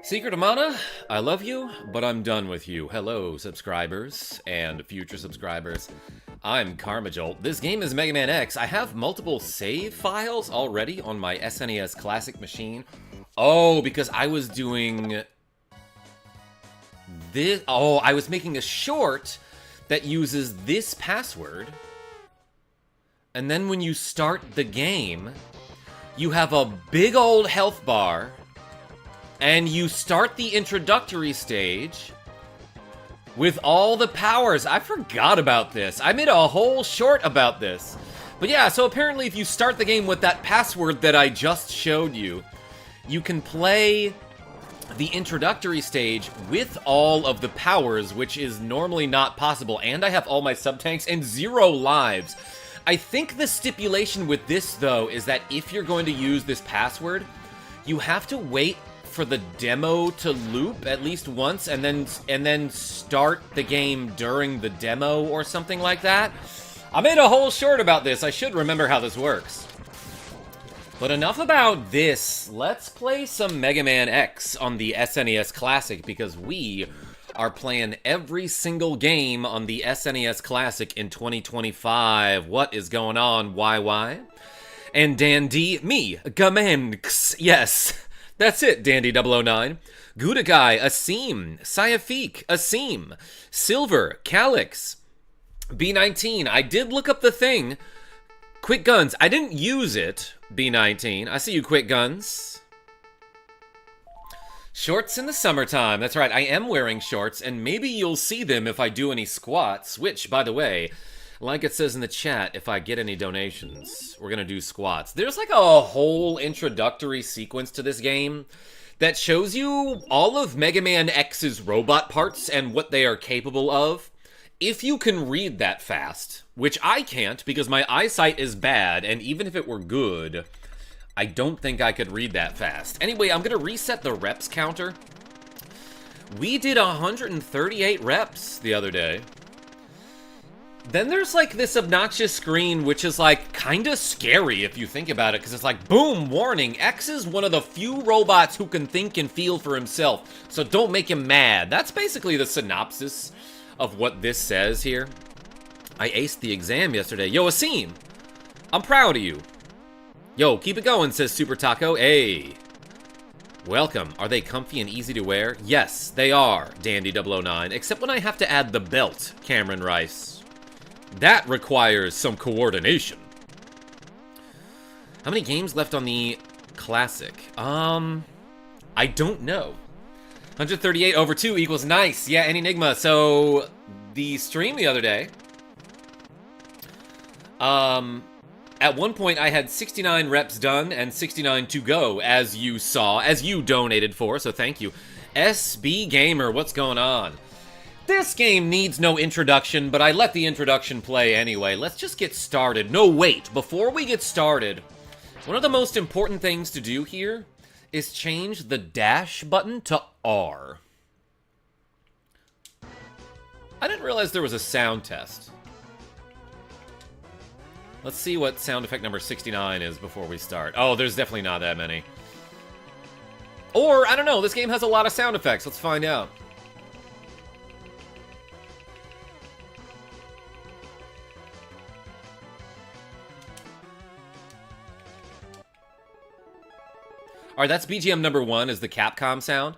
Secret of Mana, I love you, but I'm done with you. Hello, subscribers and future subscribers. I'm KarmaJolt. This game is Mega Man X. I have multiple save files already on my SNES Classic machine. Oh, because I was doing this. Oh, I was making a short that uses this password. And then when you start the game, you have a big old health bar. And you start the introductory stage with all the powers. I forgot about this. I made a whole short about this. But yeah, so apparently if you start the game with that password that I just showed you, you can play the introductory stage with all of the powers, which is normally not possible. And I have all my sub-tanks and 0 lives. I think the stipulation with this, though, is that if you're going to use this password, you have to wait for the demo to loop at least once, and then start the game during the demo or something like that. I made a whole short about this. I should remember how this works. But enough about this. Let's play some Mega Man X on the SNES Classic, because we are playing every single game on the SNES Classic in 2025. What is going on, YY? And Dan D, me, Gamenx, yes. That's it, Dandy009. Gudagai, Asim, Sayafik, Asim, Silver, Calyx, B19. I did look up the thing. Quick Guns. I didn't use it, B19. I see you, Quick Guns. Shorts in the summertime. That's right, I am wearing shorts, and maybe you'll see them if I do any squats, which, by the way, like it says in the chat, if I get any donations, we're gonna do squats. There's like a whole introductory sequence to this game that shows you all of Mega Man X's robot parts and what they are capable of. If you can read that fast, which I can't because my eyesight is bad, and even if it were good, I don't think I could read that fast. Anyway, I'm gonna reset the reps counter. We did 138 reps the other day. Then there's like this obnoxious screen, which is like kind of scary if you think about it, because it's like, boom, warning, X is one of the few robots who can think and feel for himself, so don't make him mad. That's basically the synopsis of what this says here. I aced the exam yesterday. Yo, Asim, I'm proud of you. Yo, keep it going, says Super Taco. Hey. Welcome. Are they comfy and easy to wear? Yes, they are, Dandy009, except when I have to add the belt, Cameron Rice. That requires some coordination. How many games left on the Classic? I don't know. 138 over 2 equals nice. Yeah, and Enigma. So, the stream the other day, at one point I had 69 reps done and 69 to go, as you saw, as you donated for, so thank you. SB Gamer, what's going on? This game needs no introduction, but I let the introduction play anyway. Let's just get started. No, wait. Before we get started, one of the most important things to do here is change the dash button to R. I didn't realize there was a sound test. Let's see what sound effect number 69 is before we start. Oh, there's definitely not that many. Or, I don't know, this game has a lot of sound effects. Let's find out. Alright, that's BGM number 1 is the Capcom sound.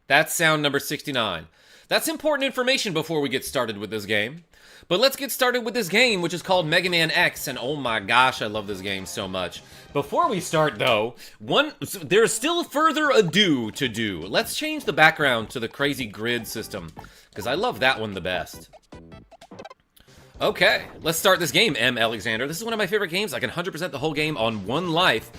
That's sound number 69. That's important information before we get started with this game. But let's get started with this game, which is called Mega Man X, and oh my gosh, I love this game so much. Before we start, though, there's still further ado to do. Let's change the background to the crazy grid system, because I love that one the best. Okay, let's start this game, M. Alexander. This is one of my favorite games. I can 100% the whole game on 1 life,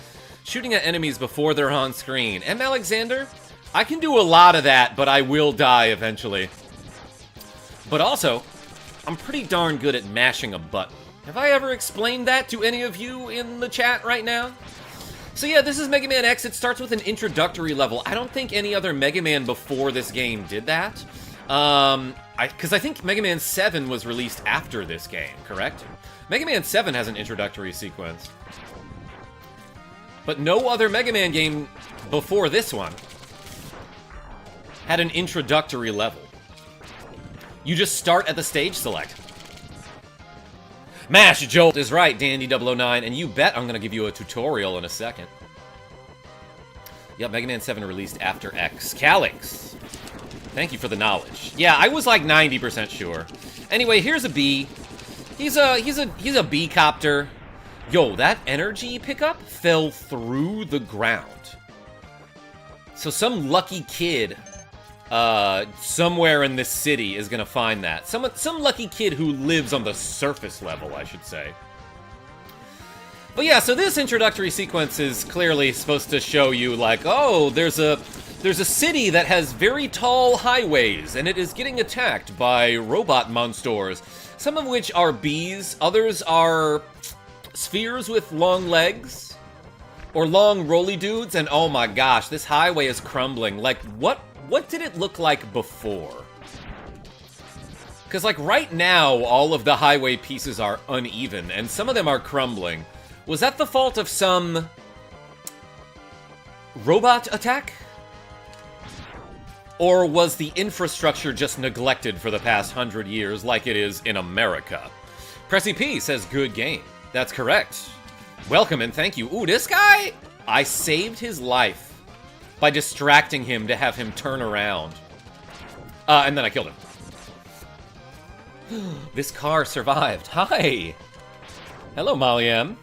shooting at enemies before they're on screen. M. Alexander, I can do a lot of that, but I will die eventually. But also, I'm pretty darn good at mashing a button. Have I ever explained that to any of you in the chat right now? So yeah, this is Mega Man X. It starts with an introductory level. I don't think any other Mega Man before this game did that. Because I think Mega Man 7 was released after this game, correct? Mega Man 7 has an introductory sequence. But no other Mega Man game before this one had an introductory level. You just start at the stage select. Mash Jolt is right, Dandy009, and you bet I'm going to give you a tutorial in a second. Yep, Mega Man 7 released after X. Calyx. Thank you for the knowledge. Yeah, I was like 90% sure. Anyway, here's a bee. He's a bee copter. Yo, that energy pickup fell through the ground. So some lucky kid somewhere in this city is gonna find that. Some lucky kid who lives on the surface level, I should say. But yeah, so this introductory sequence is clearly supposed to show you, like, oh, there's a city that has very tall highways, and it is getting attacked by robot monsters. Some of which are bees, others are spheres with long legs, or long rolly dudes, and oh my gosh, this highway is crumbling. Like, what did it look like before? Because, like, right now, all of the highway pieces are uneven, and some of them are crumbling. Was that the fault of some robot attack? Or was the infrastructure just neglected for the past 100 years like it is in America? Pressy P says, good game. That's correct. Welcome and thank you. Ooh, this guy, I saved his life by distracting him to have him turn around. And then I killed him. This car survived. Hi. Hello, Molly M.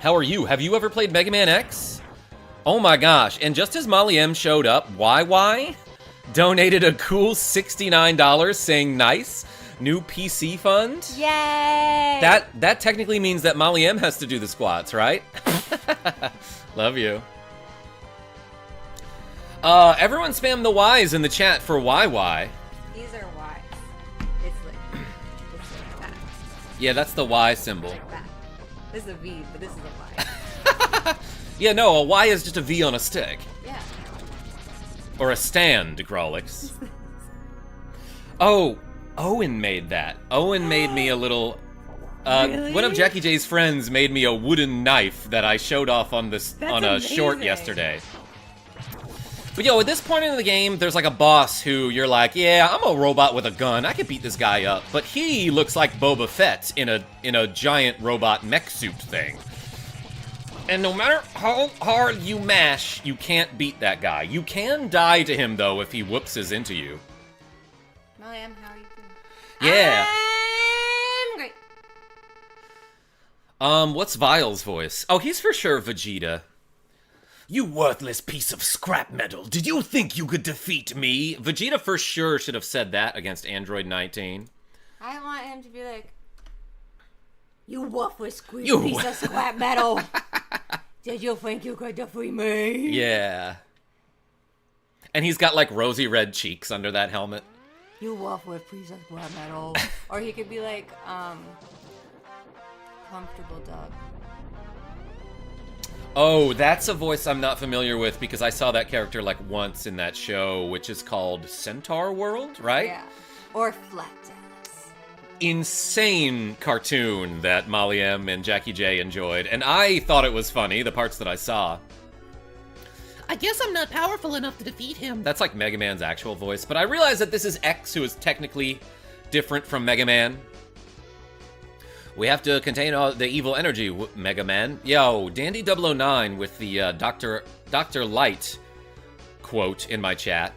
How are you? Have you ever played Mega Man X? Oh my gosh, and just as Molly M showed up, YY donated a cool $69 saying nice, new PC fund. Yay! That technically means that Molly M has to do the squats, right? Love you. Everyone spam the Y's in the chat for YY. These are Y's. It's like that. Yeah, that's the Y symbol. Like that. This is a V, but this is a Y. Yeah, no, a Y is just a V on a stick. Yeah. Or a stand, Grolix. Oh, Owen made that. Owen made me a little... Really? One of Jackie J's friends made me a wooden knife that I showed off on this a short yesterday. But yo, at this point in the game, there's like a boss who you're like, yeah, I'm a robot with a gun. I could beat this guy up. But he looks like Boba Fett in a giant robot mech suit thing. And no matter how hard you mash, you can't beat that guy. You can die to him, though, if he whoopses into you. Molly M, how are you doing? Yeah. I'm great. What's Vile's voice? Oh, he's for sure Vegeta. You worthless piece of scrap metal. Did you think you could defeat me? Vegeta for sure should have said that against Android 19. I want him to be like, you worthless piece of scrap metal. Did you think you could defeat me? Yeah. And he's got, like, rosy red cheeks under that helmet. You worthless piece of scrap metal. Or he could be like, Comfortable Dog. Oh, that's a voice I'm not familiar with because I saw that character, like, once in that show, which is called Centaur World, right? Yeah. Or Flat Dallas. Insane cartoon that Molly M and Jackie J enjoyed, and I thought it was funny, the parts that I saw. I guess I'm not powerful enough to defeat him. That's like Mega Man's actual voice, but I realize that this is X, who is technically different from Mega Man. We have to contain all the evil energy, Mega Man. Yo, Dandy009 with the Dr. Light quote in my chat.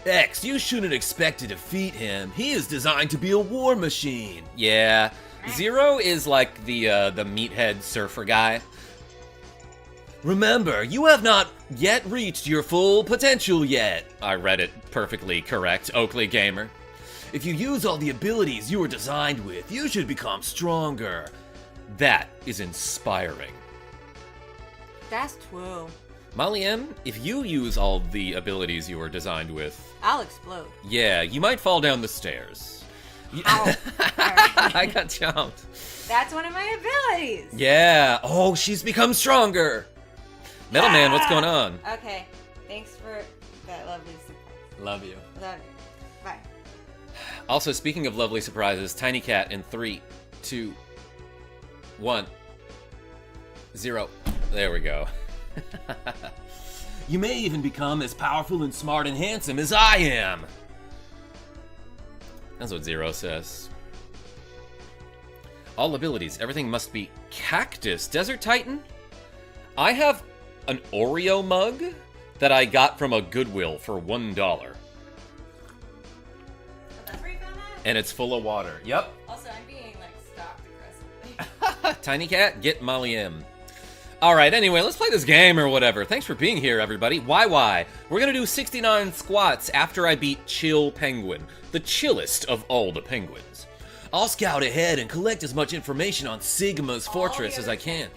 X, you shouldn't expect to defeat him. He is designed to be a war machine. Yeah, Zero is like the meathead surfer guy. Remember, you have not yet reached your full potential yet. I read it perfectly correct, Oakley Gamer. If you use all the abilities you were designed with, you should become stronger. That is inspiring. That's true. Molly M, if you use all the abilities you were designed with... I'll explode. Yeah, you might fall down the stairs. Ow. I got jumped. That's one of my abilities. Yeah. Oh, she's become stronger. Metal Man, what's going on? Okay. Thanks for that lovely surprise. Love you. Love you. Bye. Also, speaking of lovely surprises, Tiny Cat in 3, 2, 1, 0. There we go. You may even become as powerful and smart and handsome as I am. That's what Zero says. All abilities. Everything must be Cactus. Desert Titan? I have an Oreo mug that I got from a Goodwill for $1. That's where you found that? And it's full of water. Yep. Also, I'm being, like, stalked aggressively. Tiny Cat, get Molly M. Alright, anyway, let's play this game or whatever. Thanks for being here, everybody. Why? We're gonna do 69 squats after I beat Chill Penguin, the chillest of all the penguins. I'll scout ahead and collect as much information on Sigma's fortress as I can.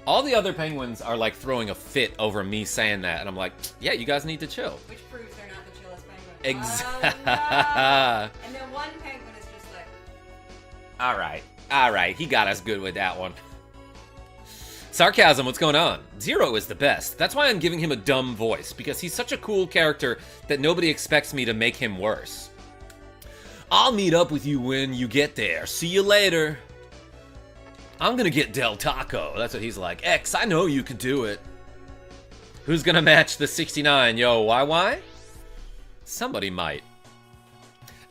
All the other penguins are like throwing a fit over me saying that, and I'm like, yeah, you guys need to chill. Which proves they're not the chillest penguins. Exactly. Oh, no. And then one penguin is just like... Alright, he got us good with that one. Sarcasm, what's going on? Zero is the best. That's why I'm giving him a dumb voice, because he's such a cool character that nobody expects me to make him worse. I'll meet up with you when you get there. See you later. I'm gonna get Del Taco. That's what he's like. X, I know you can do it. Who's gonna match the 69? Yo, YY? Somebody might.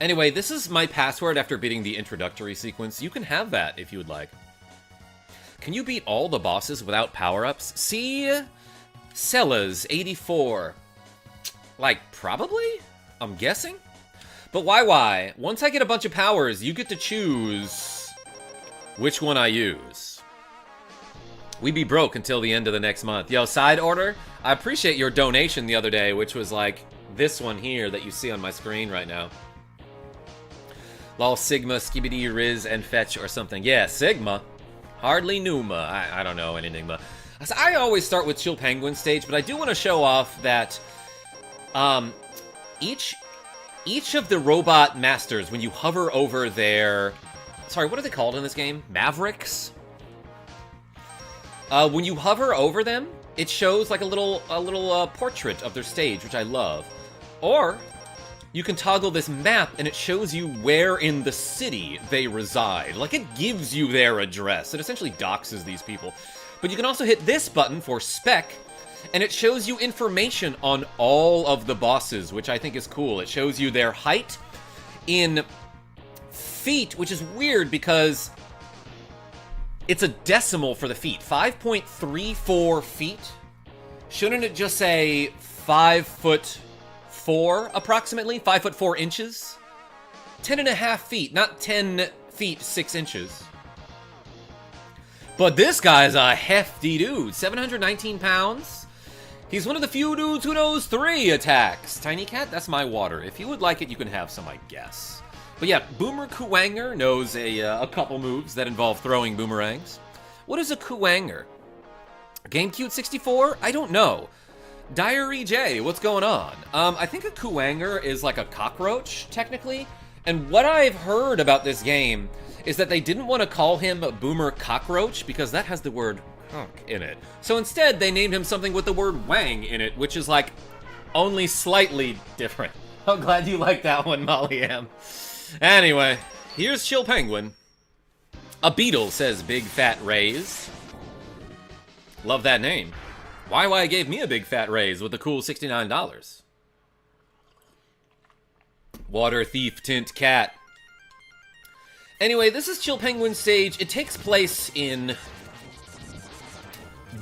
Anyway, this is my password after beating the introductory sequence. You can have that if you would like. Can you beat all the bosses without power-ups? See? Cella's 84. Like, probably? I'm guessing? But why? Once I get a bunch of powers, you get to choose which one I use. We be broke until the end of the next month. Yo, side order, I appreciate your donation the other day, which was like this one here that you see on my screen right now. Lol, Sigma, Skibidi, Riz, and Fetch or something. Yeah, Sigma. Hardly Numa. I don't know an Enigma. I always start with Chill Penguin stage, but I do want to show off that each of the robot masters, when you hover over their... Sorry, what are they called in this game? Mavericks? When you hover over them, it shows like a little portrait of their stage, which I love. Or you can toggle this map and it shows you where in the city they reside. Like, it gives you their address. It essentially doxes these people. But you can also hit this button for spec, and it shows you information on all of the bosses, which I think is cool. It shows you their height in feet, which is weird because it's a decimal for the feet. 5.34 feet. Shouldn't it just say 5'4" approximately? 5'4" inches? 10.5 feet, not 10 feet 6 inches. But this guy's a hefty dude. 719 pounds. He's one of the few dudes who knows 3 attacks. Tiny Cat, that's my water. If you would like it, you can have some, I guess. But yeah, Boomer Kuwanger knows a couple moves that involve throwing boomerangs. What is a Kuwanger? GameCube 64? I don't know. Diary J, what's going on? I think a Kuwanger is like a cockroach, technically. And what I've heard about this game is that they didn't want to call him Boomer Cockroach because that has the word conk in it. So instead, they named him something with the word wang in it, which is like only slightly different. I'm glad you like that one, Molly M. Anyway, here's Chill Penguin. A beetle, says Big Fat Raise. Love that name. YY gave me a big fat raise with a cool $69. Water Thief Tint Cat. Anyway, this is Chill Penguin stage. It takes place in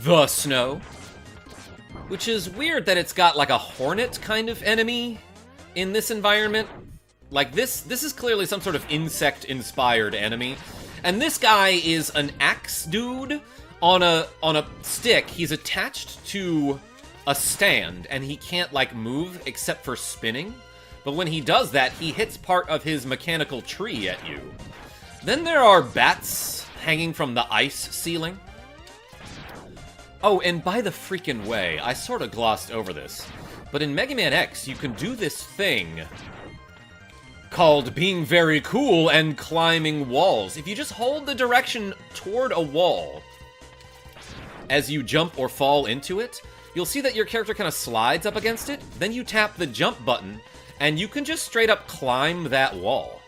the snow, which is weird that it's got like a hornet kind of enemy in this environment. Like this is clearly some sort of insect-inspired enemy. And this guy is an axe dude on a stick. He's attached to a stand, and he can't, like, move except for spinning. But when he does that, he hits part of his mechanical tree at you. Then there are bats hanging from the ice ceiling. Oh, and by the freaking way, I sort of glossed over this, but in Mega Man X, you can do this thing called being very cool and climbing walls. If you just hold the direction toward a wall as you jump or fall into it, you'll see that your character kind of slides up against it. Then you tap the jump button, and you can just straight up climb that wall.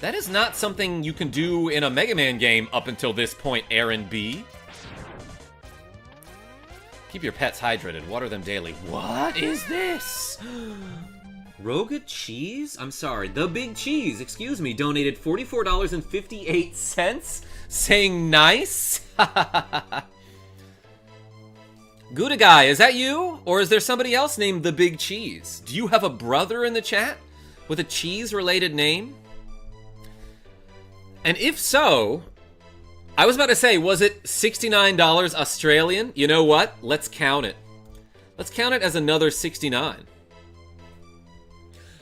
That is not something you can do in a Mega Man game up until this point, Aaron B. Keep your pets hydrated. Water them daily. What is this? Roga Cheese? I'm sorry. The Big Cheese, excuse me, donated $44.58, saying nice. Gouda Guy, is that you? Or is there somebody else named The Big Cheese? Do you have a brother in the chat with a cheese-related name? And if so, I was about to say, was it $69 Australian? You know what? Let's count it. Let's count it as another 69.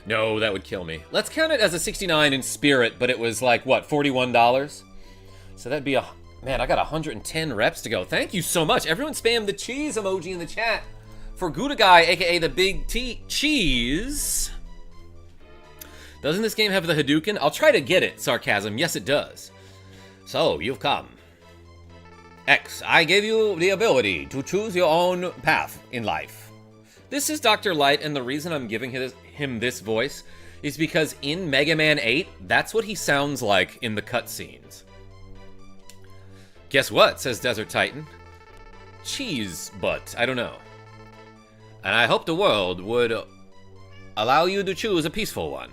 No, that would kill me. Let's count it as a 69 in spirit, but it was like, what, $41? So that'd be a... Man, I got 110 reps to go. Thank you so much. Everyone spam the cheese emoji in the chat for Gouda Guy, aka the Big Cheese. Doesn't this game have the Hadouken? I'll try to get it, sarcasm. Yes, it does. So, you've come. X, I gave you the ability to choose your own path in life. This is Dr. Light, and the reason I'm giving him this voice is because in Mega Man 8, that's what he sounds like in the cutscenes. Guess what, says Desert Titan. Cheese butt, I don't know. And I hope the world would allow you to choose a peaceful one.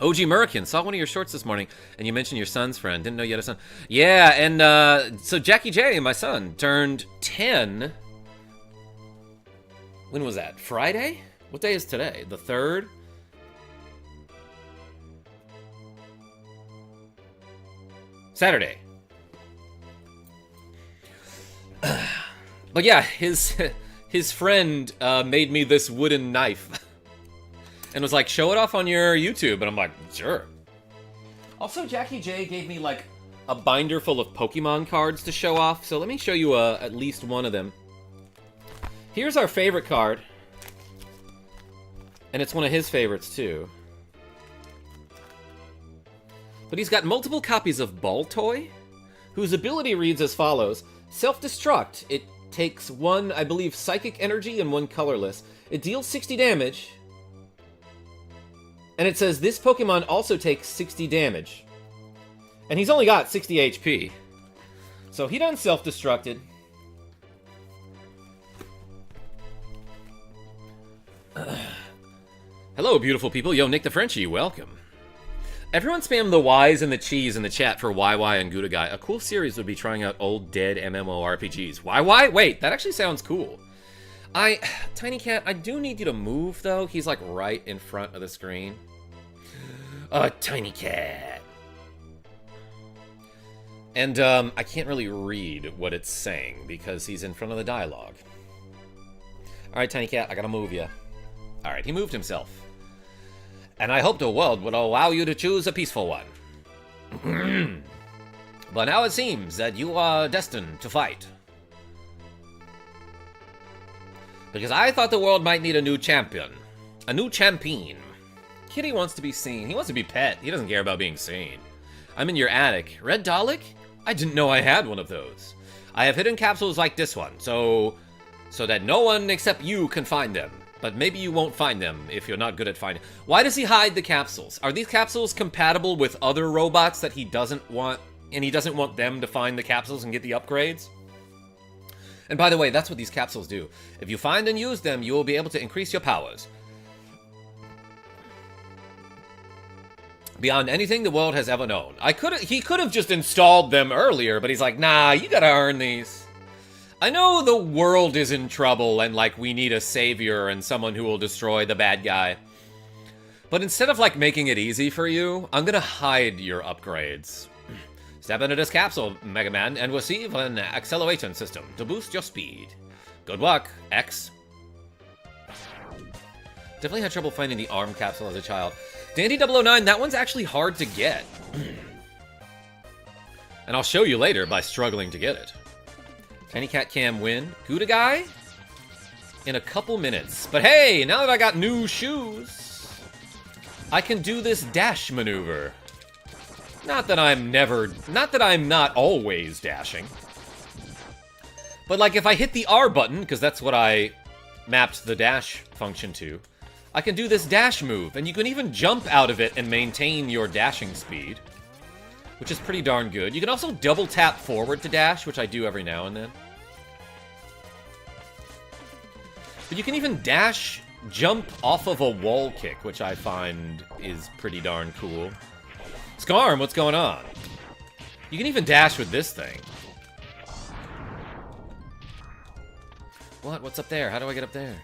OG Murican, saw one of your shorts this morning, and you mentioned your son's friend. Didn't know you had a son. Yeah, and so Jackie J, my son, turned 10. When was that? Friday? What day is today? The 3rd? Saturday. But yeah, his friend made me this wooden knife. And was like, show it off on your YouTube. And I'm like, sure. Also, Jackie J gave me like a binder full of Pokemon cards to show off. So let me show you at least one of them. Here's our favorite card. And it's one of his favorites too. But he's got multiple copies of Baltoy, whose ability reads as follows. Self-destruct. It takes 1, I believe, psychic energy and 1 colorless. It deals 60 damage. And it says this Pokemon also takes 60 damage. And he's only got 60 HP. So he done self-destructed. Hello, beautiful people. Yo, Nick the Frenchie, welcome. Everyone spam the Y's and the cheese in the chat for YY and Gouda Guy. A cool series would be trying out old dead MMORPGs. YY? Wait, that actually sounds cool. Tiny Cat, I do need you to move, though. He's, like, right in front of the screen. Tiny Cat. And, I can't really read what it's saying because he's in front of the dialogue. Alright, Tiny Cat, I gotta move you. Alright, he moved himself. And I hope the world would allow you to choose a peaceful one. But now it seems that you are destined to fight. Because I thought the world might need a new champion. A new champion. Kitty wants to be seen. He wants to be pet. He doesn't care about being seen. I'm in your attic. Red Dalek? I didn't know I had one of those. I have hidden capsules like this one, so that no one except you can find them. But maybe you won't find them if you're not good at finding. Why does he hide the capsules? Are these capsules compatible with other robots that he doesn't want, and he doesn't want them to find the capsules and get the upgrades? And by the way, that's what these capsules do. If you find and use them, you will be able to increase your powers beyond anything the world has ever known. He could have just installed them earlier, but he's like, nah, you gotta earn these. I know the world is in trouble and, like, we need a savior and someone who will destroy the bad guy. But instead of, like, making it easy for you, I'm gonna hide your upgrades. Step into this capsule, Mega Man, and receive an acceleration system to boost your speed. Good luck, X. Definitely had trouble finding the arm capsule as a child. Dandy009, that one's actually hard to get. And I'll show you later by struggling to get it. Tiny Cat Cam win. Gouda Guy? In a couple minutes. But hey, now that I got new shoes, I can do this dash maneuver. Not that I'm not always dashing. But like if I hit the R button, because that's what I mapped the dash function to, I can do this dash move, and you can even jump out of it and maintain your dashing speed, which is pretty darn good. You can also double tap forward to dash, which I do every now and then. But you can even dash, jump off of a wall kick, which I find is pretty darn cool. Scarm, what's going on? You can even dash with this thing. What? What's up there? How do I get up there?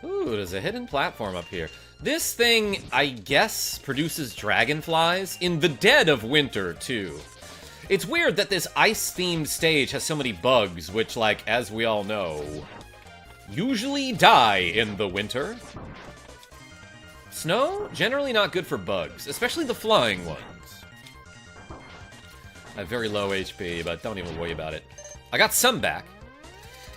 Ooh, there's a hidden platform up here. This thing, I guess, produces dragonflies in the dead of winter, too. It's weird that this ice-themed stage has so many bugs, which, like, as we all know, usually die in the winter. Snow? Generally not good for bugs, especially the flying ones. I have very low HP, but don't even worry about it. I got some back.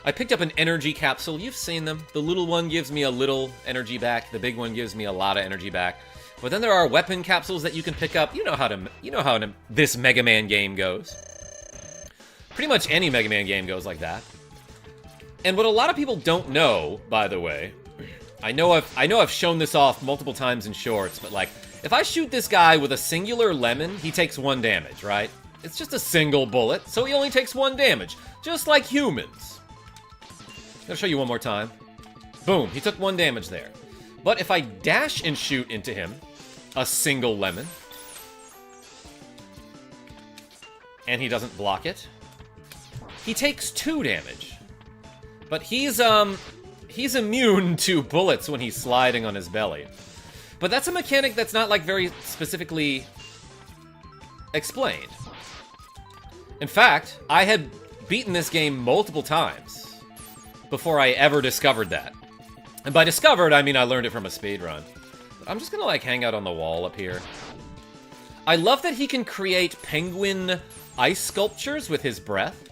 I picked up an energy capsule. You've seen them. The little one gives me a little energy back. The big one gives me a lot of energy back. But then there are weapon capsules that you can pick up. You know how this Mega Man game goes. Pretty much any Mega Man game goes like that. And what a lot of people don't know, by the way, I know I've shown this off multiple times in shorts, but like, if I shoot this guy with a singular lemon, he takes 1 damage, right? It's just a single bullet, so he only takes 1 damage, just like humans. I'll show you one more time. Boom, he took 1 damage there. But if I dash and shoot into him, a single lemon, and he doesn't block it, he takes 2 damage. But he's immune to bullets when he's sliding on his belly. But that's a mechanic that's not, like, very specifically explained. In fact, I had beaten this game multiple times before I ever discovered that. And by discovered, I mean I learned it from a speedrun. I'm just gonna, like, hang out on the wall up here. I love that he can create penguin ice sculptures with his breath.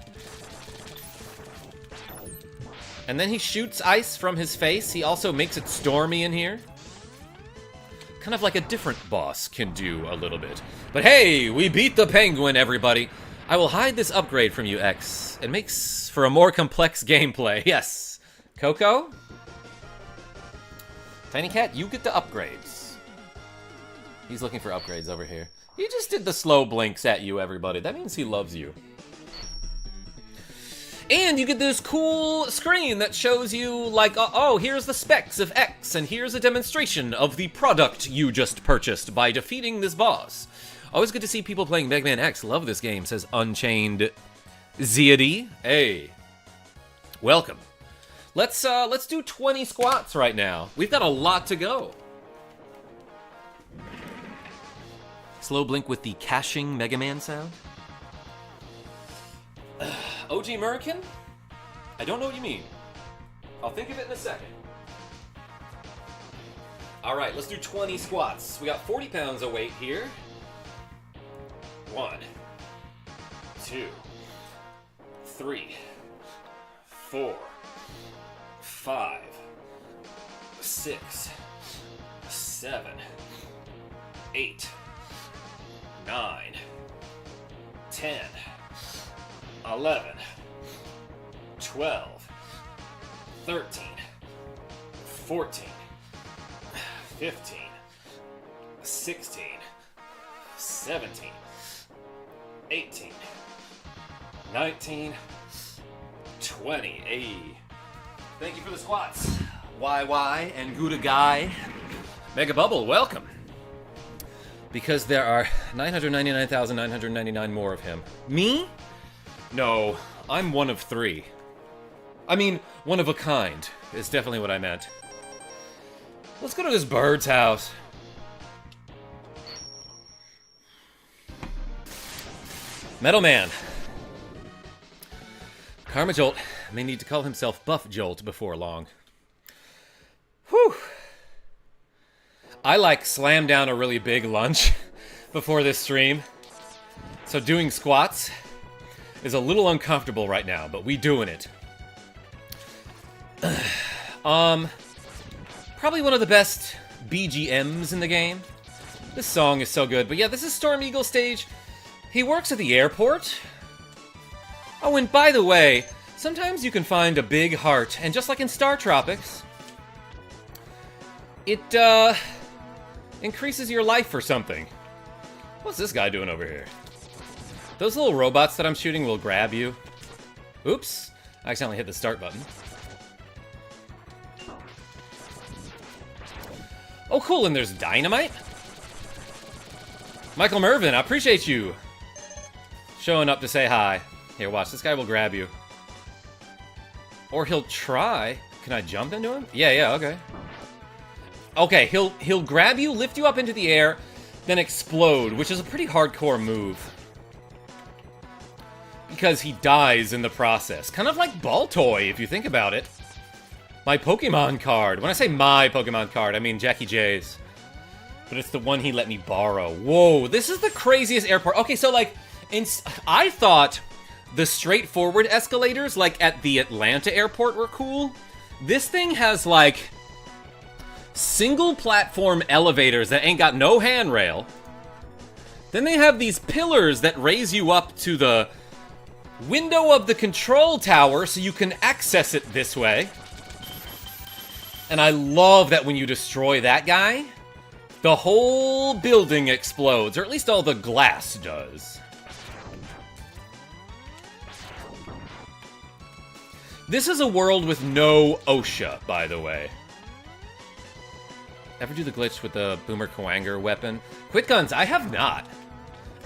And then he shoots ice from his face. He also makes it stormy in here. Kind of like a different boss can do a little bit. But hey, we beat the penguin, everybody. I will hide this upgrade from you, X. It makes for a more complex gameplay. Yes. Coco? Tiny Cat, you get the upgrades. He's looking for upgrades over here. He just did the slow blinks at you, everybody. That means he loves you. And you get this cool screen that shows you, like, oh, here's the specs of X, and here's a demonstration of the product you just purchased by defeating this boss. Always good to see people playing Mega Man X. Love this game, says Unchained Ziadi. Hey, welcome. Let's do 20 squats right now. We've got a lot to go. Slow blink with the caching Mega Man sound. OG American? I don't know what you mean. I'll think of it in a second. Alright, let's do 20 squats. We got 40 pounds of weight here. 1, 2, 3, 4, 5, 6, 7, 8, 9, 10, 11, 12, 13, 14, 15, 16, 17, 18, 19, 20. Hey. Thank you for the squats. YY and Gouda Guy. Mega Bubble, welcome. Because there are 999,999 more of him. Me? No, I'm one of 3. I mean, one of a kind is definitely what I meant. Let's go to this bird's house. Metal Man. KarmaJolt may need to call himself Buff Jolt before long. Whew. I, like, slammed down a really big lunch before this stream. So doing squats is a little uncomfortable right now, but we doing it. Probably one of the best BGMs in the game. This song is so good. But yeah, this is Storm Eagle stage. He works at the airport. Oh, and by the way, Sometimes you can find a big heart, and just like in Star Tropics, it, increases your life or something. What's this guy doing over here? Those little robots that I'm shooting will grab you. Oops, I accidentally hit the start button. Oh, cool, and there's dynamite? Michael Mervin, I appreciate you showing up to say hi. Here, watch, this guy will grab you. Or he'll try. Can I jump into him? Yeah, okay. Okay, he'll grab you, lift you up into the air, then explode, which is a pretty hardcore move. Because he dies in the process. Kind of like Baltoy, if you think about it. My Pokemon card. When I say my Pokemon card, I mean Jackie J's. But it's the one he let me borrow. Whoa, this is the craziest airport. Okay, so like, I thought the straightforward escalators, like at the Atlanta airport, were cool. This thing has like single platform elevators that ain't got no handrail. Then they have these pillars that raise you up to the window of the control tower so you can access it this way. And I love that when you destroy that guy, the whole building explodes, or at least all the glass does. This is a world with no OSHA, by the way. Ever do the glitch with the Boomer Kuwanger weapon? Quick guns, I have not.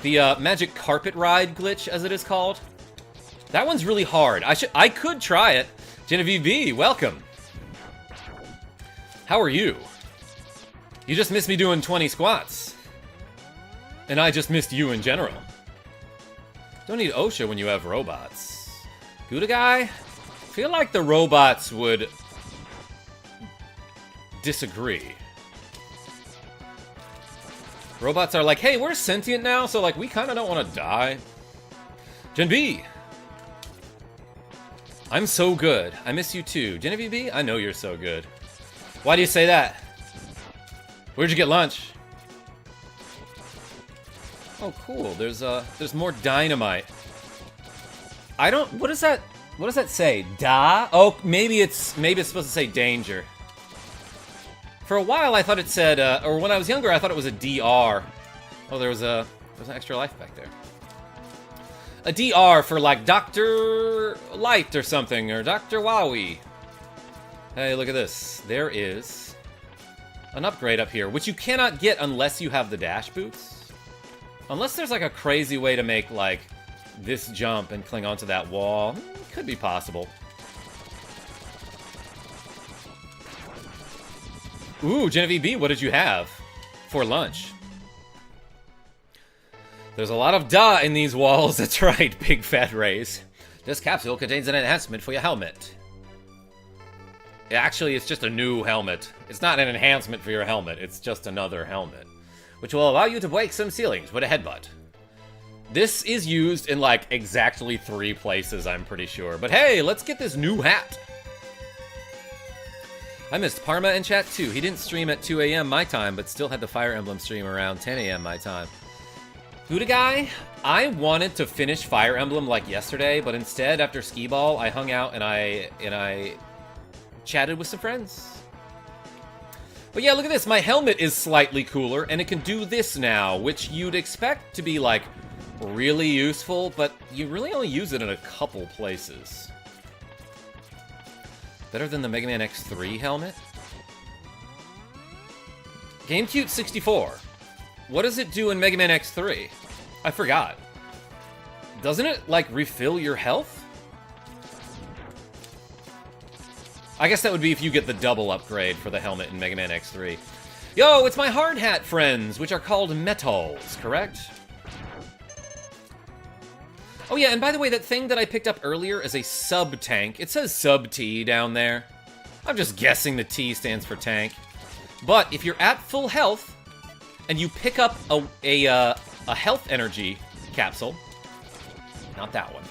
The magic carpet ride glitch, as it is called. That one's really hard. I could try it. Genevieve B, welcome. How are you? You just missed me doing 20 squats. And I just missed you in general. Don't need OSHA when you have robots. Gouda guy? I feel like the robots would disagree. Robots are like, hey, we're sentient now, so like we kind of don't want to die. Gen B. I'm so good. I miss you too. Genevieve B, I know you're so good. Why do you say that? Where'd you get lunch? Oh, cool. There's more dynamite. I don't. What does that say? Da? Oh, maybe it's supposed to say danger. For a while, I thought it said, or when I was younger, I thought it was a DR. Oh, there's an extra life back there. A DR for like Dr. Light or something, or Dr. Wowie. Hey, look at this. There is an upgrade up here, which you cannot get unless you have the dash boots. Unless there's like a crazy way to make like this jump and cling onto that wall. Could be possible. Ooh, Genevieve B, what did you have for lunch? There's a lot of duh in these walls. That's right, big fat rays. This capsule contains an enhancement for your helmet. Yeah, actually, it's just a new helmet. It's not an enhancement for your helmet. It's just another helmet, which will allow you to break some ceilings with a headbutt. This is used in, like, exactly 3 places, I'm pretty sure. But hey, let's get this new hat. I missed Parma in chat, too. He didn't stream at 2 a.m. my time, but still had the Fire Emblem stream around 10 a.m. my time. Gouda guy, I wanted to finish Fire Emblem like yesterday, but instead, after Skee Ball, I hung out and I chatted with some friends. But yeah, look at this. My helmet is slightly cooler, and it can do this now, which you'd expect to be, like, really useful, but you really only use it in a couple places. Better than the Mega Man X3 helmet? GameCube 64. What does it do in Mega Man X3? I forgot. Doesn't it, like, refill your health? I guess that would be if you get the double upgrade for the helmet in Mega Man X3. Yo, it's my hard hat friends, which are called metals, correct? Oh yeah, and by the way, that thing that I picked up earlier is a sub-tank. It says sub-T down there. I'm just guessing the T stands for tank. But if you're at full health, and you pick up a health energy capsule, not that one.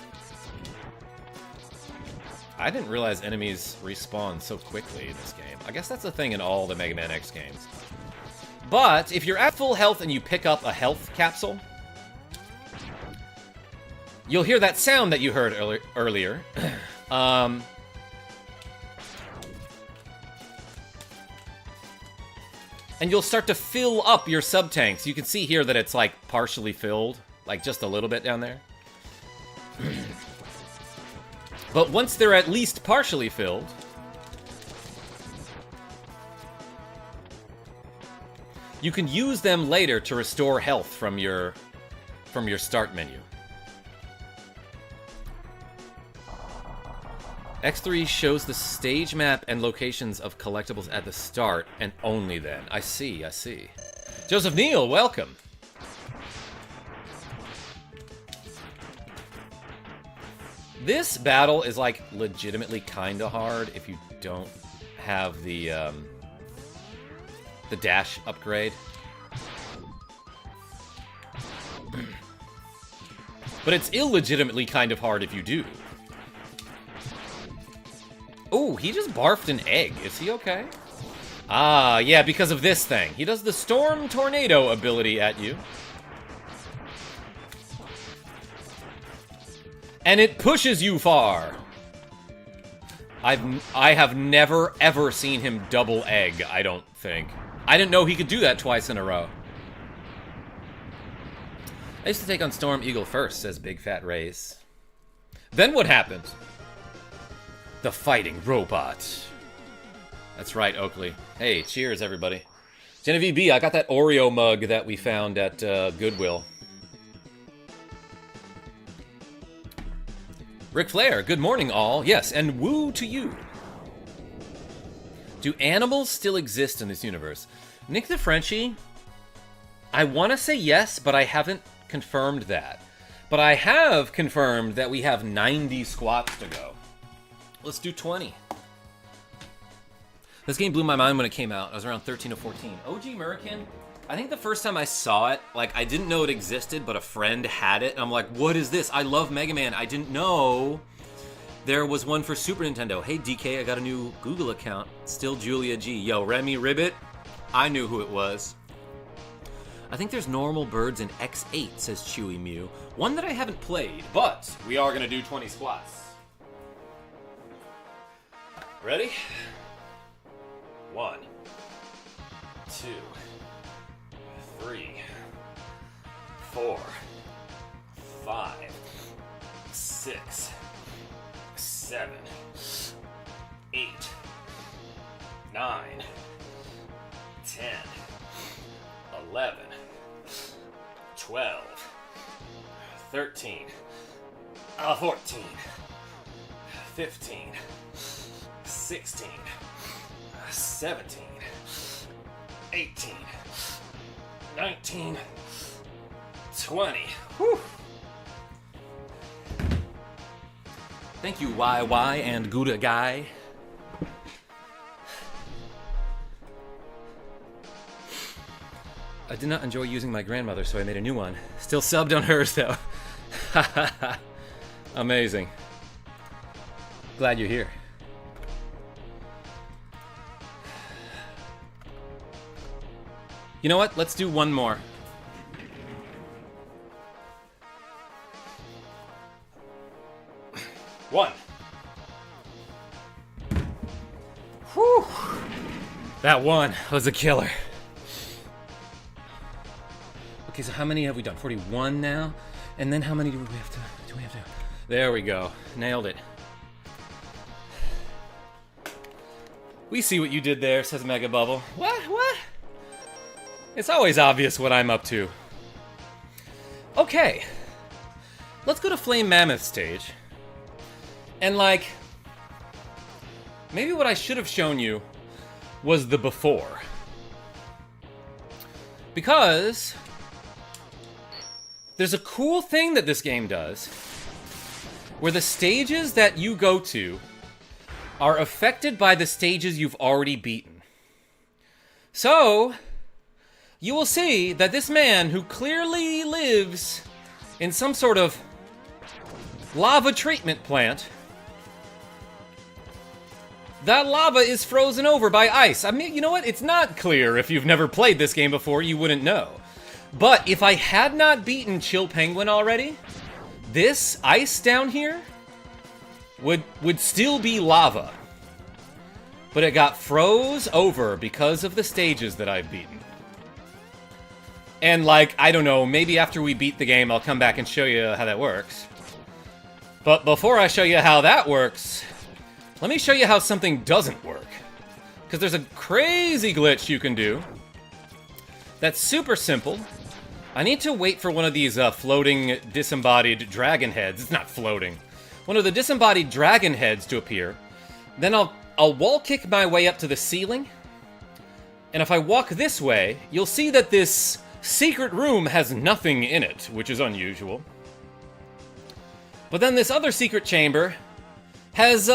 I didn't realize enemies respawn so quickly in this game. I guess that's a thing in all the Mega Man X games. But if you're at full health and you pick up a health capsule, you'll hear that sound that you heard earlier. And you'll start to fill up your sub-tanks. You can see here that it's, like, partially filled. Like, just a little bit down there. But once they're at least partially filled, you can use them later to restore health from your start menu. X3 shows the stage map and locations of collectibles at the start, and only then. I see, I see. Joseph Neal, welcome. This battle is, like, legitimately kinda hard if you don't have the dash upgrade. But it's illegitimately kind of hard if you do. Oh, he just barfed an egg. Is he okay? Ah, yeah, because of this thing. He does the Storm Tornado ability at you. And it pushes you far. I have never, ever seen him double egg, I don't think. I didn't know he could do that twice in a row. I used to take on Storm Eagle first, says Big Fat Rays. Then what happened? The fighting robot. That's right, Oakley. Hey, cheers, everybody. Genevieve B, I got that Oreo mug that we found at Goodwill. Ric Flair, good morning, all. Yes, and woo to you. Do animals still exist in this universe? Nick the Frenchie, I want to say yes, but I haven't confirmed that. But I have confirmed that we have 90 squats to go. Let's do 20. This game blew my mind when it came out. I was around 13 or 14. OG American, I think the first time I saw it, like, I didn't know it existed, but a friend had it, and I'm like, what is this? I love Mega Man. I didn't know there was one for Super Nintendo. Hey, DK, I got a new Google account. Still Julia G. Yo, Remy Ribbit, I knew who it was. I think there's normal birds in X8, says Chewy Mew. One that I haven't played, but we are going to do 20 squats. Ready? 1, 2, 3, 4, 5, 6, 7, 8, 9, 10, 11, 12, 13, 14, 15, 16, 17, 18, 19, 20. Whew. Thank you, YY and Gouda Guy. I did not enjoy using my grandmother, so I made a new one. Still subbed on hers, though. Amazing. Glad you're here. You know what? Let's do one more. One. Whew. That one was a killer. Okay, so how many have we done? 41 now? And then how many do we have to... There we go. Nailed it. We see what you did there, says Mega Bubble. What? It's always obvious what I'm up to. Okay. Let's go to Flame Mammoth stage. And, like, maybe what I should have shown you was the before. Because there's a cool thing that this game does where the stages that you go to are affected by the stages you've already beaten. So you will see that this man, who clearly lives in some sort of lava treatment plant, that lava is frozen over by ice. I mean, you know what? It's not clear. If you've never played this game before, you wouldn't know. But if I had not beaten Chill Penguin already, this ice down here would still be lava. But it got froze over because of the stages that I've beaten. And like, I don't know, maybe after we beat the game, I'll come back and show you how that works. But before I show you how that works, let me show you how something doesn't work. Because there's a crazy glitch you can do that's super simple. I need to wait for one of these floating disembodied dragon heads. It's not floating. One of the disembodied dragon heads to appear. Then I'll wall kick my way up to the ceiling. And if I walk this way, you'll see that this secret room has nothing in it, which is unusual. But then this other secret chamber has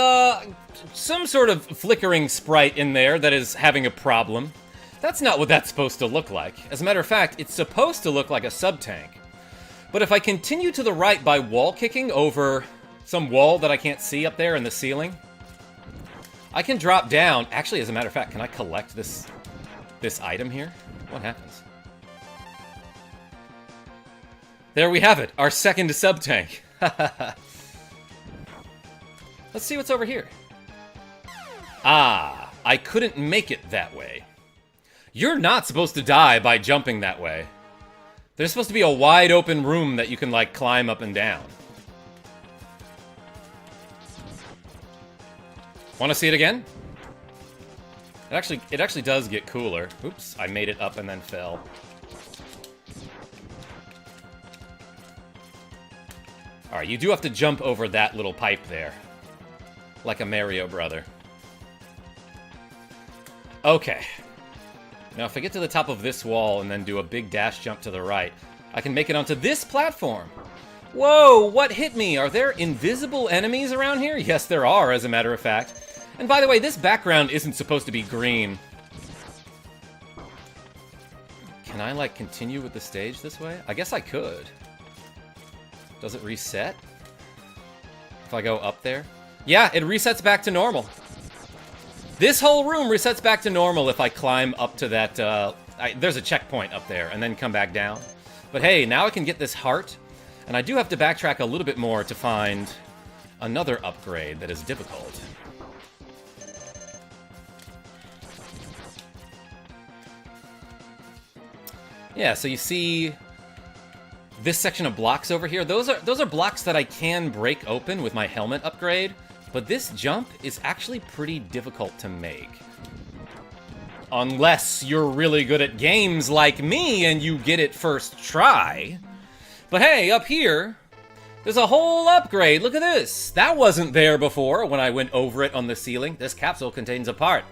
some sort of flickering sprite in there that is having a problem. That's not what that's supposed to look like. As a matter of fact, it's supposed to look like a sub-tank. But if I continue to the right by wall kicking over some wall that I can't see up there in the ceiling, I can drop down. Actually, as a matter of fact, can I collect this item here? What happens? There we have it, our second sub-tank. Let's see what's over here. Ah, I couldn't make it that way. You're not supposed to die by jumping that way. There's supposed to be a wide open room that you can, like, climb up and down. Want to see it again? It actually does get cooler. Oops, I made it up and then fell. Alright, you do have to jump over that little pipe there. Like a Mario brother. Okay. Now if I get to the top of this wall and then do a big dash jump to the right, I can make it onto this platform. Whoa, what hit me? Are there invisible enemies around here? Yes, there are, as a matter of fact. And by the way, this background isn't supposed to be green. Can I, like, continue with the stage this way? I guess I could. Does it reset? If I go up there? Yeah, it resets back to normal. This whole room resets back to normal if I climb up to that, there's a checkpoint up there, and then come back down. But hey, now I can get this heart, and I do have to backtrack a little bit more to find another upgrade that is difficult. Yeah, so you see this section of blocks over here. Those are blocks that I can break open with my helmet upgrade, but this jump is actually pretty difficult to make. Unless you're really good at games like me and you get it first try. But hey, up here, there's a whole upgrade. Look at this. That wasn't there before when I went over it on the ceiling. This capsule contains a part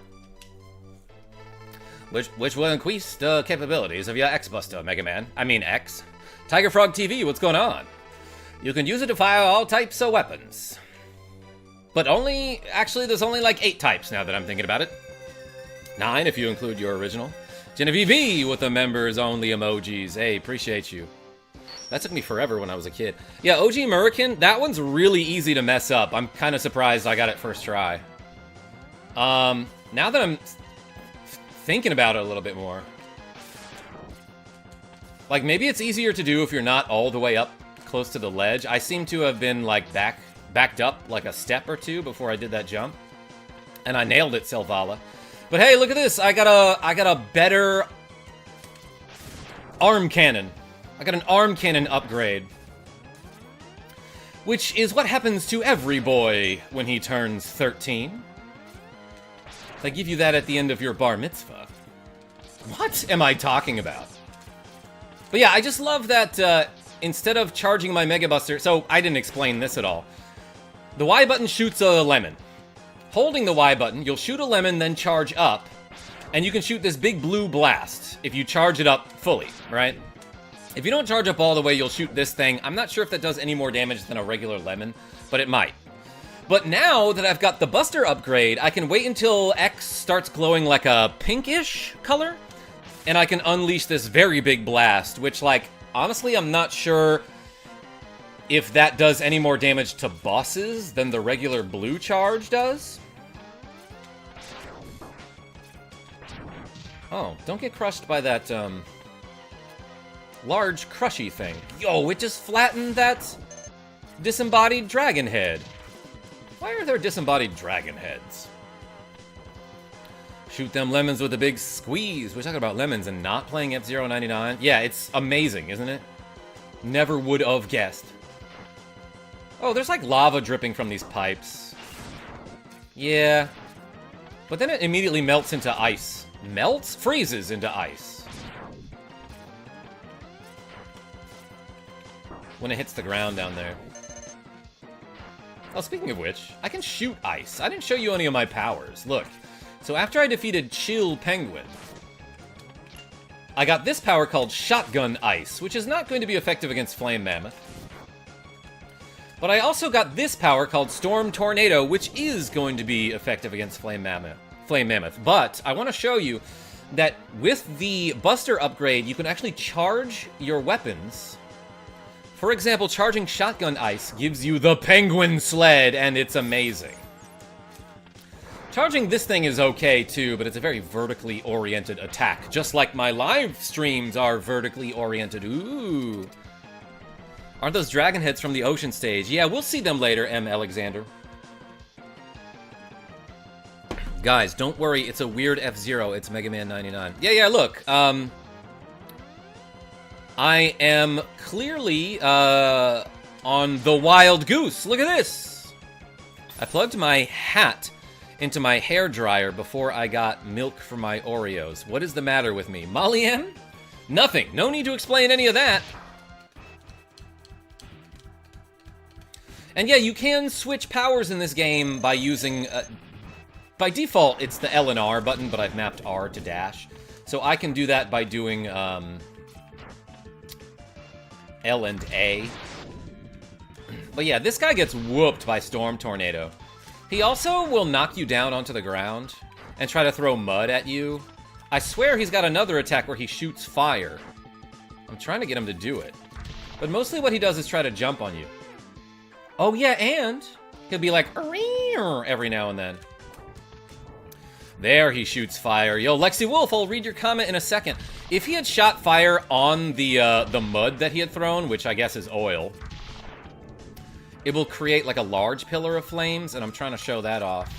which will increase the capabilities of your X-Buster, Mega Man. I mean X. Tiger Frog TV, what's going on? You can use it to fire all types of weapons. But actually there's only like 8 types now that I'm thinking about it. 9 if you include your original. Genevieve V with the members only emojis. Hey, appreciate you. That took me forever when I was a kid. Yeah, OG American, that one's really easy to mess up. I'm kind of surprised I got it first try. Now that I'm thinking about it a little bit more. Like, maybe it's easier to do if you're not all the way up close to the ledge. I seem to have been, like, backed up like a step or two before I did that jump. And I nailed it, Selvala. But hey, look at this. I got a better arm cannon. I got an arm cannon upgrade. Which is what happens to every boy when he turns 13. They give you that at the end of your bar mitzvah. What am I talking about? But yeah, I just love that instead of charging my Mega Buster... So, I didn't explain this at all. The Y button shoots a lemon. Holding the Y button, you'll shoot a lemon, then charge up. And you can shoot this big blue blast if you charge it up fully, right? If you don't charge up all the way, you'll shoot this thing. I'm not sure if that does any more damage than a regular lemon, but it might. But now that I've got the Buster upgrade, I can wait until X starts glowing like a pinkish color, and I can unleash this very big blast, which, like, honestly, I'm not sure if that does any more damage to bosses than the regular blue charge does. Oh, don't get crushed by that, large crushy thing. Yo, it just flattened that disembodied dragon head. Why are there disembodied dragon heads? Shoot them lemons with a big squeeze. We're talking about lemons and not playing F-Zero 99? Yeah, it's amazing, isn't it? Never would have guessed. Oh, there's like lava dripping from these pipes. Yeah. But then it immediately melts into ice. Melts? Freezes into ice. When it hits the ground down there. Oh, speaking of which, I can shoot ice. I didn't show you any of my powers. Look. So after I defeated Chill Penguin, I got this power called Shotgun Ice, which is not going to be effective against Flame Mammoth. But I also got this power called Storm Tornado, which is going to be effective against Flame Mammoth. But I want to show you that with the Buster upgrade, you can actually charge your weapons. For example, charging Shotgun Ice gives you the Penguin Sled, and it's amazing. Charging this thing is okay too, but it's a very vertically oriented attack, just like my live streams are vertically oriented. Ooh. Aren't those dragon heads from the ocean stage? Yeah, we'll see them later, M. Alexander. Guys, don't worry, it's a weird F-Zero. It's Mega Man 99. Yeah, look. I am clearly on the Wild Goose. Look at this. I plugged my hat into my hairdryer before I got milk for my Oreos. What is the matter with me? Molly M? Nothing. No need to explain any of that. And yeah, you can switch powers in this game by using... by default, it's the L and R button, but I've mapped R to dash. So I can do that by doing L and A. But yeah, this guy gets whooped by Storm Tornado. He also will knock you down onto the ground and try to throw mud at you. I swear he's got another attack where he shoots fire. I'm trying to get him to do it. But mostly what he does is try to jump on you. Oh yeah, and he'll be like, every now and then. There he shoots fire. Yo, Lexi Wolf, I'll read your comment in a second. If he had shot fire on the mud that he had thrown, which I guess is oil, it will create like a large pillar of flames, and I'm trying to show that off.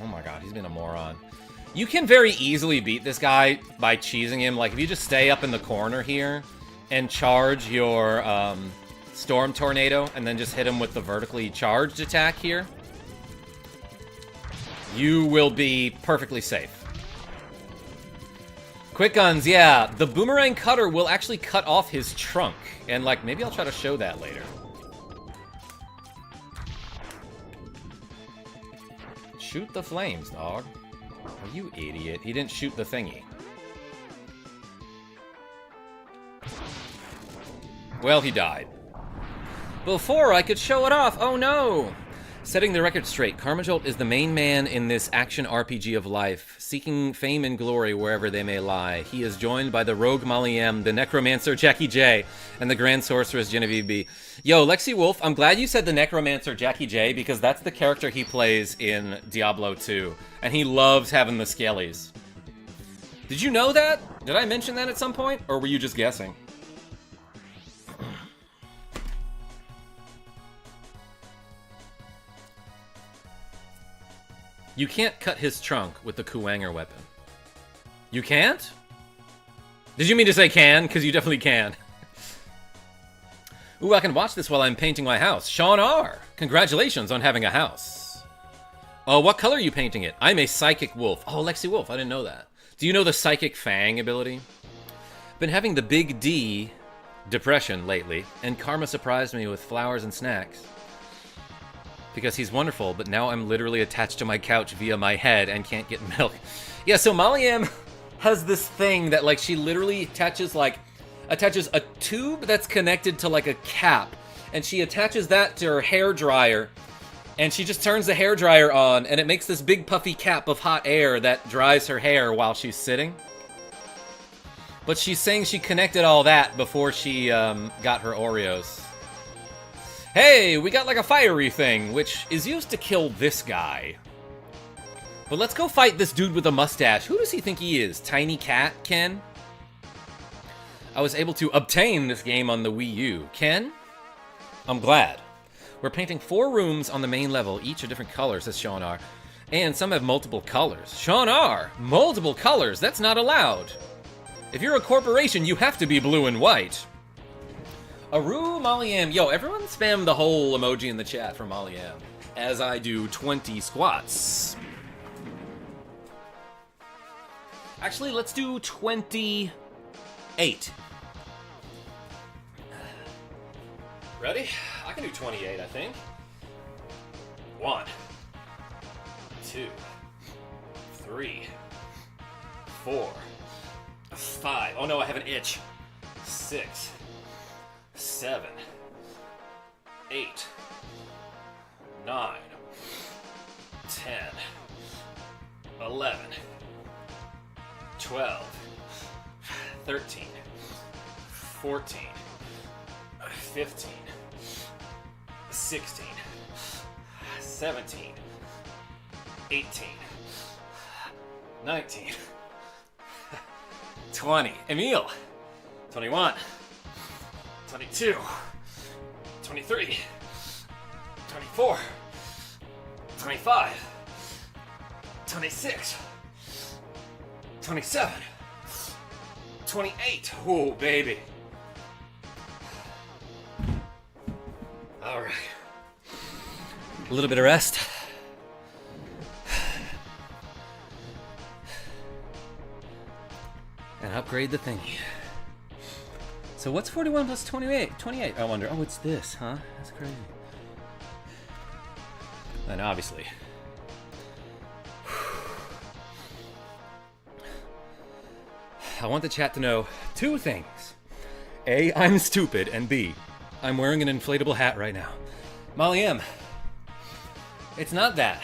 Oh my god, he's been a moron. You can very easily beat this guy by cheesing him. Like, if you just stay up in the corner here and charge your Storm Tornado, and then just hit him with the vertically charged attack here, you will be perfectly safe. Quick Guns, yeah. The Boomerang Cutter will actually cut off his trunk. And, like, maybe I'll try to show that later. Shoot the flames, dog. Are you idiot? He didn't shoot the thingy. Well, he died. Before I could show it off, oh no! Setting the record straight, KarmaJolt is the main man in this action RPG of life, seeking fame and glory wherever they may lie. He is joined by the rogue Molly M, the necromancer Jackie J, and the grand sorceress Genevieve B. Yo, Lexi Wolf, I'm glad you said the necromancer Jackie J, because that's the character he plays in Diablo 2, and he loves having the skellies. Did you know that? Did I mention that at some point, or were you just guessing? You can't cut his trunk with the Kuwanger weapon. You can't? Did you mean to say can? Because you definitely can. Ooh, I can watch this while I'm painting my house. Sean R. Congratulations on having a house. Oh, what color are you painting it? I'm a psychic wolf. Oh, Lexi Wolf, I didn't know that. Do you know the psychic fang ability? Been having the big D depression lately, and Karma surprised me with flowers and snacks. Because he's wonderful, but now I'm literally attached to my couch via my head and can't get milk. Yeah, so Molly M has this thing that, like, she literally attaches a tube that's connected to, like, a cap. And she attaches that to her hairdryer. And she just turns the hairdryer on, and it makes this big puffy cap of hot air that dries her hair while she's sitting. But she's saying she connected all that before she got her Oreos. Hey, we got like a fiery thing, which is used to kill this guy. But let's go fight this dude with a mustache. Who does he think he is? Tiny Cat, Ken? I was able to obtain this game on the Wii U. Ken? I'm glad. We're painting 4 rooms on the main level. Each are different colors, says Sean R. And some have multiple colors. Sean R! Multiple colors! That's not allowed! If you're a corporation, you have to be blue and white. Aru Molly M. Yo, everyone spam the whole emoji in the chat for Molly M. As I do 20 squats. Actually, let's do 28. Ready? I can do 28, I think. 1, 2, 3, 4, 5. Oh no, I have an itch. 6, 7, 8, 9, 10, 11, 12, 13, 14, 15, 16, 17, 18, 19, 20. Emil. 21, 22, 23, 24, 25, 26, 27, 28. Ooh, baby. All right. A little bit of rest. And upgrade the thingy. So what's 41 plus 28? 28, I wonder. Oh, it's this, huh? That's crazy. And obviously. I want the chat to know 2 things. A, I'm stupid, and B, I'm wearing an inflatable hat right now. Molly M. It's not that.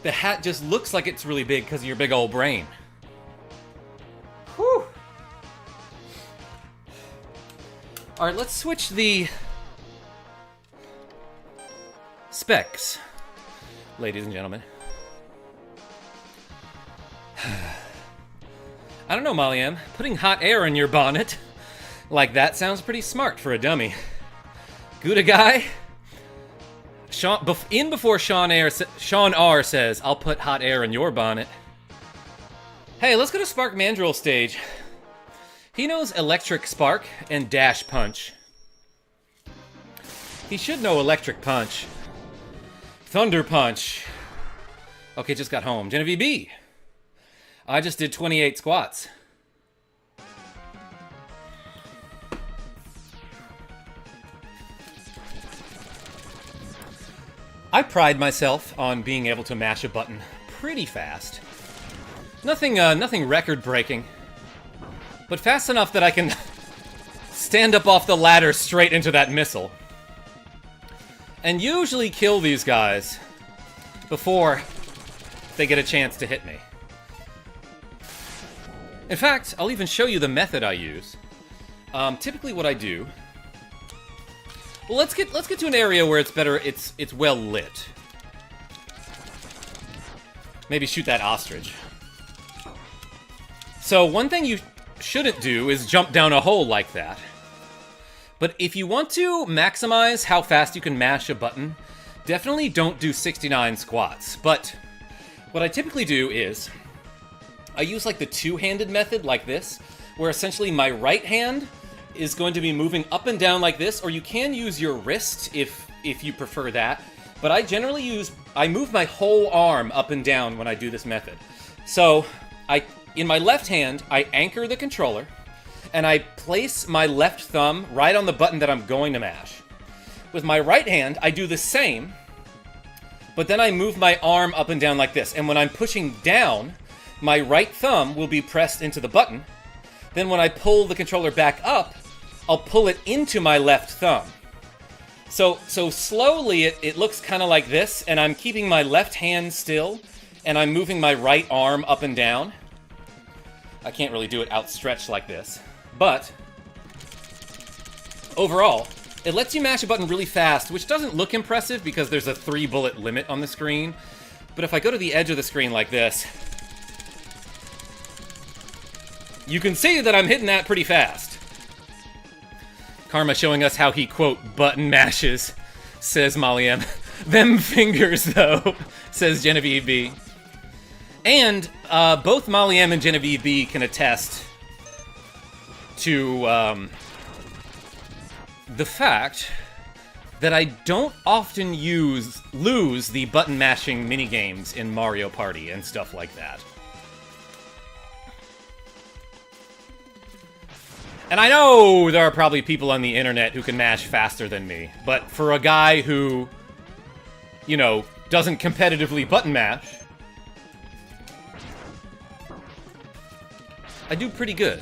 The hat just looks like it's really big because of your big old brain. Whew. Alright, let's switch the specs, ladies and gentlemen. I don't know, Molly M. Putting hot air in your bonnet like that sounds pretty smart for a dummy. Gouda guy? Before Sean R says, I'll put hot air in your bonnet. Hey, let's go to Spark Mandrill stage. He knows Electric Spark and Dash Punch. He should know Electric Punch. Thunder Punch. Okay, just got home. Genevieve B. I just did 28 squats. I pride myself on being able to mash a button pretty fast. Nothing record-breaking, but fast enough that I can stand up off the ladder straight into that missile. And usually kill these guys before they get a chance to hit me. In fact, I'll even show you the method I use. Typically what I do... Well, let's get to an area where it's better, it's well lit. Maybe shoot that ostrich. So one thing you shouldn't do is jump down a hole like that. But if you want to maximize how fast you can mash a button, definitely don't do 69 squats. But what I typically do is I use like the two-handed method like this, where essentially my right hand is going to be moving up and down like this, or you can use your wrist if you prefer that. But I move my whole arm up and down when I do this method. So in my left hand, I anchor the controller, and I place my left thumb right on the button that I'm going to mash. With my right hand, I do the same, but then I move my arm up and down like this. And when I'm pushing down, my right thumb will be pressed into the button. Then when I pull the controller back up, I'll pull it into my left thumb. So slowly it looks kind of like this, and I'm keeping my left hand still, and I'm moving my right arm up and down. I can't really do it outstretched like this, but overall, it lets you mash a button really fast, which doesn't look impressive because there's a 3-bullet limit on the screen. But if I go to the edge of the screen like this, you can see that I'm hitting that pretty fast. Karma showing us how he, quote, button mashes. says Molly M. Them fingers, though, says Genevieve B. And both Molly M and Genevieve B can attest to the fact that I don't often lose the button mashing minigames in Mario Party and stuff like that. And I know there are probably people on the internet who can mash faster than me, but for a guy who, you know, doesn't competitively button mash, I do pretty good.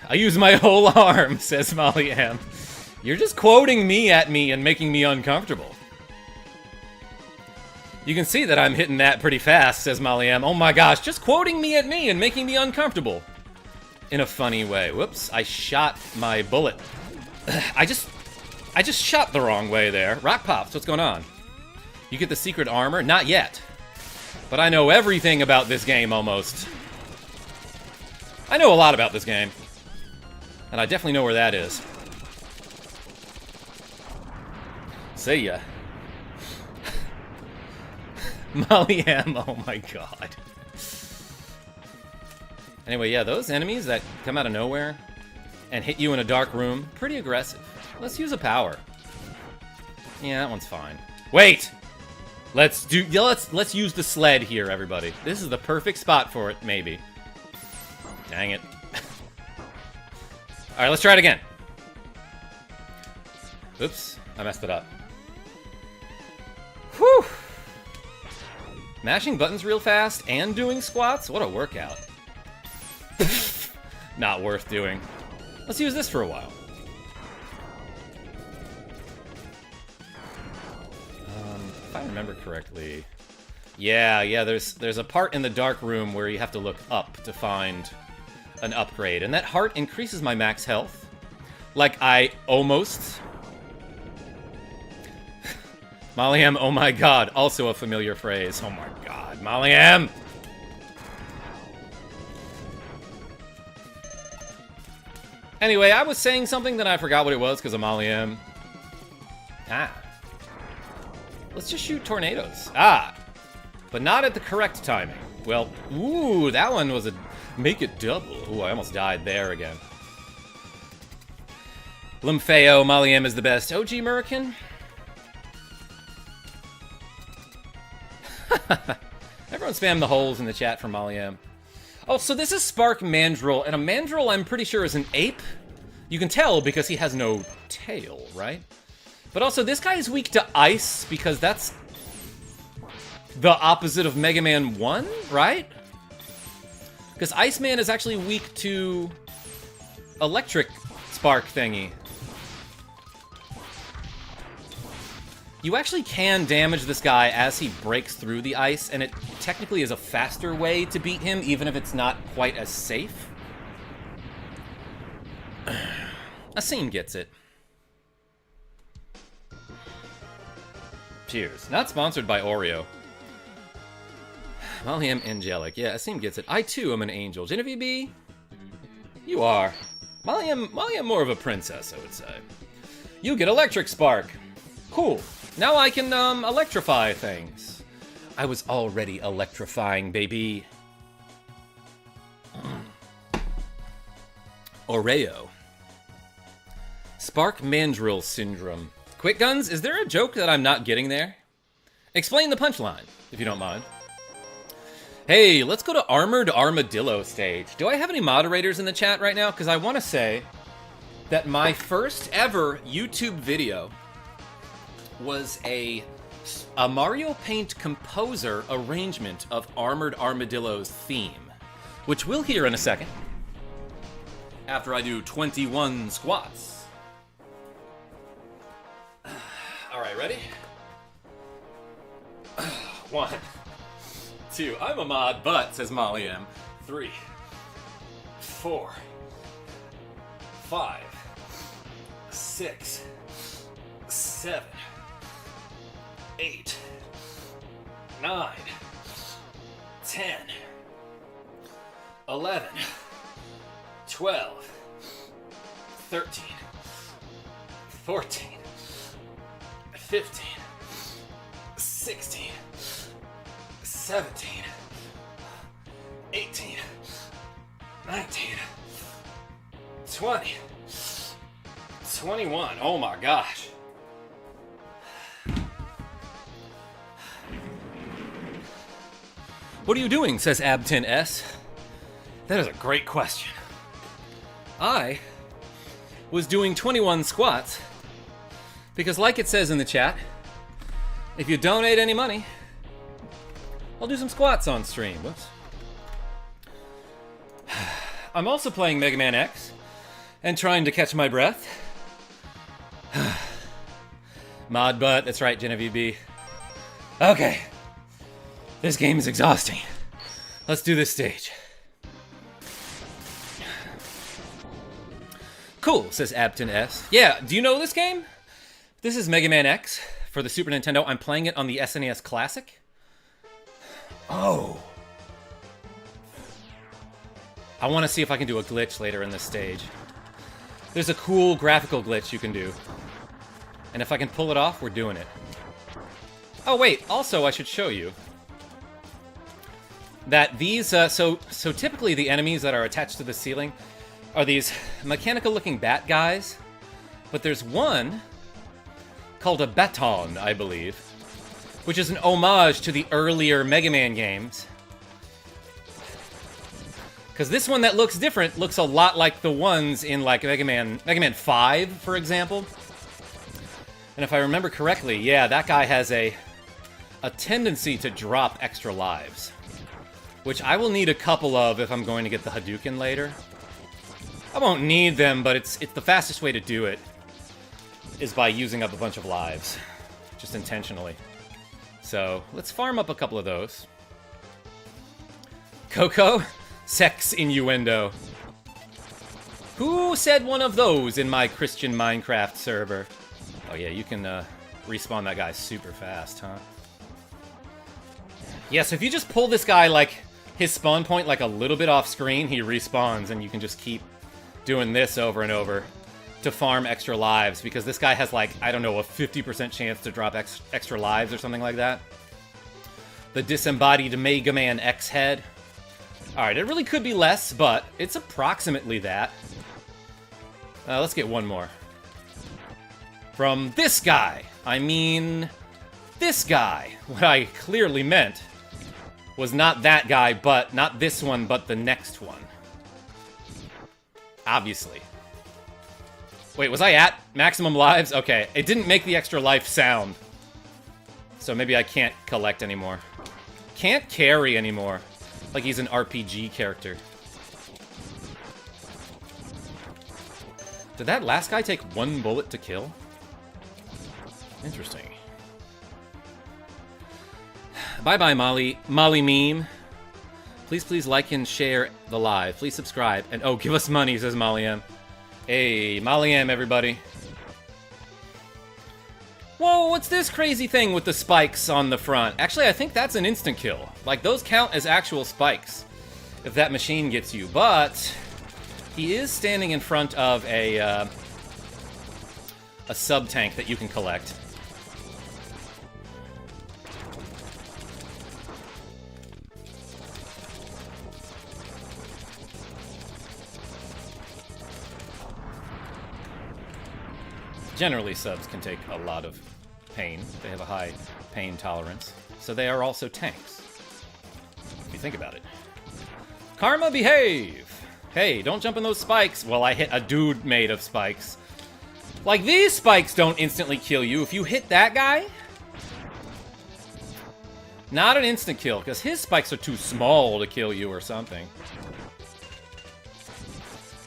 I use my whole arm, says Molly M. You're just quoting me at me and making me uncomfortable. You can see that I'm hitting that pretty fast, says Molly M. Oh my gosh, just quoting me at me and making me uncomfortable. In a funny way. Whoops, I shot my bullet. I just shot the wrong way there. Rock Pops, what's going on? You get the secret armor? Not yet. But I know everything about this game, almost. I know a lot about this game. And I definitely know where that is. See ya. Molly M, oh my god. Anyway, yeah, those enemies that come out of nowhere and hit you in a dark room, pretty aggressive. Let's use a power. Yeah, that one's fine. Wait! Let's use the sled here, everybody. This is the perfect spot for it, maybe. Dang it. Alright, let's try it again. Oops, I messed it up. Whew! Mashing buttons real fast and doing squats? What a workout. Not worth doing. Let's use this for a while. If I remember correctly... Yeah, there's a part in the dark room where you have to look up to find an upgrade, and that heart increases my max health. Like, I almost... Molly M, oh my god, also a familiar phrase. Oh my god, Molly M! Anyway, I was saying something, then I forgot what it was because of Molly M. Ah. Let's just shoot tornadoes. Ah. But not at the correct timing. Well, ooh, that one was a make it double. Ooh, I almost died there again. Limfeo, Molly M is the best. OG American? Everyone spam the holes in the chat for Molly M. Oh, so this is Spark Mandrill, and a Mandrill I'm pretty sure is an ape. You can tell because he has no tail, right? But also, this guy is weak to ice because that's the opposite of Mega Man 1, right? Because Iceman is actually weak to electric spark thingy. You actually can damage this guy as he breaks through the ice, and it technically is a faster way to beat him, even if it's not quite as safe. Asim gets it. Cheers. Not sponsored by Oreo. Molly M. Angelic. Yeah, Asim gets it. I, too, am an angel. Genevieve B? You are. Molly M. more of a princess, I would say. You get electric spark. Cool. Now I can, electrify things. I was already electrifying, baby. Oreo. Spark Mandrill Syndrome. Quick Guns, is there a joke that I'm not getting there? Explain the punchline, if you don't mind. Hey, let's go to Armored Armadillo stage. Do I have any moderators in the chat right now? Because I want to say that my first ever YouTube video was a Mario Paint composer arrangement of Armored Armadillo's theme, which we'll hear in a second, after I do 21 squats. Alright, ready? 1, 2, I'm a mod, but, says Molly M. 3, 4, 5, 6, 7, 8, 9, 10, 11, 12, 13, 14, 15, 16, 17, 18, 19, 20, 21. Oh my gosh. What are you doing? Says Abtin-S. That is a great question. I was doing 21 squats because, like it says in the chat, if you donate any money, I'll do some squats on stream. Whoops. I'm also playing Mega Man X and trying to catch my breath. Mod butt, that's right, Genevieve B. Okay. This game is exhausting. Let's do this stage. Cool, says Abtin-S. Yeah, do you know this game? This is Mega Man X for the Super Nintendo. I'm playing it on the SNES Classic. Oh. I want to see if I can do a glitch later in this stage. There's a cool graphical glitch you can do. And if I can pull it off, we're doing it. Oh wait, also I should show you that these, so typically the enemies that are attached to the ceiling are these mechanical-looking bat guys, but there's one called a baton, I believe, which is an homage to the earlier Mega Man games. Because this one that looks different looks a lot like the ones in, like, Mega Man 5, for example. And if I remember correctly, yeah, that guy has a tendency to drop extra lives, which I will need a couple of if I'm going to get the Hadouken later. I won't need them, but it's the fastest way to do it is by using up a bunch of lives, just intentionally. So let's farm up a couple of those. Coco? Sex innuendo. Who said one of those in my Christian Minecraft server? Oh yeah, you can respawn that guy super fast, huh? Yeah, so if you just pull this guy, like, his spawn point, like, a little bit off screen, he respawns, and you can just keep doing this over and over to farm extra lives, because this guy has, like, I don't know, a 50% chance to drop extra lives or something like that. The disembodied Mega Man X head. Alright, it really could be less, but it's approximately that. Let's get one more. From this guy. I mean, this guy. What I clearly meant was not that guy, but not this one, but the next one. Obviously. Wait, was I at maximum lives? Okay, it didn't make the extra life sound. So maybe I can't collect anymore. Can't carry anymore. Like he's an RPG character. Did that last guy take one bullet to kill? Interesting. Bye-bye, Molly Meme. Please like and share the live. Please subscribe. And oh, give us money, says Molly M. Hey, Molly M, everybody. Whoa, what's this crazy thing with the spikes on the front? Actually, I think that's an instant kill. Like, those count as actual spikes if that machine gets you. But he is standing in front of a sub-tank that you can collect. Generally, subs can take a lot of pain. They have a high pain tolerance. So they are also tanks, if you think about it. Karma, behave! Hey, don't jump in those spikes. Well, I hit a dude made of spikes. Like, these spikes don't instantly kill you. If you hit that guy, not an instant kill, because his spikes are too small to kill you or something.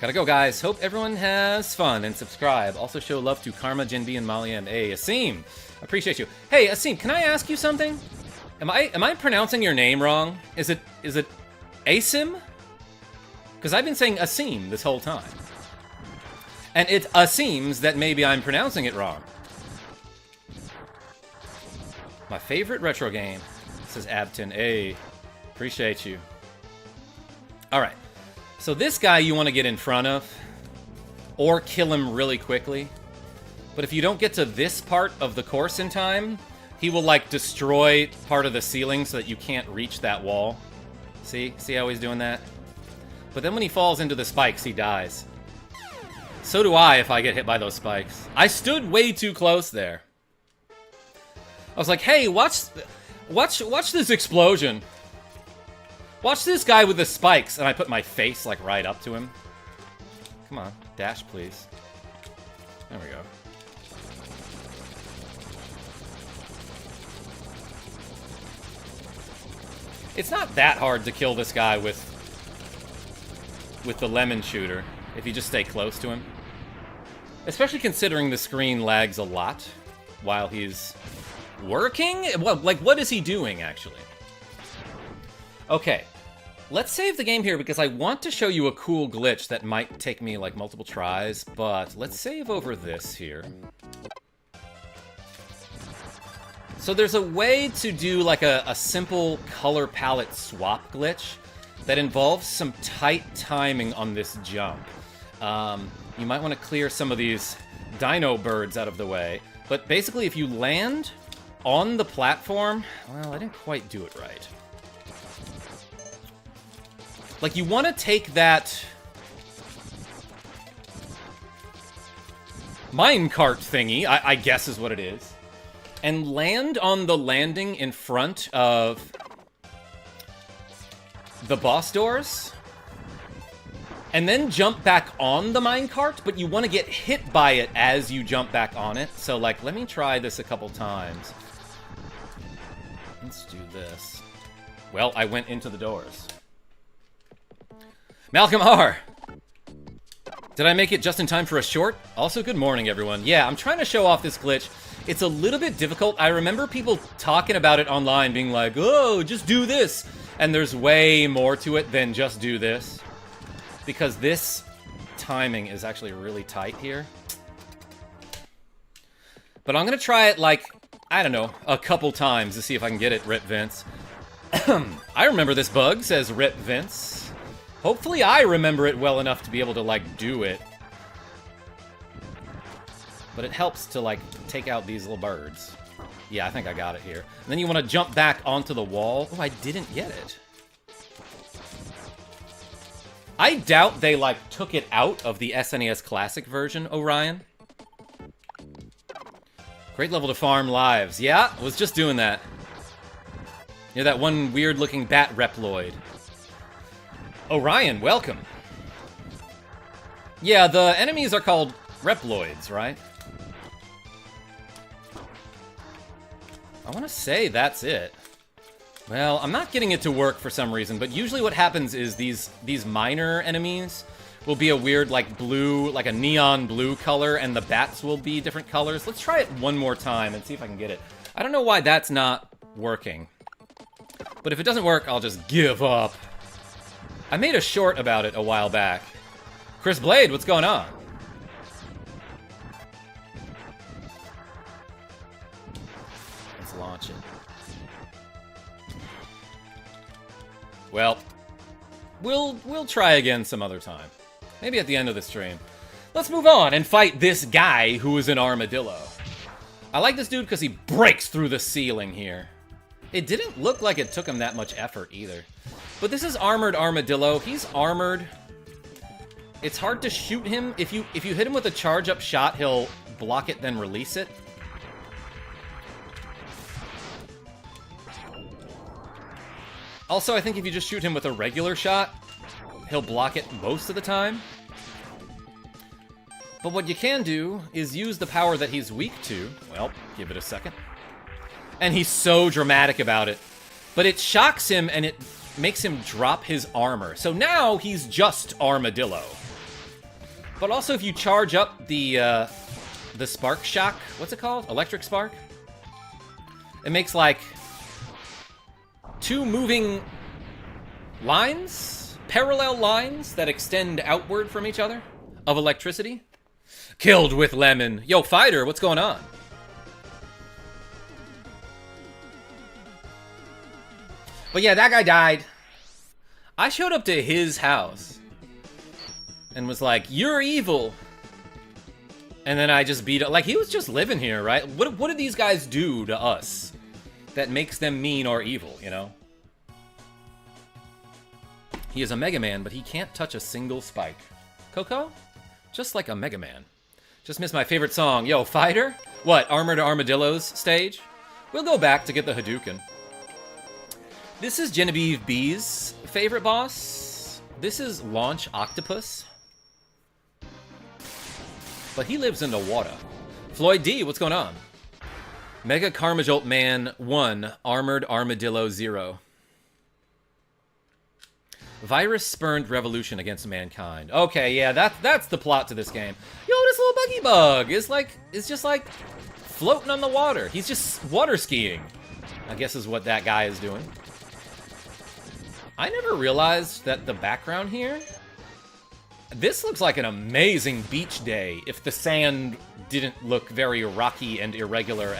Gotta go, guys. Hope everyone has fun and subscribe. Also show love to Karma, Jin B, and Molly M. Hey, Asim, appreciate you. Hey, Asim, can I ask you something? Am I pronouncing your name wrong? Is it Asim? Because I've been saying Asim this whole time. And it seems that maybe I'm pronouncing it wrong. My favorite retro game, says Abtin. Hey, appreciate you. Alright. So this guy you want to get in front of, or kill him really quickly. But if you don't get to this part of the course in time, he will, like, destroy part of the ceiling so that you can't reach that wall. See? See how he's doing that? But then when he falls into the spikes, he dies. So do I if I get hit by those spikes. I stood way too close there. I was like, hey, watch this explosion. Watch this guy with the spikes. And I put my face, like, right up to him. Come on, dash, please. There we go. It's not that hard to kill this guy with the lemon shooter, if you just stay close to him. Especially considering the screen lags a lot while he's working? Well, like, what is he doing, actually? Okay, let's save the game here because I want to show you a cool glitch that might take me, like, multiple tries, but let's save over this here. So there's a way to do, like, a simple color palette swap glitch that involves some tight timing on this jump. You might want to clear some of these dino birds out of the way. But basically, if you land on the platform... Well, I didn't quite do it right. Like, you want to take that minecart thingy, I guess is what it is, and land on the landing in front of the boss doors, and then jump back on the minecart, but you want to get hit by it as you jump back on it. So, like, let me try this a couple times. Let's do this. Well, I went into the doors. Malcolm R! Did I make it just in time for a short? Also, good morning, everyone. Yeah, I'm trying to show off this glitch. It's a little bit difficult. I remember people talking about it online, being like, oh, just do this. And there's way more to it than just do this. Because this timing is actually really tight here. But I'm going to try it, like, I don't know, a couple times to see if I can get it, Rip Vince. I remember this bug, says Rip Vince. Hopefully I remember it well enough to be able to, like, do it. But it helps to, like, take out these little birds. Yeah, I think I got it here. And then you want to jump back onto the wall. Oh, I didn't get it. I doubt they, like, took it out of the SNES Classic version, Orion. Great level to farm lives. Yeah, I was just doing that. You know, that one weird-looking bat Reploid. Orion, welcome. Yeah, the enemies are called Reploids, right? I want to say that's it. Well, I'm not getting it to work for some reason, but usually what happens is these minor enemies will be a weird, like, blue, like a neon blue color, and the bats will be different colors. Let's try it one more time and see if I can get it. I don't know why that's not working. But if it doesn't work, I'll just give up. I made a short about it a while back. Chris Blade, what's going on? Let's launch it. Well, we'll try again some other time. Maybe at the end of the stream. Let's move on and fight this guy who is an armadillo. I like this dude because he breaks through the ceiling here. It didn't look like it took him that much effort either. But this is Armored Armadillo. He's armored. It's hard to shoot him. If you hit him with a charge-up shot, he'll block it, then release it. Also, I think if you just shoot him with a regular shot, he'll block it most of the time. But what you can do is use the power that he's weak to. Well, give it a second. And he's so dramatic about it. But it shocks him and it makes him drop his armor. So now he's just Armadillo. But also if you charge up the spark shock, what's it called? Electric spark? It makes like 2 moving lines? Parallel lines that extend outward from each other of electricity. Killed with lemon. Yo, fighter, what's going on? But yeah, that guy died. I showed up to his house and was like, "You're evil." And then I just beat it. Like, he was just living here, right? What did these guys do to us that makes them mean or evil, you know? He is a Mega Man, but he can't touch a single spike. Coco? Just like a Mega Man. Just missed my favorite song. Yo, Fighter? What, Armored Armadillos stage? We'll go back to get the Hadouken. This is Genevieve B's favorite boss. This is Launch Octopus. But he lives in the water. Floyd D, what's going on? Mega KarmaJolt Man 1, Armored Armadillo 0. Virus spurned revolution against mankind. Okay, yeah, that's the plot to this game. Yo, this little buggy bug is just like floating on the water. He's just water skiing, I guess is what that guy is doing. I never realized that the background here, this looks like an amazing beach day if the sand didn't look very rocky and irregular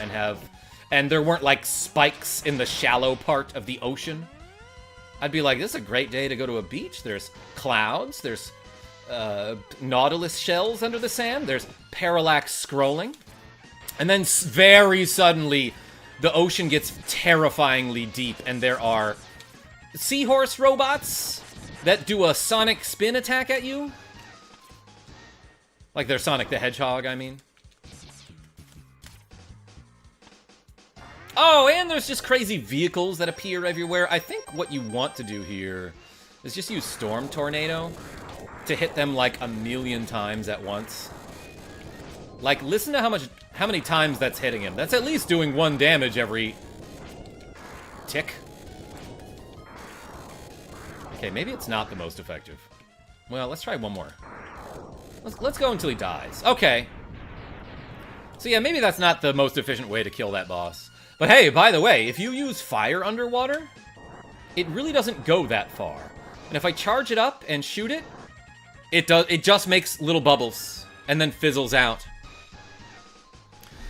and there weren't like spikes in the shallow part of the ocean. I'd be like, this is a great day to go to a beach. There's clouds, there's nautilus shells under the sand, there's parallax scrolling. And then very suddenly, the ocean gets terrifyingly deep and there are seahorse robots that do a sonic spin attack at you. Like they're Sonic the Hedgehog, I mean. Oh, and there's just crazy vehicles that appear everywhere. I think what you want to do here is just use Storm Tornado to hit them like a million times at once. Like, listen to how many times that's hitting him. That's at least doing 1 damage every tick. Okay, maybe it's not the most effective. Well, let's try one more. Let's go until he dies. Okay. So yeah, maybe that's not the most efficient way to kill that boss. But hey, by the way, if you use fire underwater, it really doesn't go that far. And if I charge it up and shoot it, it just makes little bubbles and then fizzles out.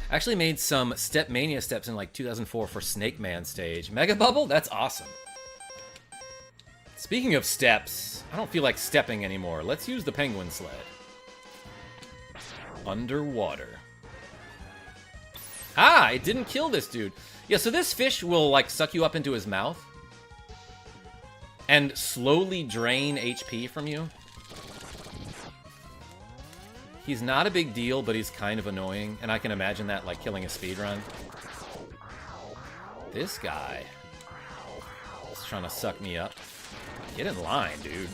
I actually made some Step Mania steps in like 2004 for Snake Man stage. Mega Bubble? That's awesome. Speaking of steps, I don't feel like stepping anymore. Let's use the penguin sled. Underwater. Ah, it didn't kill this dude. Yeah, so this fish will, like, suck you up into his mouth and slowly drain HP from you. He's not a big deal, but he's kind of annoying, and I can imagine that, like, killing a speedrun. This guy is trying to suck me up. Get in line, dude.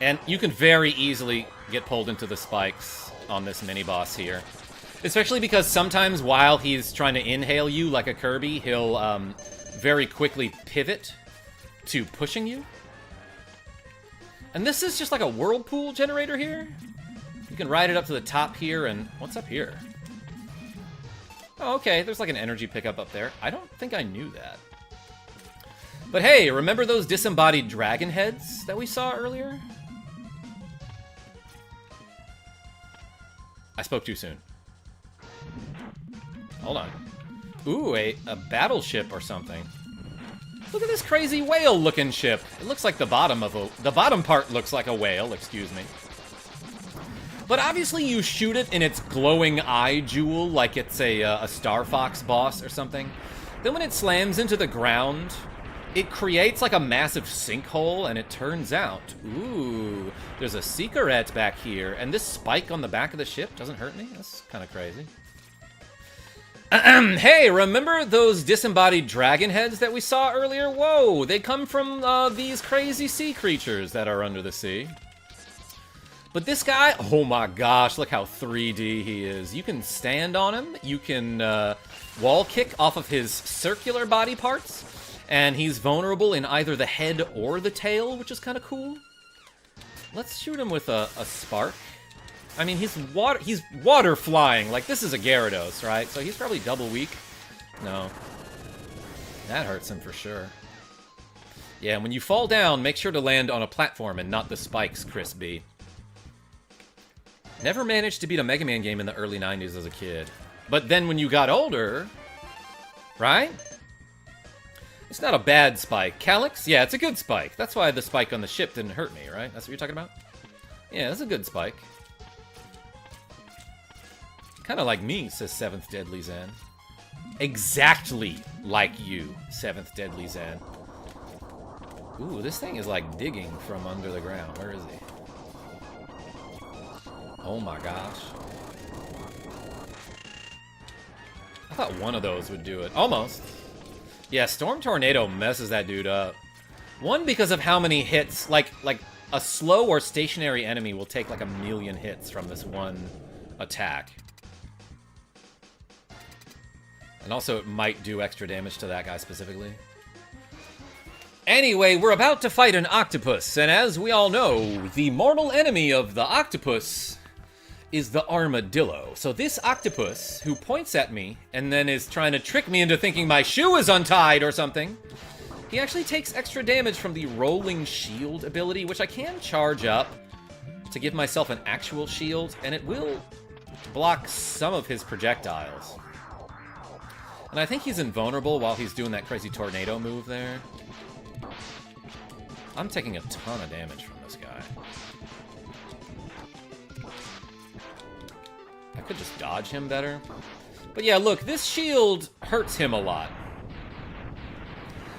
And you can very easily get pulled into the spikes on this mini-boss here. Especially because sometimes while he's trying to inhale you like a Kirby, he'll very quickly pivot to pushing you. And this is just like a whirlpool generator here. You can ride it up to the top here, and what's up here? Oh, okay, there's like an energy pickup up there. I don't think I knew that. But hey, remember those disembodied dragon heads that we saw earlier? I spoke too soon. Hold on. Ooh, a battleship or something. Look at this crazy whale-looking ship. It looks like the bottom part looks like a whale, excuse me. But obviously you shoot it in its glowing eye jewel like it's a Star Fox boss or something. Then when it slams into the ground, it creates like a massive sinkhole, and it turns out, ooh, there's a secret back here, and this spike on the back of the ship doesn't hurt me? That's kind of crazy. Hey, remember those disembodied dragon heads that we saw earlier? Whoa, they come from these crazy sea creatures that are under the sea. But this guy, oh my gosh, look how 3D he is. You can stand on him, you can wall kick off of his circular body parts, and he's vulnerable in either the head or the tail, which is kind of cool. Let's shoot him with a spark. I mean, he's water flying. Like, this is a Gyarados, right? So he's probably double weak. No. That hurts him for sure. Yeah, when you fall down, make sure to land on a platform and not the spikes, Chris B. Never managed to beat a Mega Man game in the early 90s as a kid. But then when you got older, right? It's not a bad spike. Calyx? Yeah, it's a good spike. That's why the spike on the ship didn't hurt me, right? That's what you're talking about? Yeah, that's a good spike. Kind of like me, says 7th Deadly Zen. Exactly like you, 7th Deadly Zen. Ooh, this thing is like digging from under the ground. Where is he? Oh my gosh. I thought one of those would do it. Almost. Yeah, Storm Tornado messes that dude up. One, because of how many hits, like a slow or stationary enemy will take like 1,000,000 hits from this one attack. And also it might do extra damage to that guy specifically. Anyway, we're about to fight an octopus, and as we all know, the mortal enemy of the octopus is the armadillo. So this octopus, who points at me and then is trying to trick me into thinking my shoe is untied or something, he actually takes extra damage from the rolling shield ability, which I can charge up to give myself an actual shield, and it will block some of his projectiles. And I think he's invulnerable while he's doing that crazy tornado move there. I'm taking a ton of damage from this guy. I could just dodge him better. But yeah, look, this shield hurts him a lot.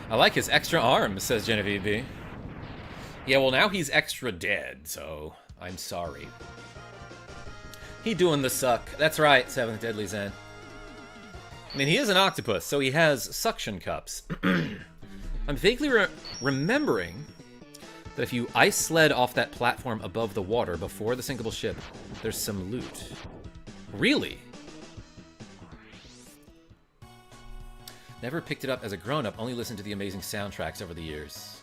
I like his extra arms, says Genevieve B. Yeah, well now he's extra dead, so I'm sorry. He doing the suck. That's right, 7th Deadly Zen. I mean, he is an octopus, so he has suction cups. I'm vaguely remembering that if you ice sled off that platform above the water before the sinkable ship, there's some loot. Really? Never picked it up as a grown-up, only listened to the amazing soundtracks over the years.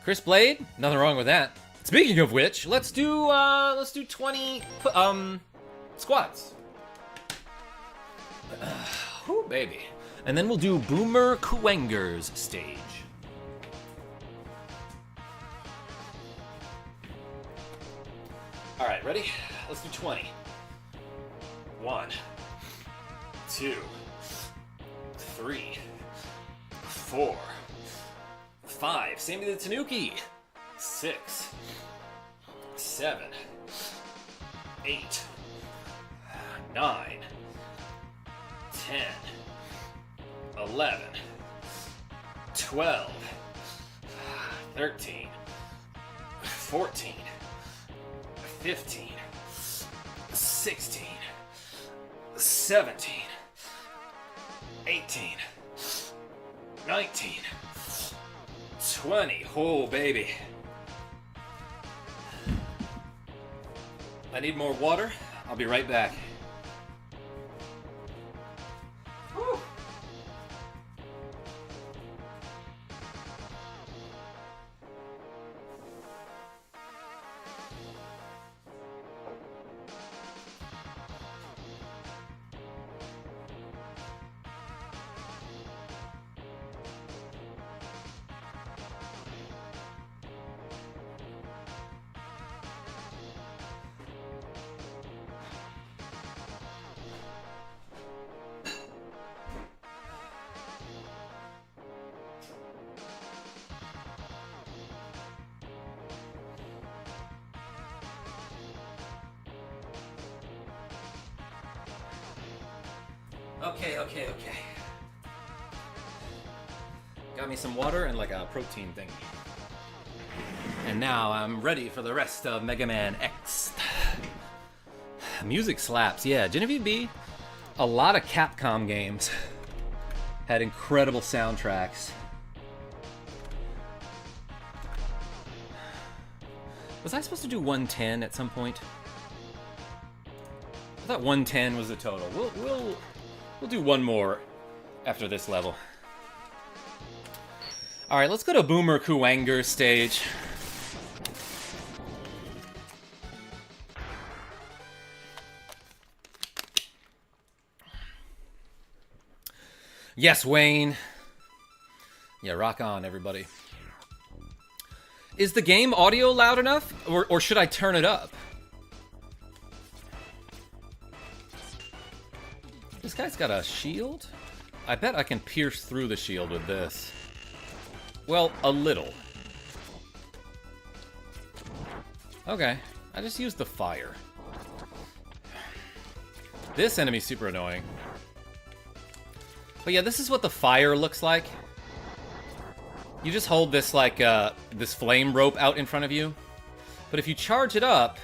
Chris Blade? Nothing wrong with that. Speaking of which, let's do 20 squats. Whew, baby. And then we'll do Boomer Kuwenger's stage. Alright, ready? Let's do 20. 1, 2, 3, 4, 5. Same to the Tanuki. 6, 7, 8, 9, 10, 11, 12, 13, 14, 15, 16, 17, 18, 19, 20. Oh, baby. I need more water. I'll be right back. Whew. Okay. Got me some water and like a protein thing. And now I'm ready for the rest of Mega Man X. Music slaps, yeah. Genevieve B, a lot of Capcom games had incredible soundtracks. Was I supposed to do 110 at some point? I thought 110 was the total. We'll do one more after this level. Alright, let's go to Boomer Kuwenger's stage. Yes, Wayne. Yeah, rock on, everybody. Is the game audio loud enough? Or should I turn it up? This guy's got a shield? I bet I can pierce through the shield with this. Well, a little. Okay, I just used the fire. This enemy's super annoying. But yeah, this is what the fire looks like. You just hold this, like, this flame rope out in front of you. But if you charge it up,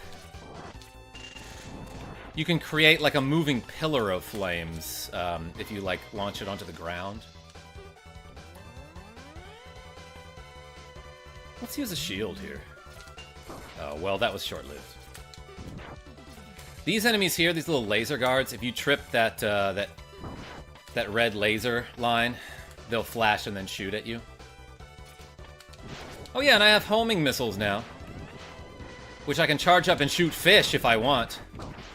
you can create, like, a moving pillar of flames, if you, like, launch it onto the ground. Let's use a shield here. Oh, well, that was short-lived. These enemies here, these little laser guards, if you trip that, that red laser line, they'll flash and then shoot at you. Oh yeah, and I have homing missiles now, which I can charge up and shoot fish if I want.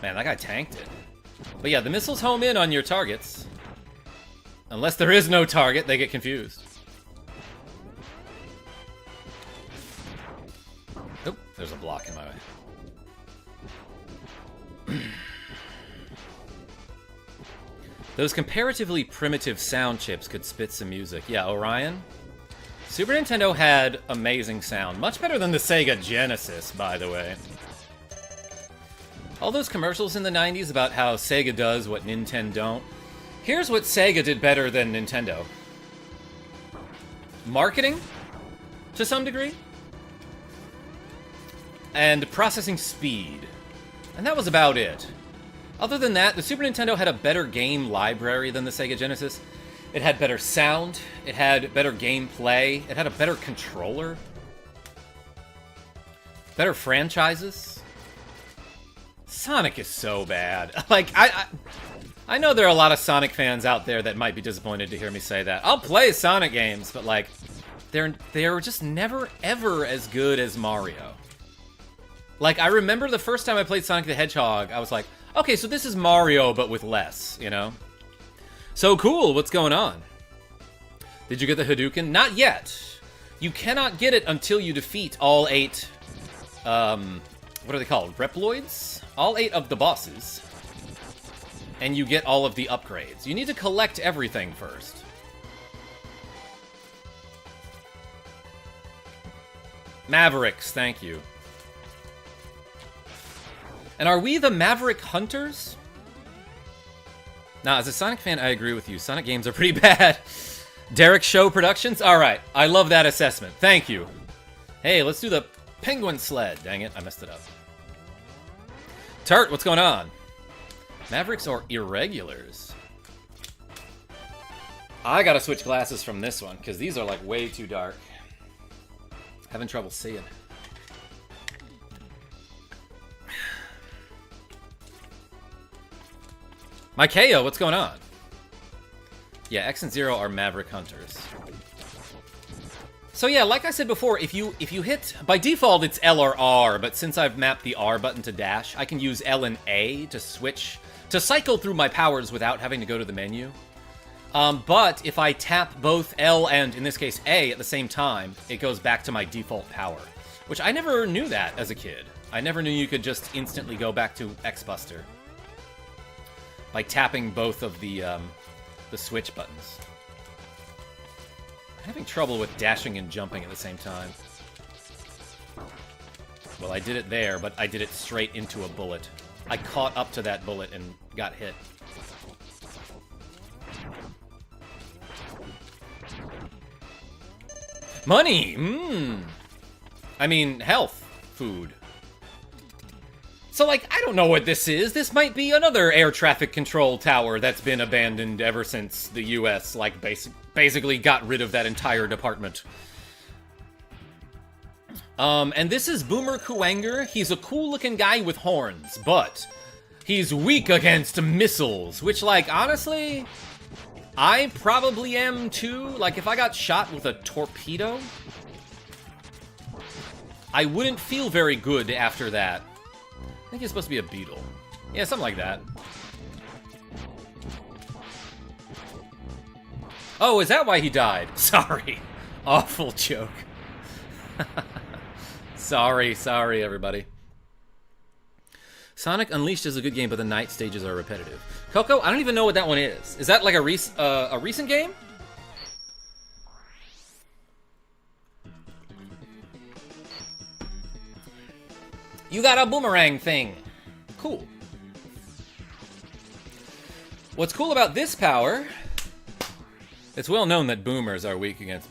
Man, that guy tanked it. But yeah, the missiles home in on your targets. Unless there is no target, they get confused. Oh, there's a block in my way. Those comparatively primitive sound chips could spit some music. Yeah, Orion. Super Nintendo had amazing sound. Much better than the Sega Genesis, by the way. All those commercials in the 90s about how Sega does what Nintendo don't. Here's what Sega did better than Nintendo. Marketing, to some degree. And processing speed. And that was about it. Other than that, the Super Nintendo had a better game library than the Sega Genesis. It had better sound, it had better gameplay, it had a better controller. Better franchises. Sonic is so bad. Like, I know there are a lot of Sonic fans out there that might be disappointed to hear me say that. I'll play Sonic games, but like, they're just never, ever as good as Mario. Like, I remember the first time I played Sonic the Hedgehog, I was like, okay, so this is Mario, but with less, you know? So cool, what's going on? Did you get the Hadouken? Not yet. You cannot get it until you defeat all 8, what are they called? Reploids? All 8 of the bosses. And you get all of the upgrades. You need to collect everything first. Mavericks, thank you. And are we the Maverick Hunters? Now, as a Sonic fan, I agree with you. Sonic games are pretty bad. Derek Show Productions? Alright, I love that assessment. Thank you. Hey, let's do the penguin sled. Dang it, I messed it up. Turt, what's going on? Mavericks or Irregulars? I gotta switch glasses from this one, because these are like way too dark. Having trouble seeing. Mikeo, what's going on? Yeah, X and Zero are Maverick Hunters. So yeah, like I said before, if you hit... By default, it's L or R, but since I've mapped the R button to dash, I can use L and A to switch... to cycle through my powers without having to go to the menu. But if I tap both L and, in this case, A at the same time, it goes back to my default power. Which I never knew that as a kid. I never knew you could just instantly go back to X-Buster by tapping both of the switch buttons. I'm having trouble with dashing and jumping at the same time. Well, I did it there, but I did it straight into a bullet. I caught up to that bullet and got hit. Money! Mmm! I mean, health. Food. So, like, I don't know what this is. This might be another air traffic control tower that's been abandoned ever since the US, like, basically got rid of that entire department. And this is Boomer Kuwanger. He's a cool-looking guy with horns, but he's weak against missiles, which, like, honestly, I probably am too. Like, if I got shot with a torpedo, I wouldn't feel very good after that. I think he's supposed to be a beetle. Yeah, something like that. Oh, is that why he died? Sorry. Awful joke. Sorry, everybody. Sonic Unleashed is a good game, but the night stages are repetitive. Coco, I don't even know what that one is. Is that like a recent game? You got a boomerang thing. Cool. What's cool about this power... It's well known that boomers are weak against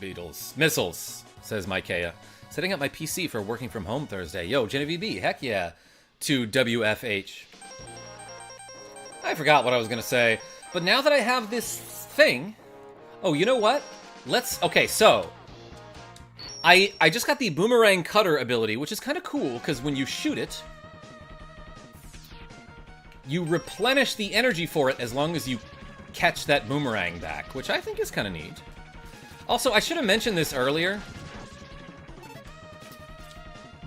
missiles, says Micaiah. Setting up my PC for working from home Thursday. Yo, Genevieve B, heck yeah. To WFH. I forgot what I was going to say. But now that I have this thing... Oh, you know what? Okay, so... I just got the boomerang cutter ability, which is kind of cool, because when you shoot it... You replenish the energy for it as long as you catch that boomerang back, which I think is kind of neat. Also, I should have mentioned this earlier,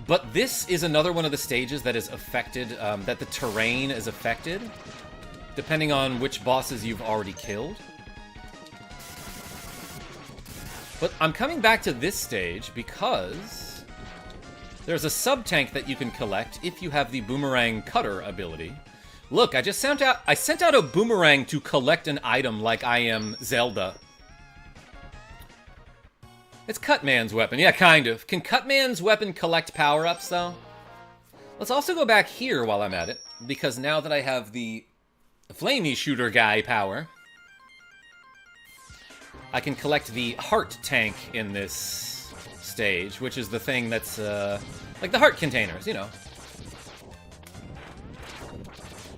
but this is another one of the stages that is affected, that the terrain is affected, depending on which bosses you've already killed. But I'm coming back to this stage because there's a sub-tank that you can collect if you have the boomerang cutter ability. Look, I sent out a boomerang to collect an item like I am Zelda. It's Cutman's weapon. Yeah, kind of. Can Cutman's weapon collect power-ups, though? Let's also go back here while I'm at it, because now that I have the flamey shooter guy power, I can collect the heart tank in this stage, which is the thing that's, like the heart containers, you know.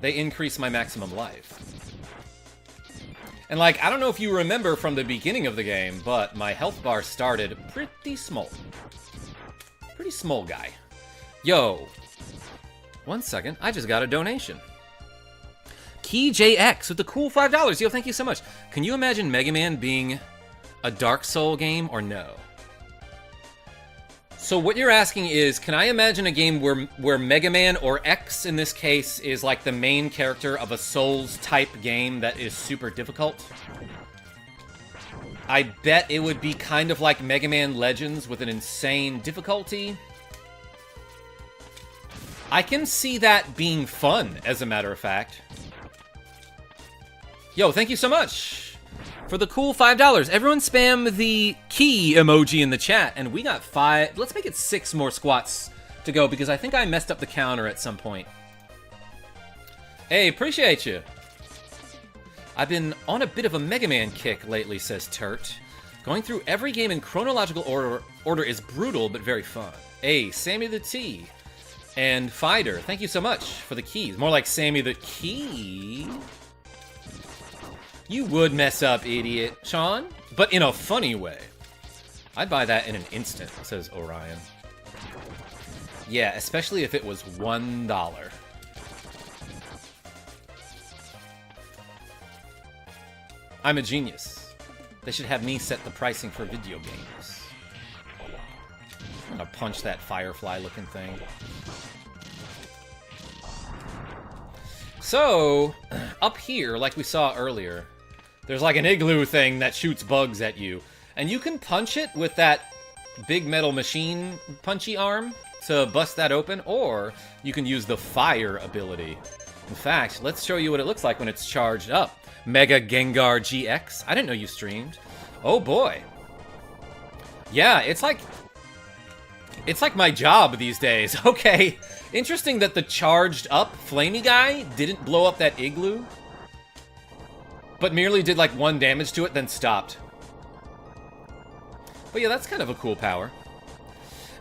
They increase my maximum life. And like, I don't know if you remember from the beginning of the game, but my health bar started pretty small. Pretty small guy. Yo. 1 second, I just got a donation. Key JX with the cool $5. Yo, thank you so much. Can you imagine Mega Man being a Dark Soul game or no? So what you're asking is, can I imagine a game where Mega Man, or X in this case, is like the main character of a Souls-type game that is super difficult? I bet it would be kind of like Mega Man Legends with an insane difficulty. I can see that being fun, as a matter of fact. Yo, thank you so much for the cool $5. Everyone spam the key emoji in the chat, and we got 5. Let's make it 6 more squats to go, because I think I messed up the counter at some point. Hey, appreciate you. I've been on a bit of a Mega Man kick lately, says Turt. Going through every game in chronological order is brutal, but very fun. Hey, Sammy the T. And Fighter, thank you so much for the keys. More like Sammy the Key. You would mess up, idiot. Sean? But in a funny way. I'd buy that in an instant, says Orion. Yeah, especially if it was $1. I'm a genius. They should have me set the pricing for video games. I'm gonna punch that Firefly-looking thing. So, up here, like we saw earlier, there's like an igloo thing that shoots bugs at you. And you can punch it with that big metal machine punchy arm to bust that open, or you can use the fire ability. In fact, let's show you what it looks like when it's charged up. Mega Gengar GX. I didn't know you streamed. Oh boy. Yeah, it's like my job these days. Okay. Interesting that the charged up flamey guy didn't blow up that igloo, but merely did like 1 damage to it, then stopped. But yeah, that's kind of a cool power.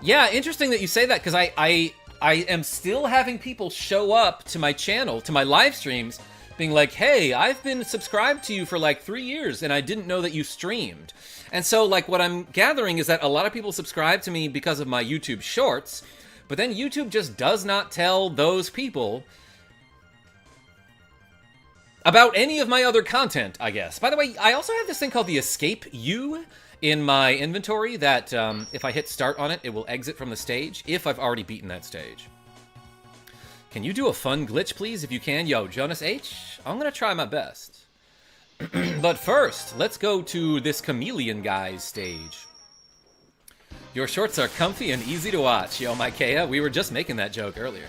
Yeah, interesting that you say that, because I am still having people show up to my channel, to my live streams, being like, hey, I've been subscribed to you for like 3 years, and I didn't know that you streamed. And so, like, what I'm gathering is that a lot of people subscribe to me because of my YouTube shorts, but then YouTube just does not tell those people about any of my other content, I guess. By the way, I also have this thing called the Escape U in my inventory that if I hit start on it, it will exit from the stage if I've already beaten that stage. Can you do a fun glitch, please, if you can? Yo, Jonas H, I'm gonna try my best. But first, let's go to this chameleon guy's stage. Your shorts are comfy and easy to watch. Yo, Micaiah, we were just making that joke earlier.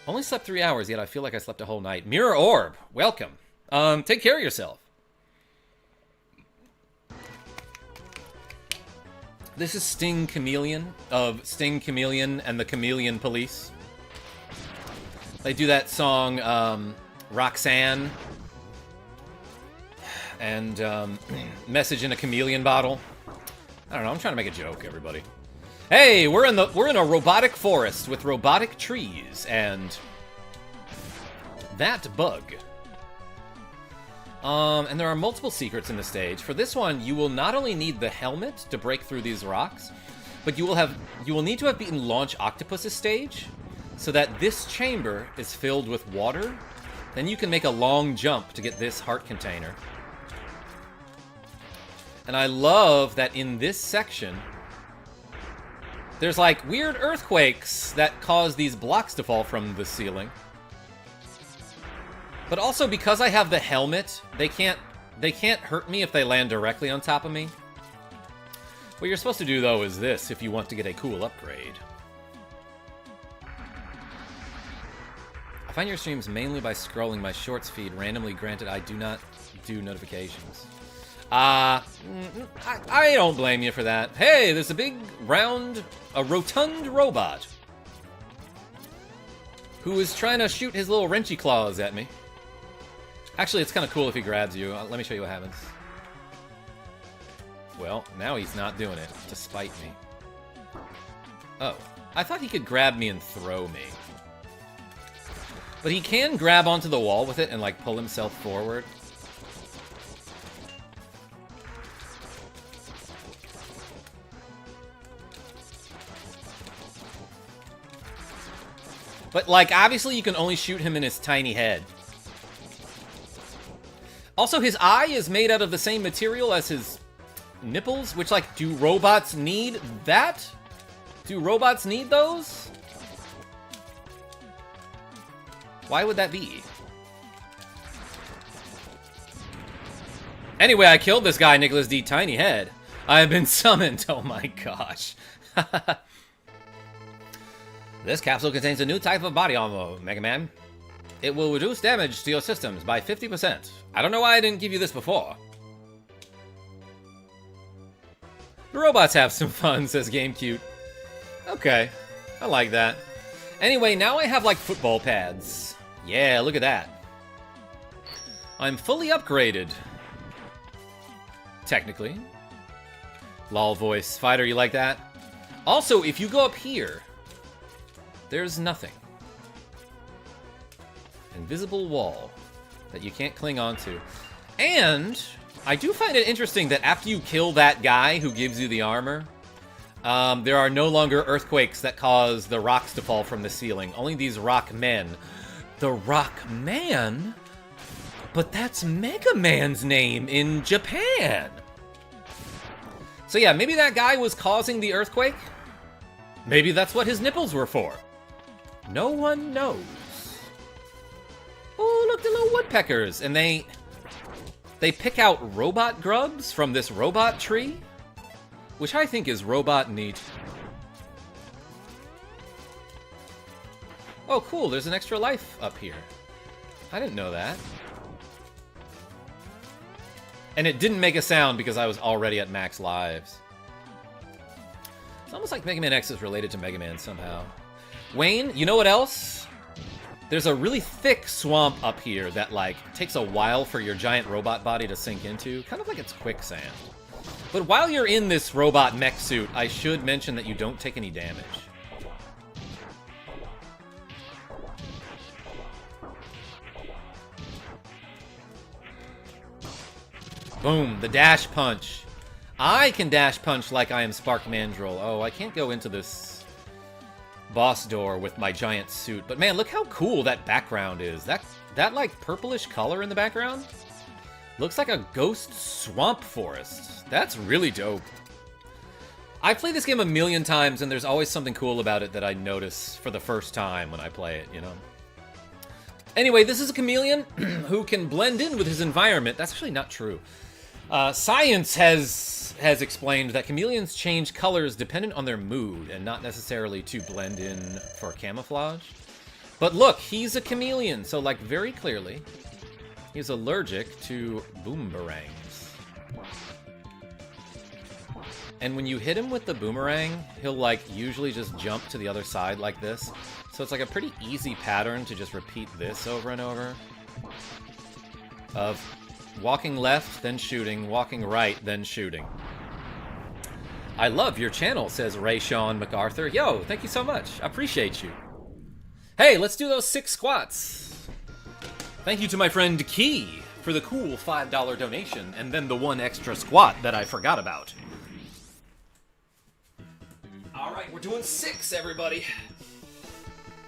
Only slept 3 hours, yet I feel like I slept a whole night. Mirror Orb, welcome. Take care of yourself. This is Sting Chameleon of Sting Chameleon and the Chameleon Police. They do that song, Roxanne, and Message in a Chameleon Bottle. I don't know, I'm trying to make a joke, everybody. Hey, we're in a robotic forest with robotic trees and that bug. And there are multiple secrets in the stage. For this one, you will not only need the helmet to break through these rocks, but you will need to have beaten Launch Octopus's stage, so that this chamber is filled with water. Then you can make a long jump to get this heart container. And I love that in this section, there's like weird earthquakes that cause these blocks to fall from the ceiling. But also because I have the helmet, they can't hurt me if they land directly on top of me. What you're supposed to do though is this if you want to get a cool upgrade. I find your streams mainly by scrolling my shorts feed randomly, granted I do not do notifications. I don't blame you for that. Hey, there's a big, rotund robot who is trying to shoot his little wrenchy claws at me. Actually, it's kind of cool if he grabs you. Let me show you what happens. Well, now he's not doing it to spite me. Oh, I thought he could grab me and throw me. But he can grab onto the wall with it and, like, pull himself forward. But, like, obviously you can only shoot him in his tiny head. Also, his eye is made out of the same material as his nipples, which, like, do robots need that? Do robots need those? Why would that be? Anyway, I killed this guy, Nicholas D. Tiny Head. I have been summoned. Oh my gosh. This capsule contains a new type of body armor, Mega Man. It will reduce damage to your systems by 50%. I don't know why I didn't give you this before. The robots have some fun, says GameCute. Okay, I like that. Anyway, now I have, like, football pads. Yeah, look at that. I'm fully upgraded. Technically. Lol voice. Fighter, you like that? Also, if you go up here, there's nothing. Invisible wall that you can't cling onto. And I do find it interesting that after you kill that guy who gives you the armor, there are no longer earthquakes that cause the rocks to fall from the ceiling. Only these rock men. The Rock Man? But that's Mega Man's name in Japan. So yeah, maybe that guy was causing the earthquake. Maybe that's what his nipples were for. No one knows. Oh, look, the little woodpeckers. And they pick out robot grubs from this robot tree, which I think is robot neat. Oh, cool, there's an extra life up here. I didn't know that. And it didn't make a sound because I was already at max lives. It's almost like Mega Man X is related to Mega Man somehow. Wayne, you know what else? There's a really thick swamp up here that, like, takes a while for your giant robot body to sink into. Kind of like it's quicksand. But while you're in this robot mech suit, I should mention that you don't take any damage. Boom, the dash punch. I can dash punch like I am Spark Mandrill. Oh, I can't go into this boss door with my giant suit. But man, look how cool that background is. That like purplish color in the background looks like a ghost swamp forest. That's really dope. I've played this game a million times and there's always something cool about it that I notice for the first time when I play it, you know? Anyway, this is a chameleon who can blend in with his environment. That's actually not true. Science has explained that chameleons change colors dependent on their mood and not necessarily to blend in for camouflage. But look, he's a chameleon, so like very clearly, he's allergic to boomerangs. And when you hit him with the boomerang, he'll, like, usually just jump to the other side like this. So it's, like, a pretty easy pattern to just repeat this over and over. Of walking left, then shooting, walking right, then shooting. I love your channel, says Ray Sean MacArthur. Yo, thank you so much. I appreciate you. Hey, let's do those 6 squats. Thank you to my friend Key for the cool $5 donation, and then the 1 extra squat that I forgot about. Alright, we're doing 6, everybody.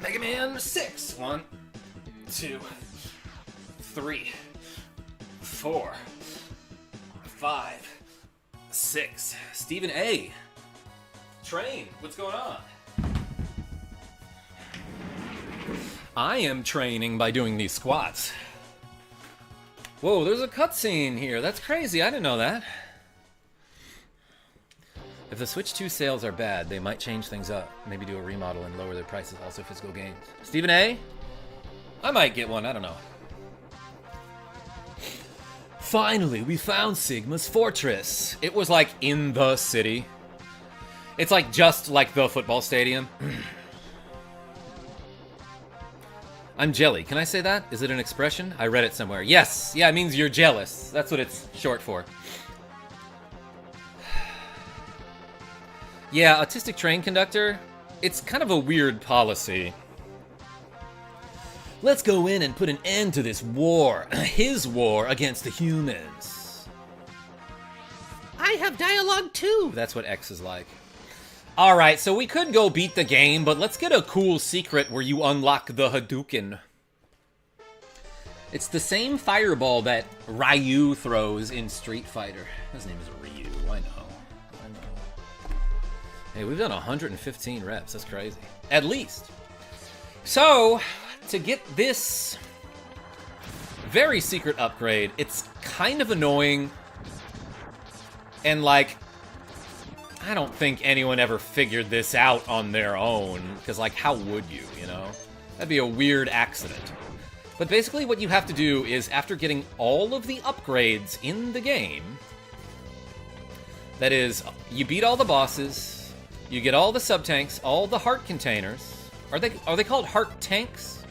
Mega Man 6. 1, 2, 3, 4, 5, 6. Stephen A. Train, what's going on? I am training by doing these squats. Whoa, there's a cutscene here. That's crazy. I didn't know that. If the Switch 2 sales are bad, they might change things up. Maybe do a remodel and lower their prices. Also physical games. Stephen A? I might get one. I don't know. Finally, we found Sigma's fortress. It was like in the city. It's like just like the football stadium. I'm jelly. Can I say that? Is it an expression? I read it somewhere. Yes. Yeah, it means you're jealous. That's what it's short for. Yeah, autistic train conductor. It's kind of a weird policy. Let's go in and put an end to this war. His war against the humans. I have dialogue too. That's what X is like. Alright, so we could go beat the game, but let's get a cool secret where you unlock the Hadouken. It's the same fireball that Ryu throws in Street Fighter. His name is Ryu, I know. Hey, we've done 115 reps, that's crazy. At least. So, to get this very secret upgrade, it's kind of annoying. And like, I don't think anyone ever figured this out on their own, because, like, how would you, you know? That'd be a weird accident. But basically what you have to do is, after getting all of the upgrades in the game, that is, you beat all the bosses, you get all the sub-tanks, all the heart containers. Are they called heart tanks?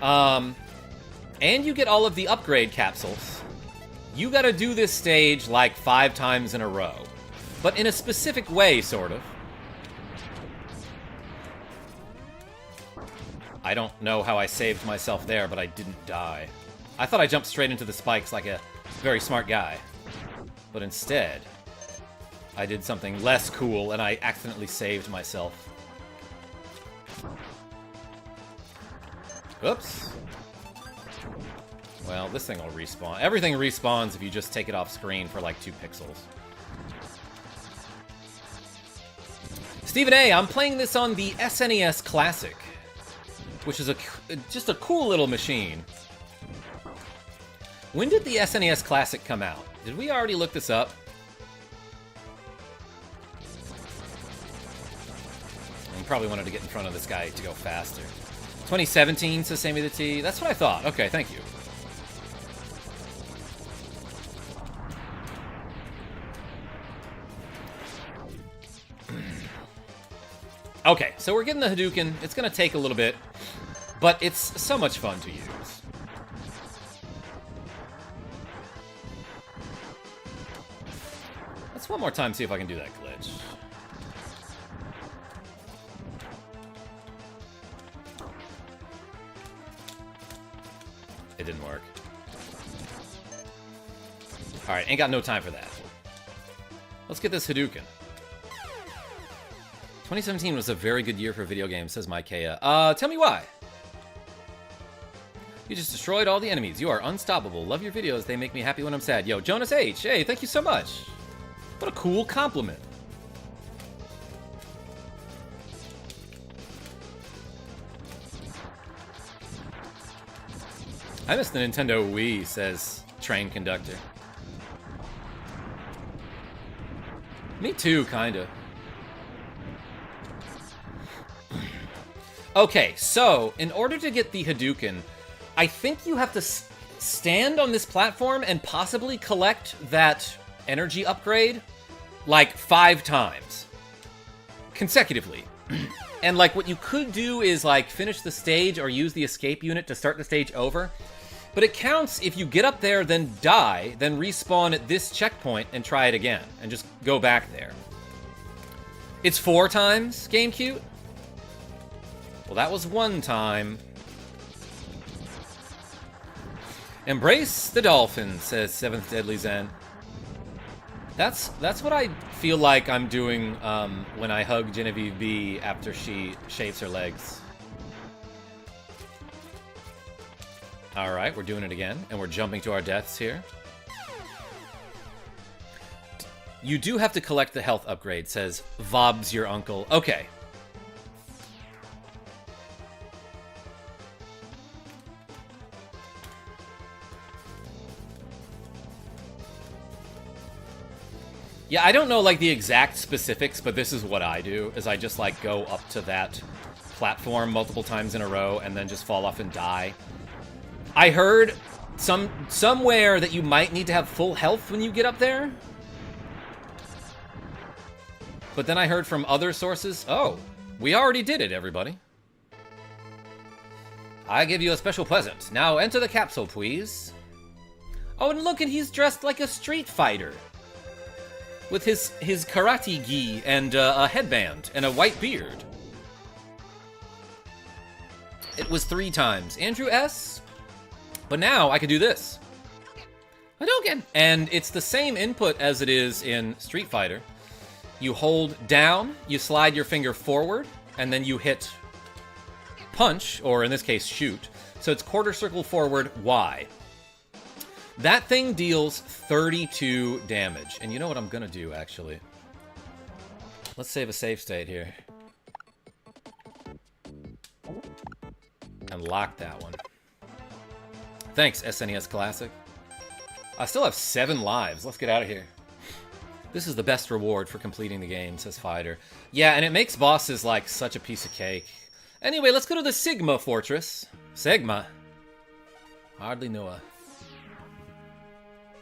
And you get all of the upgrade capsules. You gotta do this stage, like, 5 times in a row. But in a specific way, sort of. I don't know how I saved myself there, but I didn't die. I thought I jumped straight into the spikes like a very smart guy. But instead, I did something less cool, and I accidentally saved myself. Oops. Well, this thing will respawn. Everything respawns if you just take it off screen for like 2 pixels. Stephen A., I'm playing this on the SNES Classic, which is just a cool little machine. When did the SNES Classic come out? Did we already look this up? You probably wanted to get in front of this guy to go faster. 2017, says Sammy the T. That's what I thought. Okay, thank you. Okay, so we're getting the Hadouken. It's going to take a little bit, but it's so much fun to use. Let's one more time see if I can do that glitch. It didn't work. Alright, ain't got no time for that. Let's get this Hadouken. 2017 was a very good year for video games, says Maikea. Tell me why. You just destroyed all the enemies. You are unstoppable. Love your videos. They make me happy when I'm sad. Yo, Jonas H. Hey, thank you so much. What a cool compliment. I miss the Nintendo Wii, says Train Conductor. Me too, kinda. Okay, so, in order to get the Hadouken, I think you have to stand on this platform and possibly collect that energy upgrade. like 5 times consecutively. And like what you could do is like finish the stage or use the escape unit to start the stage over. But it counts if you get up there, then die, then respawn at this checkpoint and try it again and just go back there. It's 4 times, Game Cute? Well, that was 1 time. Embrace the dolphin, says 7th Deadly Zen. That's what I feel like I'm doing when I hug Genevieve B after she shaves her legs. Alright, we're doing it again, and we're jumping to our deaths here. You do have to collect the health upgrade, says Vob's your uncle. Okay. Yeah, I don't know, like, the exact specifics, but this is what I do, is I just, like, go up to that platform multiple times in a row and then just fall off and die. I heard somewhere that you might need to have full health when you get up there. But then I heard from other sources, oh, we already did it, everybody. I give you a special present. Now enter the capsule, please. Oh, and look, and he's dressed like a street fighter. With his karate gi and a headband and a white beard. It was 3 times. Andrew S. But now I can do this. Hadouken! And it's the same input as it is in Street Fighter. You hold down, you slide your finger forward, and then you hit punch, or in this case, shoot. So it's quarter circle forward, Y. That thing deals 32 damage. And you know what I'm gonna do, actually? Let's save a save state here. And lock that one. Thanks, SNES Classic. I still have 7 lives. Let's get out of here. This is the best reward for completing the game, says Fighter. Yeah, and it makes bosses, like, such a piece of cake. Anyway, let's go to the Sigma Fortress. Sigma? Hardly know a...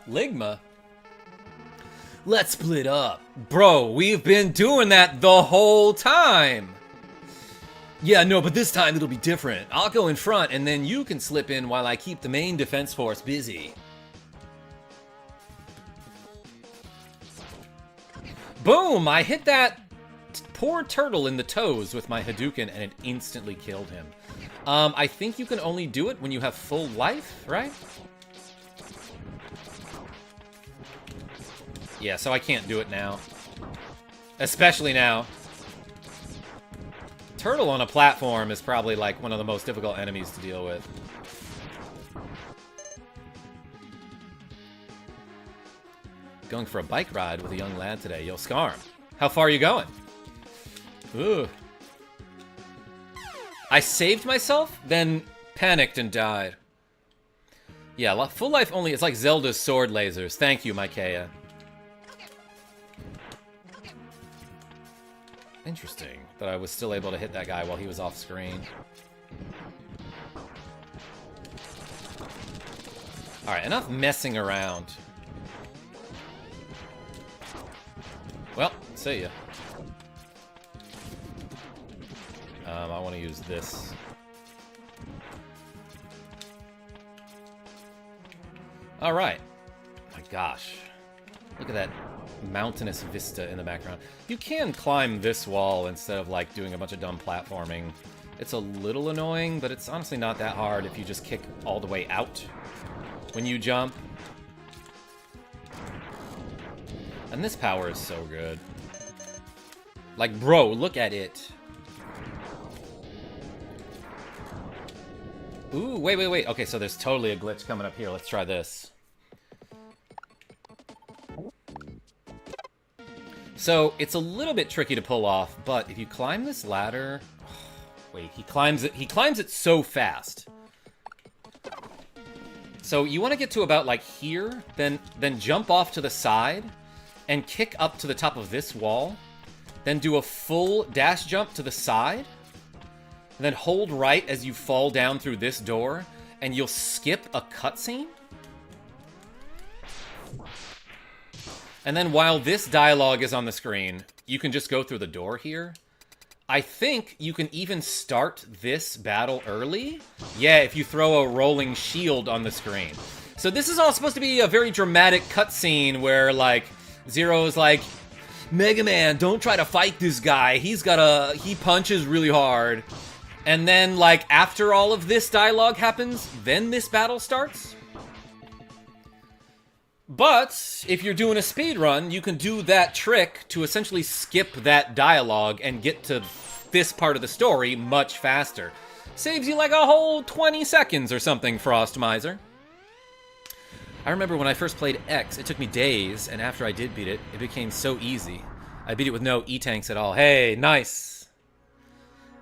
Ligma? Let's split up. Bro, we've been doing that the whole time. Yeah, no, but this time it'll be different. I'll go in front, and then you can slip in while I keep the main defense force busy. Boom! I hit that poor turtle in the toes with my Hadouken, and it instantly killed him. I think you can only do it when you have full life, right? Yeah, so I can't do it now. Especially now. Turtle on a platform is probably, like, one of the most difficult enemies to deal with. Going for a bike ride with a young lad today. Yo, Scarm, how far are you going? Ooh. I saved myself, then panicked and died. Yeah, full life only. It's like Zelda's sword lasers. Thank you, Micaiah. Interesting that I was still able to hit that guy while he was off screen. Alright, enough messing around. Well, see ya. I want to use this. Alright. My gosh. Look at that mountainous vista in the background. You can climb this wall instead of, like, doing a bunch of dumb platforming. It's a little annoying, but it's honestly not that hard if you just kick all the way out when you jump. And this power is so good. Like, bro, look at it. Ooh, wait. Okay, so there's totally a glitch coming up here. Let's try this. So, it's a little bit tricky to pull off, but if you climb this ladder... Wait, he climbs it so fast. So, you want to get to about, like, here, then jump off to the side, and kick up to the top of this wall, then do a full dash jump to the side, and then hold right as you fall down through this door, and you'll skip a cutscene? And then while this dialogue is on the screen, you can just go through the door here. I think you can even start this battle early. Yeah, if you throw a rolling shield on the screen. So this is all supposed to be a very dramatic cutscene where, like, Zero is like, Mega Man, don't try to fight this guy. He punches really hard. And then, like, after all of this dialogue happens, then this battle starts. But if you're doing a speed run, you can do that trick to essentially skip that dialogue and get to this part of the story much faster. Saves you like a whole 20 seconds or something, Frost Miser. I remember when I first played X, it took me days, and after I did beat it, it became so easy. I beat it with no E-tanks at all. Hey, nice!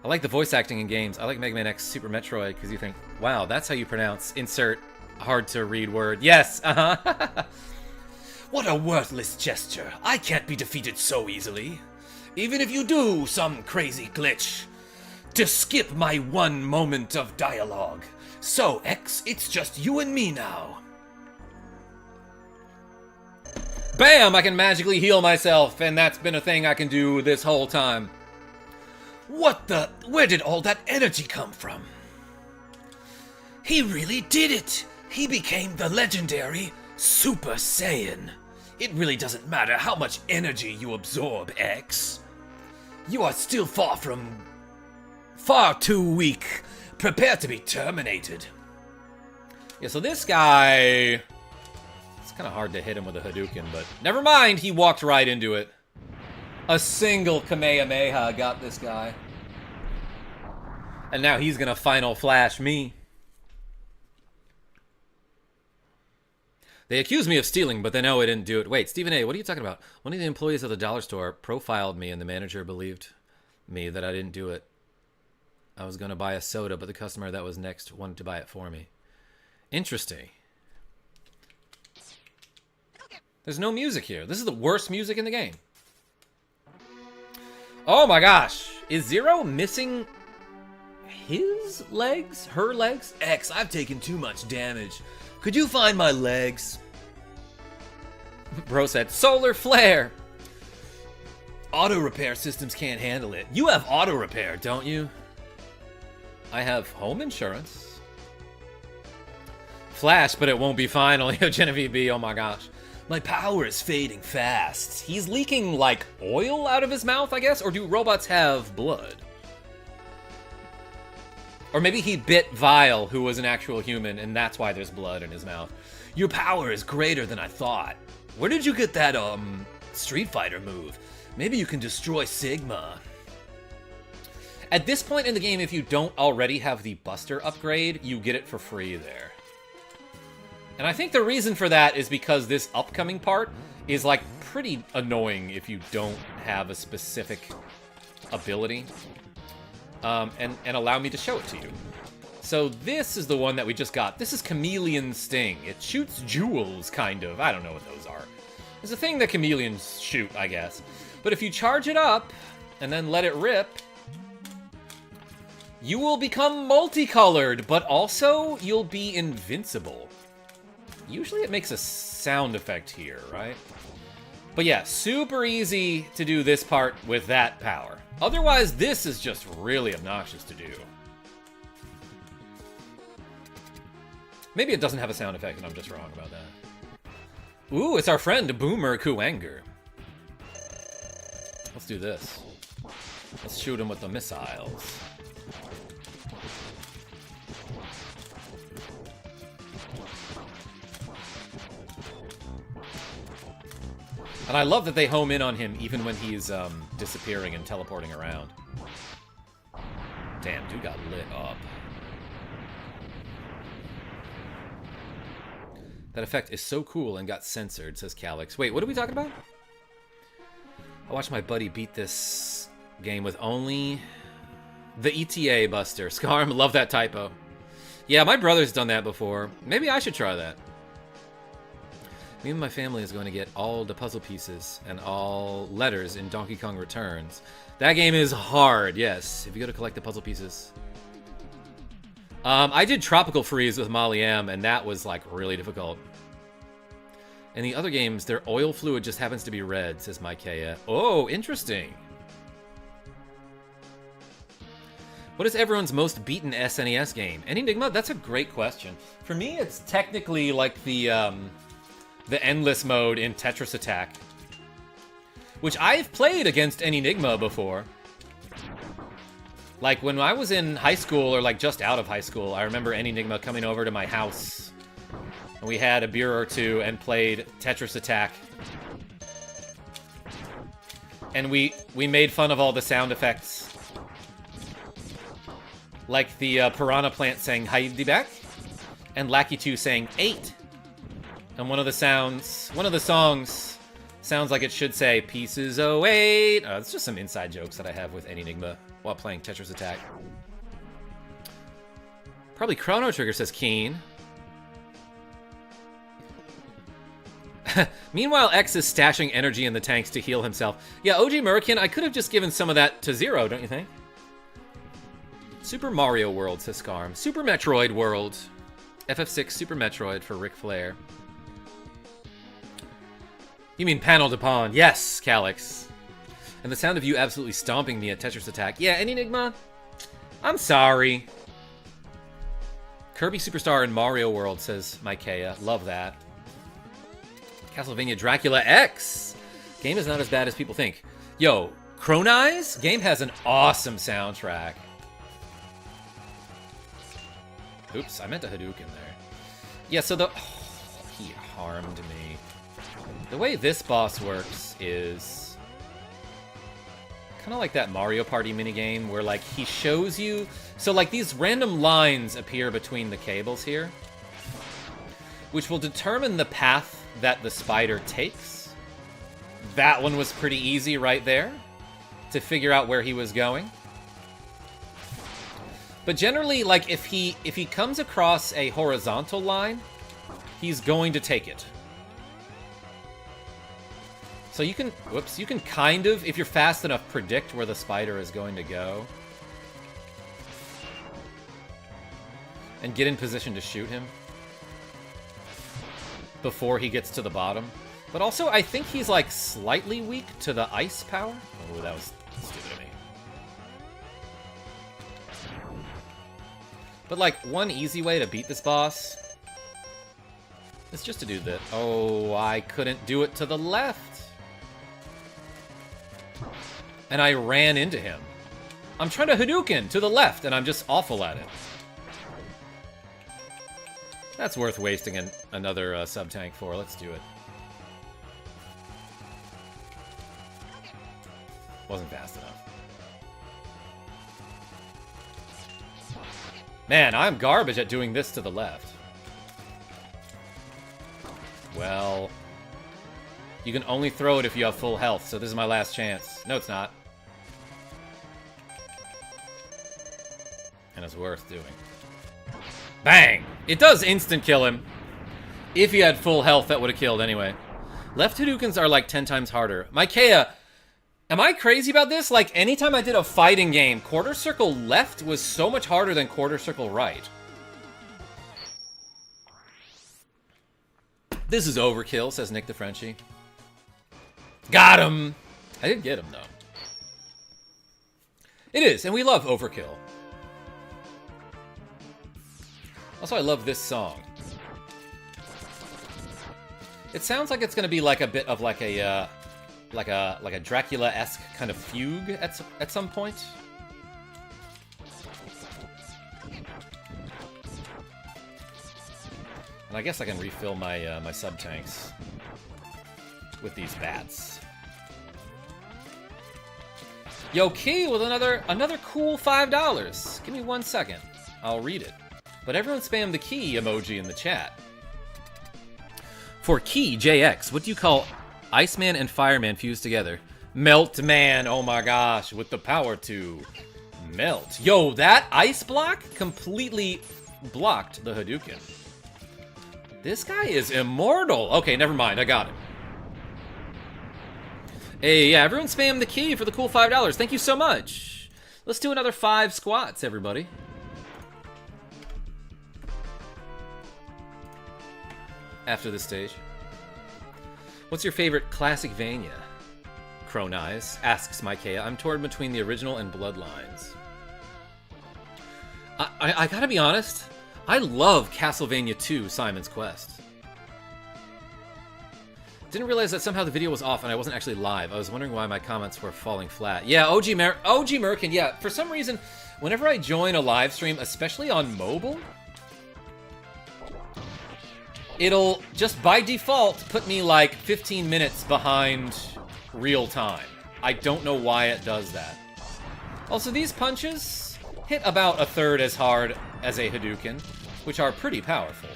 I like the voice acting in games. I like Mega Man X Super Metroid, because you think, wow, that's how you pronounce insert hard-to-read word. Yes, uh-huh. What a worthless gesture. I can't be defeated so easily. Even if you do some crazy glitch to skip my one moment of dialogue. So, X, it's just you and me now. Bam! I can magically heal myself, and that's been a thing I can do this whole time. What the? Where did all that energy come from? He really did it! He became the legendary Super Saiyan. It really doesn't matter how much energy you absorb, X. You are still far too weak. Prepare to be terminated. Yeah, so this guy... It's kind of hard to hit him with a Hadouken, but never mind, he walked right into it. A single Kamehameha got this guy. And now he's gonna Final Flash me. They accuse me of stealing, but they know I didn't do it. Wait, Stephen A., what are you talking about? One of the employees of the dollar store profiled me, and the manager believed me that I didn't do it. I was going to buy a soda, but the customer that was next wanted to buy it for me. Interesting. There's no music here. This is the worst music in the game. Oh my gosh. Is Zero missing his legs? Her legs? X, I've taken too much damage. Could you find my legs? Bro said, solar flare. Auto repair systems can't handle it. You have auto repair, don't you? I have home insurance. Flash, but it won't be fine. Only a Genevieve B. Oh my gosh. My power is fading fast. He's leaking, like, oil out of his mouth, I guess? Or do robots have blood? Or maybe he bit Vile, who was an actual human, and that's why there's blood in his mouth. Your power is greater than I thought. Where did you get that, Street Fighter move? Maybe you can destroy Sigma. At this point in the game, if you don't already have the Buster upgrade, you get it for free there. And I think the reason for that is because this upcoming part is, like, pretty annoying if you don't have a specific ability. And allow me to show it to you. So this is the one that we just got. This is Chameleon Sting. It shoots jewels, kind of. I don't know what those are. There's a thing that chameleons shoot, I guess. But if you charge it up and then let it rip, you will become multicolored, but also you'll be invincible. Usually it makes a sound effect here, right? But yeah, super easy to do this part with that power. Otherwise, this is just really obnoxious to do. Maybe it doesn't have a sound effect and I'm just wrong about that. Ooh, it's our friend Boomer Kuwanger. Let's do this. Let's shoot him with the missiles. And I love that they home in on him even when he's disappearing and teleporting around. Damn, dude got lit up. That effect is so cool and got censored, says Calix. Wait, what are we talking about? I watched my buddy beat this game with only the ETA Buster. Scarm, love that typo. Yeah, my brother's done that before. Maybe I should try that. Me and my family is going to get all the puzzle pieces and all letters in Donkey Kong Returns. That game is hard, yes. If you go to collect the puzzle pieces. I did Tropical Freeze with Molly M, and that was, like, really difficult. In the other games, their oil fluid just happens to be red, says Maikea. Oh, interesting. What is everyone's most beaten SNES game? Enigma? That's a great question. For me, it's technically like the endless mode in Tetris Attack, which I've played against Enigma before. Like, when I was in high school, or like just out of high school, I remember Enigma coming over to my house. And we had a beer or two and played Tetris Attack. And we made fun of all the sound effects. Like the piranha plant saying Heidi back, and Lackey 2 saying 8. And one of the songs sounds like it should say Pieces 08. It's just some inside jokes that I have with Enigma while playing Tetris Attack. Probably Chrono Trigger, says Keen. Meanwhile, X is stashing energy in the tanks to heal himself. Yeah, OG Murican, I could have just given some of that to Zero, don't you think? Super Mario World, says Scarm. Super Metroid World. FF6 Super Metroid for Ric Flair. You mean Panel de Pond. Yes, Calyx. And the sound of you absolutely stomping me at Tetris Attack. Yeah, Enigma, I'm sorry. Kirby Superstar and Mario World, says Maikea. Love that. Castlevania Dracula X. Game is not as bad as people think. Yo, Chronise? Game has an awesome soundtrack. Oops, I meant a Hadouken there. Yeah, so he harmed me. The way this boss works is kind of like that Mario Party minigame where, like, he shows you... So, like, these random lines appear between the cables here, which will determine the path that the spider takes. That one was pretty easy right there to figure out where he was going. But generally, like, if he comes across a horizontal line, he's going to take it. So you can, you can kind of, if you're fast enough, predict where the spider is going to go. And get in position to shoot him before he gets to the bottom. But also, I think he's, like, slightly weak to the ice power. Oh, that was stupid of me. But, like, one easy way to beat this boss is just to do that. Oh, I couldn't do it to the left. And I ran into him. I'm trying to Hadouken to the left, and I'm just awful at it. That's worth wasting another sub-tank for. Let's do it. Wasn't fast enough. Man, I'm garbage at doing this to the left. Well, you can only throw it if you have full health, so this is my last chance. No, it's not. And it's worth doing. Bang! It does instant kill him. If he had full health, that would have killed anyway. Left Hadoukens are like 10 times harder. Maikea, am I crazy about this? Like, anytime I did a fighting game, quarter circle left was so much harder than quarter circle right. This is overkill, says Nick the Frenchie. Got him! I didn't get him, though. It is, and we love overkill. Also, I love this song. It sounds like it's gonna be like a bit of like a Dracula-esque kind of fugue at some point. And I guess I can refill my my sub-tanks with these bats. Yo, Key with another cool $5. Give me 1 second. I'll read it. But everyone spam the key emoji in the chat. For Key JX, what do you call Iceman and Fireman fused together? Melt Man, oh my gosh, with the power to melt. Yo, that ice block completely blocked the Hadouken. This guy is immortal. Okay, never mind, I got him. Hey, yeah, everyone spam the key for the cool $5. Thank you so much. Let's do another 5 squats, everybody. After this stage. What's your favorite classic Vania? Cronize asks Micaiah. I'm torn between the original and Bloodlines. I gotta be honest, I love Castlevania 2 Simon's Quest. Didn't realize that somehow the video was off and I wasn't actually live. I was wondering why my comments were falling flat. Yeah, OG Merkin, yeah. For some reason, whenever I join a live stream, especially on mobile, it'll just by default put me like 15 minutes behind real time. I don't know why it does that. Also, these punches hit about a third as hard as a Hadouken, which are pretty powerful.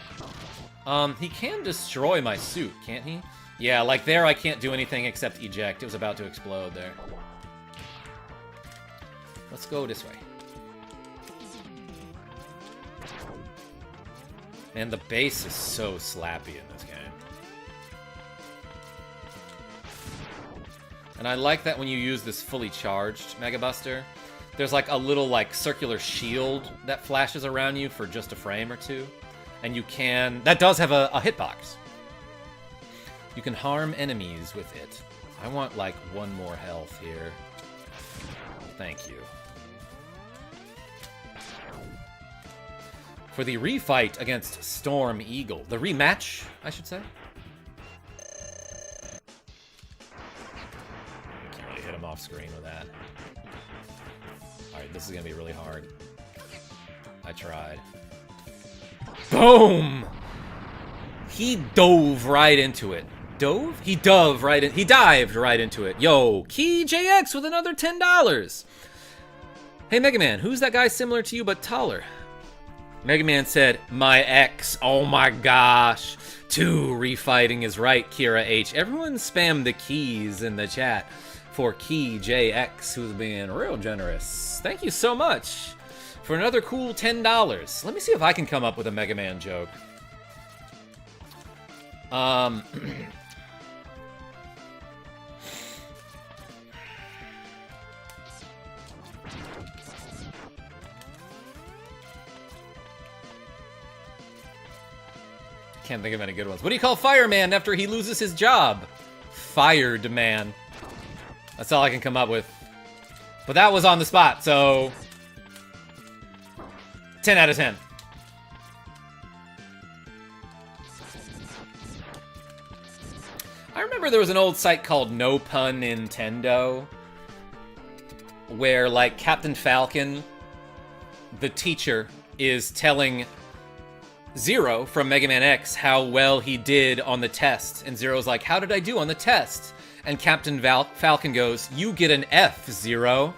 He can destroy my suit, can't he? Yeah, like there I can't do anything except eject. It was about to explode there. Let's go this way. Man, the bass is so slappy in this game. And I like that when you use this fully charged Mega Buster, there's like a little like circular shield that flashes around you for just a frame or two. And you can... That does have a hitbox. You can harm enemies with it. I want like one more health here. Thank you. For the refight against Storm Eagle. The rematch, I should say. Can't really hit him off screen with that. Alright, this is gonna be really hard. I tried. Boom! He dove right into it. Dove? He dove right in. He dived right into it. Yo, Key JX with another $10. Hey, Mega Man, who's that guy similar to you but taller? Mega Man said, my ex. Oh my gosh. 2 refighting is right, Kira H. Everyone spam the keys in the chat for Key JX, who's being real generous. Thank you so much for another cool $10. Let me see if I can come up with a Mega Man joke. Can't think of any good ones. What do you call Fireman after he loses his job? Fired man. That's all I can come up with. But that was on the spot, so 10 out of 10. I remember there was an old site called No Pun Nintendo where, like, Captain Falcon, the teacher, is telling Zero from Mega Man X how well he did on the test. And Zero's like, how did I do on the test? And Captain Falcon goes, you get an F, Zero.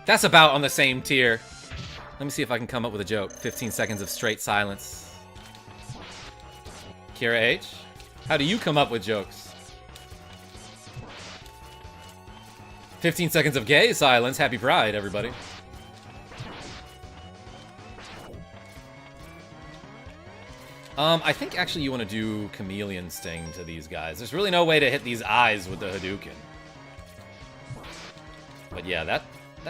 That's about on the same tier. Let me see if I can come up with a joke. 15 seconds of straight silence. Kira H, how do you come up with jokes? 15 seconds of gay silence. Happy Pride, everybody. I think actually you want to do Chameleon Sting to these guys. There's really no way to hit these eyes with the Hadouken. But yeah, that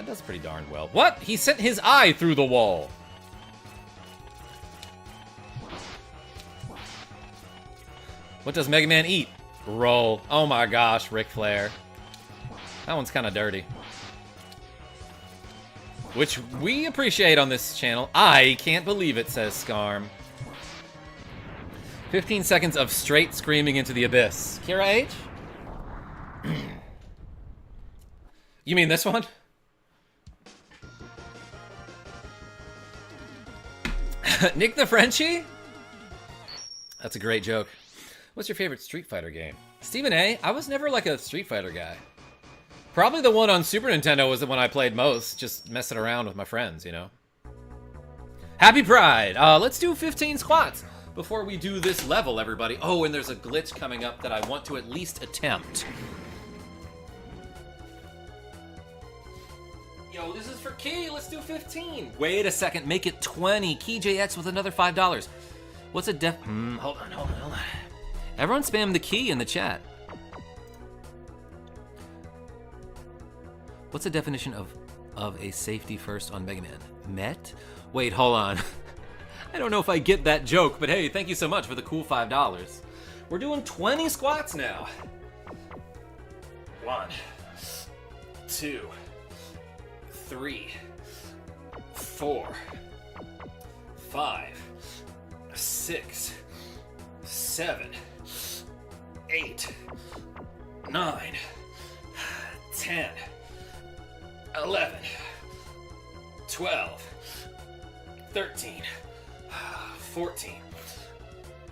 does pretty darn well. What? He sent his eye through the wall. What does Mega Man eat? Roll. Oh my gosh, Ric Flair. That one's kind of dirty. Which we appreciate on this channel. I can't believe it, says Scarm. 15 seconds of straight screaming into the abyss. Kira H? You mean this one? Nick the Frenchie? That's a great joke. What's your favorite Street Fighter game? Stephen A, I was never like a Street Fighter guy. Probably the one on Super Nintendo was the one I played most, just messing around with my friends, you know? Happy Pride! Let's do 15 squats before we do this level, everybody. Oh, and there's a glitch coming up that I want to at least attempt. Yo, this is for Key. Let's do 15. Wait a second. Make it 20. Key JX with another $5. What's a hold on. Everyone spam the key in the chat. What's the definition of a safety first on Mega Man? Met? Wait, hold on. I don't know if I get that joke, but hey, thank you so much for the cool $5. We're doing 20 squats now. 1, 2, 3, 4, 5, 6, 7, 8, 9, 10, 11, 12, 13, 14,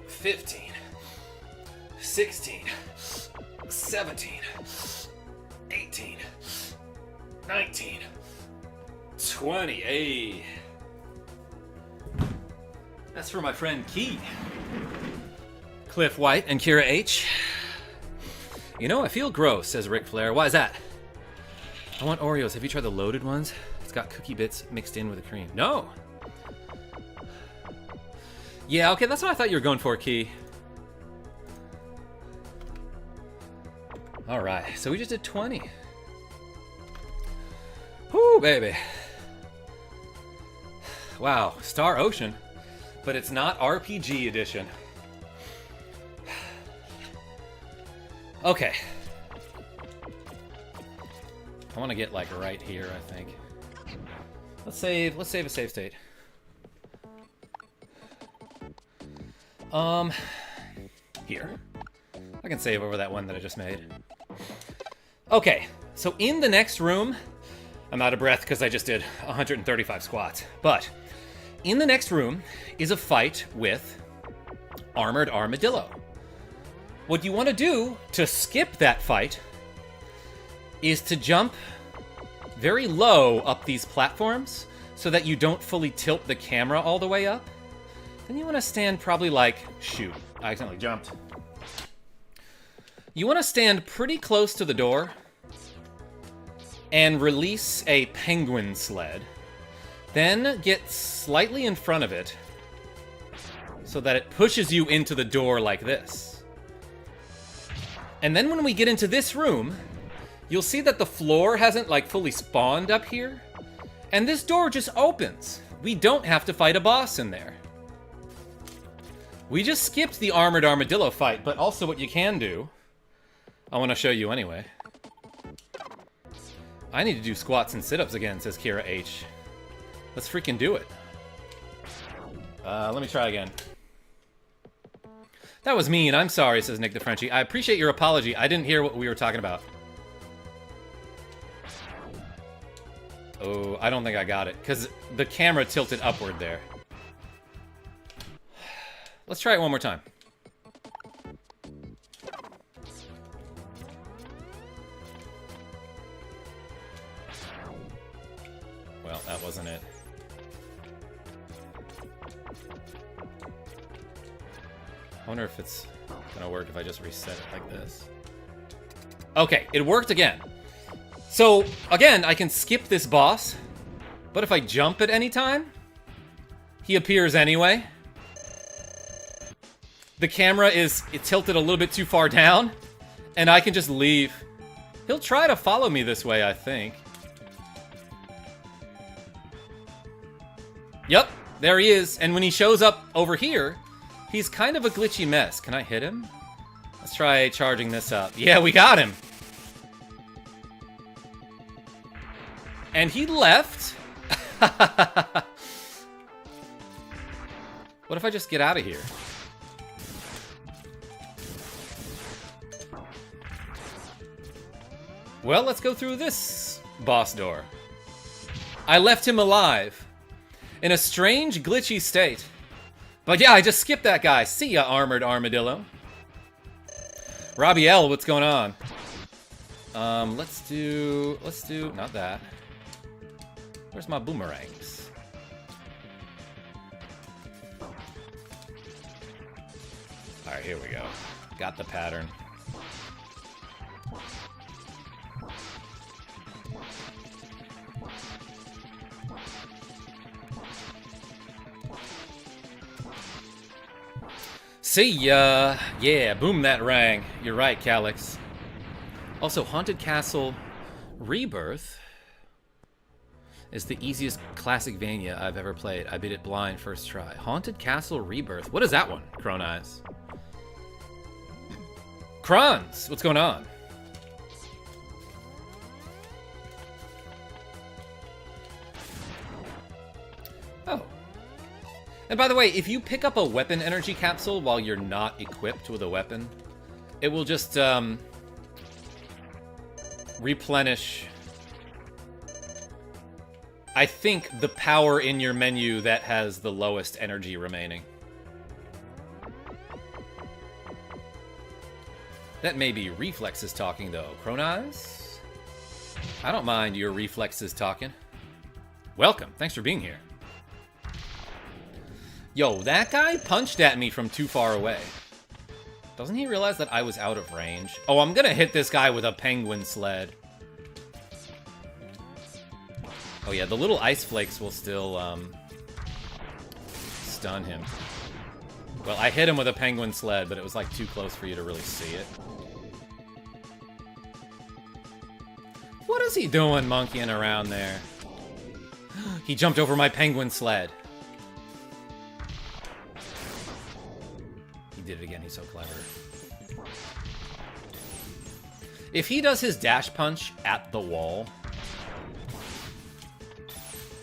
15, 16, 17, 18, 19, 20. Hey. That's for my friend Key. Cliff White and Kira H. You know, I feel gross, says Ric Flair. Why is that? I want Oreos. Have you tried the loaded ones? It's got cookie bits mixed in with the cream. No. Yeah, okay, that's what I thought you were going for, Key. All right, so we just did 20. Whoo, baby. Wow, Star Ocean, but it's not RPG edition. Okay. I want to get like right here, I think. Let's save a save state. Here. I can save over that one that I just made. Okay, so in the next room, I'm out of breath because I just did 135 squats, but in the next room is a fight with Armored Armadillo. What you want to do to skip that fight is to jump very low up these platforms so that you don't fully tilt the camera all the way up. Then you want to stand probably like, shoot, I accidentally jumped. You want to stand pretty close to the door and release a penguin sled. Then get slightly in front of it so that it pushes you into the door like this. And then when we get into this room, you'll see that the floor hasn't like fully spawned up here. And this door just opens. We don't have to fight a boss in there. We just skipped the Armored Armadillo fight, but also what you can do, I want to show you anyway. I need to do squats and sit-ups again, says Kira H. Let's freaking do it. Let me try again. That was mean. I'm sorry, says Nick the Frenchie. I appreciate your apology. I didn't hear what we were talking about. Oh, I don't think I got it, because the camera tilted upward there. Let's try it one more time. Well, that wasn't it. I wonder if it's gonna work if I just reset it like this. Okay, it worked again. So, again, I can skip this boss, but if I jump at any time, he appears anyway. The camera is tilted a little bit too far down, and I can just leave. He'll try to follow me this way, I think. Yep, there he is. And when he shows up over here, he's kind of a glitchy mess. Can I hit him? Let's try charging this up. Yeah, we got him. And he left. What if I just get out of here? Well, let's go through this boss door. I left him alive in a strange, glitchy state. But yeah, I just skipped that guy. See ya, Armored Armadillo. Robbie L, what's going on? Let's do, not that. Where's my boomerangs? All right, here we go. Got the pattern. See ya! Yeah, boom that rang. You're right, Calyx. Also, Haunted Castle Rebirth is the easiest classic Vania I've ever played. I beat it blind first try. Haunted Castle Rebirth. What is that one, Cron Eyes? Crons, what's going on? Oh. And by the way, if you pick up a weapon energy capsule while you're not equipped with a weapon, it will just replenish, I think, the power in your menu that has the lowest energy remaining. That may be reflexes talking, though. Croneyes? I don't mind your reflexes talking. Welcome. Thanks for being here. Yo, that guy punched at me from too far away. Doesn't he realize that I was out of range? Oh, I'm gonna hit this guy with a penguin sled. Oh yeah, the little ice flakes will still, stun him. Well, I hit him with a penguin sled, but it was like too close for you to really see it. What is he doing monkeying around there? He jumped over my penguin sled. He did it again, he's so clever. If he does his dash punch at the wall,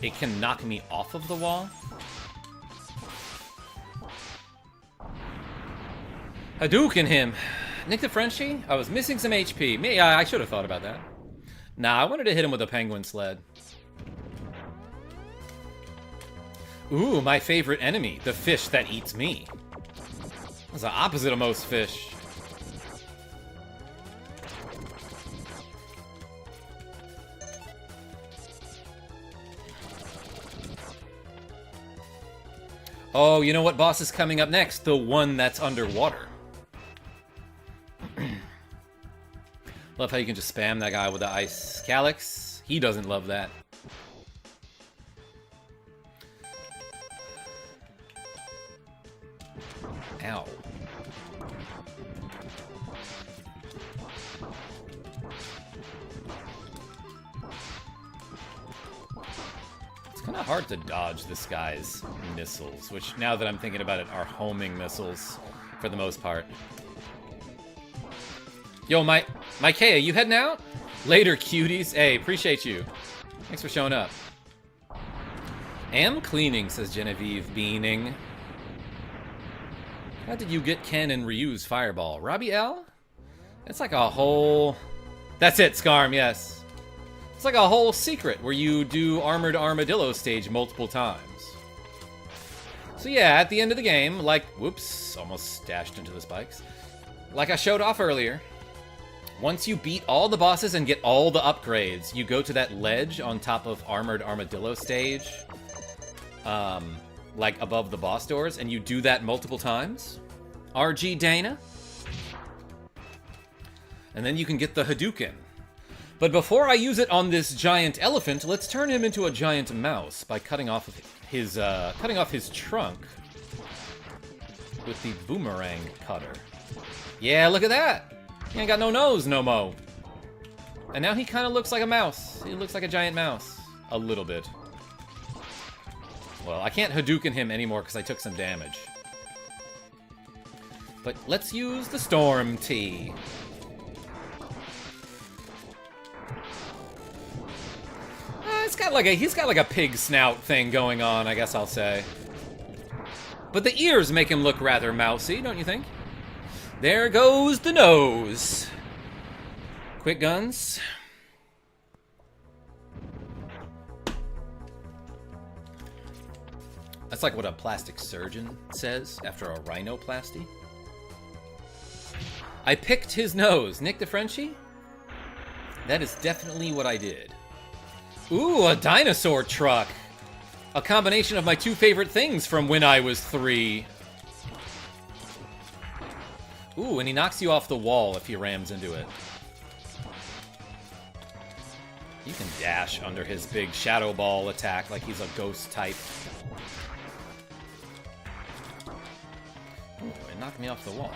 it can knock me off of the wall. Hadouken him. Nick the Frenchie? I was missing some HP. I should have thought about that. Nah, I wanted to hit him with a penguin sled. Ooh, my favorite enemy. The fish that eats me. That's the opposite of most fish. Oh, you know what boss is coming up next? The one that's underwater. Love how you can just spam that guy with the ice calyx. He doesn't love that. Ow. It's kind of hard to dodge this guy's missiles, which, now that I'm thinking about it, are homing missiles for the most part. Yo, Kea, you heading out? Later, cuties. Hey, appreciate you. Thanks for showing up. Am cleaning, says Genevieve, beaning. How did you get Ken and Ryu's fireball? Robbie L? It's like a whole... That's it, Scarm, yes. It's like a whole secret where you do Armored Armadillo stage multiple times. So yeah, at the end of the game, like... Whoops, almost dashed into the spikes. Like I showed off earlier, once you beat all the bosses and get all the upgrades, you go to that ledge on top of Armored Armadillo stage, like above the boss doors, and you do that multiple times. RG Dana. And then you can get the Hadouken. But before I use it on this giant elephant, let's turn him into a giant mouse by cutting off his trunk with the boomerang cutter. Yeah, look at that! He ain't got no nose no mo. And now he kind of looks like a mouse. He looks like a giant mouse. A little bit. Well, I can't Hadouken him anymore because I took some damage. But let's use the Storm Tea. He's got like a pig snout thing going on, I guess I'll say. But the ears make him look rather mousy, don't you think? There goes the nose. Quick guns. That's like what a plastic surgeon says after a rhinoplasty. I picked his nose. Nick the Frenchie? That is definitely what I did. Ooh, a dinosaur truck. A combination of my two favorite things from when I was 3. Ooh, and he knocks you off the wall if he rams into it. You can dash under his big shadow ball attack like he's a ghost type. Ooh, it knocked me off the wall.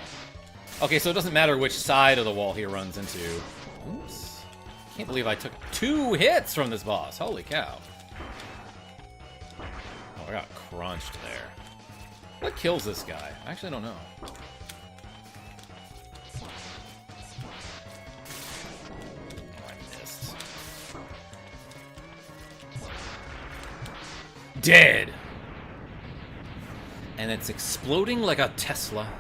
Okay, so it doesn't matter which side of the wall he runs into. Oops. Can't believe I took 2 hits from this boss. Holy cow. I got crunched there. What kills this guy? I actually don't know. I missed. Dead! And it's exploding like a Tesla.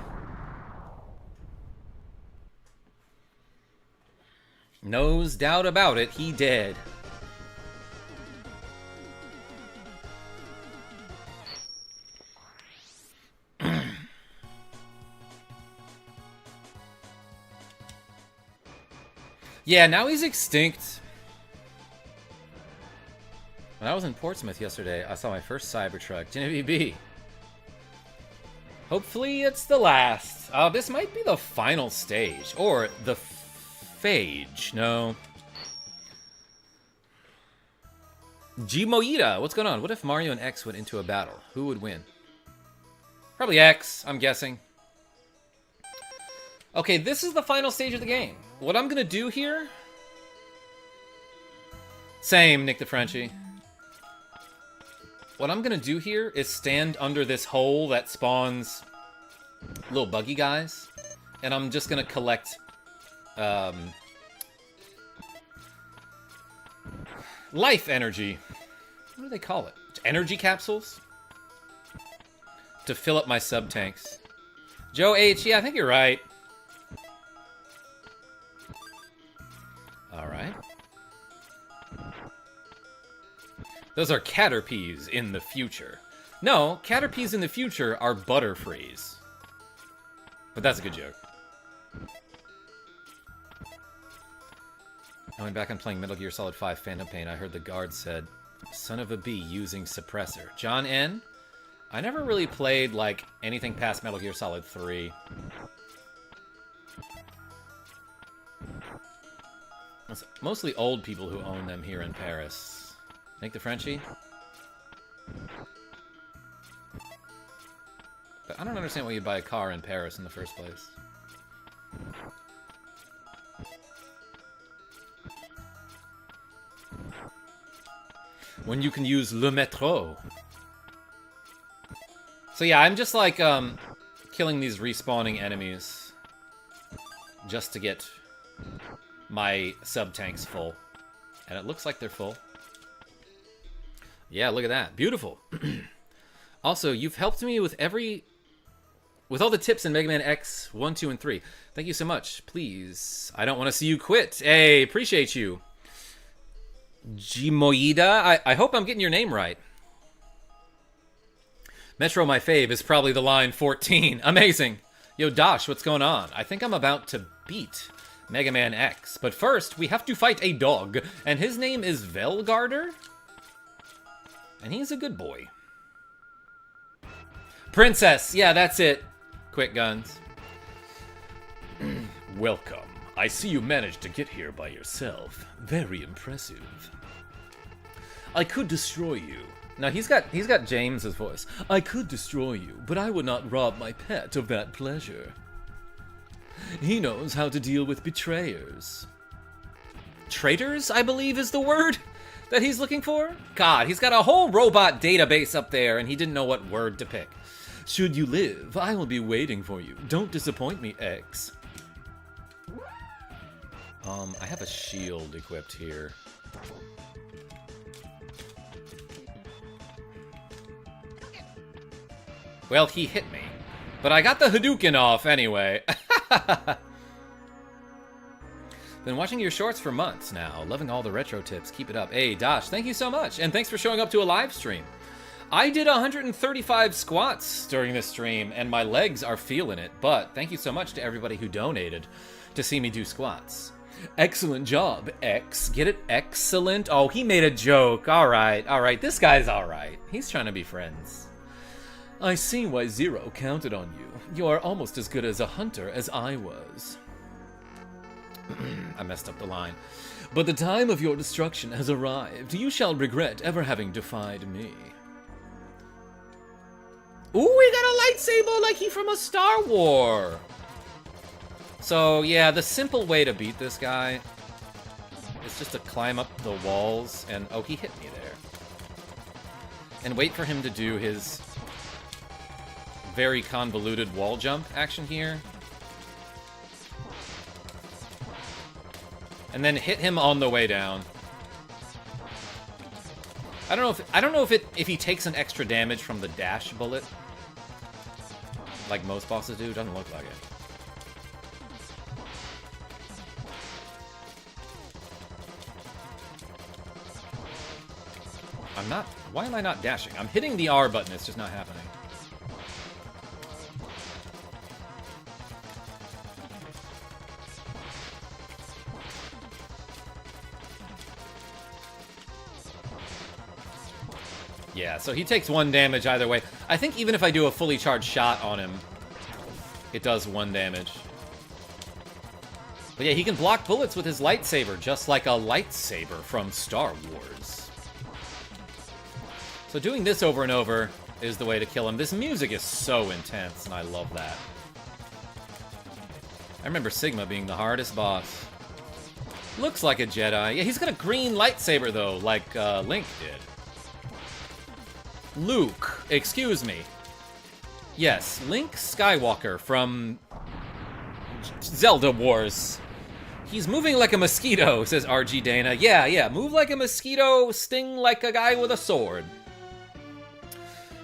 No doubt about it, he dead. Yeah, now he's extinct. When I was in Portsmouth yesterday, I saw my first Cybertruck. Genevieve B. Hopefully it's the last. This might be the final stage. Or the phage. No. G Moida, what's going on? What if Mario and X went into a battle? Who would win? Probably X, I'm guessing. Okay, this is the final stage of the game. What I'm gonna do here... Same, Nick the Frenchie. What I'm gonna do here is stand under this hole that spawns little buggy guys. And I'm just gonna collect... life energy. What do they call it? Energy capsules? To fill up my sub-tanks. Joe H, yeah, I think you're right. Alright. Those are Caterpies in the future. No, Caterpies in the future are Butterfrees. But that's a good joke. I went back and playing Metal Gear Solid 5 Phantom Pain. I heard the guard said, "Son of a bee using suppressor." John N? I never really played, like, anything past Metal Gear Solid 3. It's mostly old people who own them here in Paris. Nick the Frenchie? But I don't understand why you'd buy a car in Paris in the first place. When you can use le métro. So yeah, I'm just like, killing these respawning enemies. Just to get my sub-tanks full. And it looks like they're full. Yeah, look at that. Beautiful. Also, you've helped me with all the tips in Mega Man X 1, 2, and 3. Thank you so much. Please. I don't want to see you quit. Hey, appreciate you. Gimoida? I hope I'm getting your name right. Metro My Fave is probably the line 14. Amazing. Yo, Dosh, what's going on? I think I'm about to beat Mega Man X. But first, we have to fight a dog. And his name is Velgarder? And he's a good boy. Princess. Yeah, that's it. Quick guns. Welcome. I see you managed to get here by yourself. Very impressive. I could destroy you. Now he's got James's voice. I could destroy you, but I would not rob my pet of that pleasure. He knows how to deal with betrayers. Traitors, I believe, is the word that he's looking for? God, he's got a whole robot database up there, and he didn't know what word to pick. Should you live, I will be waiting for you. Don't disappoint me, X. I have a shield equipped here. Well, he hit me. But I got the Hadouken off anyway. Been watching your shorts for months now. Loving all the retro tips. Keep it up. Hey, Dosh, thank you so much. And thanks for showing up to a live stream. I did 135 squats during this stream, and my legs are feeling it. But thank you so much to everybody who donated to see me do squats. Excellent job, X. Get it? Excellent? Oh, he made a joke. Alright, alright. This guy's alright. He's trying to be friends. I see why Zero counted on you. You are almost as good as a hunter as I was. I messed up the line. But the time of your destruction has arrived. You shall regret ever having defied me. Ooh, we got a lightsaber like he from a Star Wars. So, yeah, the simple way to beat this guy is just to climb up the walls and... Oh, he hit me there. and wait for him to do his very convoluted wall jump action here. And then hit him on the way down. I don't know if he takes an extra damage from the dash bullet, like most bosses do. Doesn't look like it. I'm not. Why am I not dashing? I'm hitting the R button. It's just not happening. Yeah, so he takes 1 damage either way. I think even if I do a fully charged shot on him, it does 1 damage. But yeah, he can block bullets with his lightsaber, just like a lightsaber from Star Wars. So doing this over and over is the way to kill him. This music is so intense, and I love that. I remember Sigma being the hardest boss. Looks like a Jedi. Yeah, he's got a green lightsaber, though, like Link did. Luke, excuse me. Yes, Link Skywalker from Zelda Wars. He's moving like a mosquito, says RG Dana. Yeah, move like a mosquito, sting like a guy with a sword.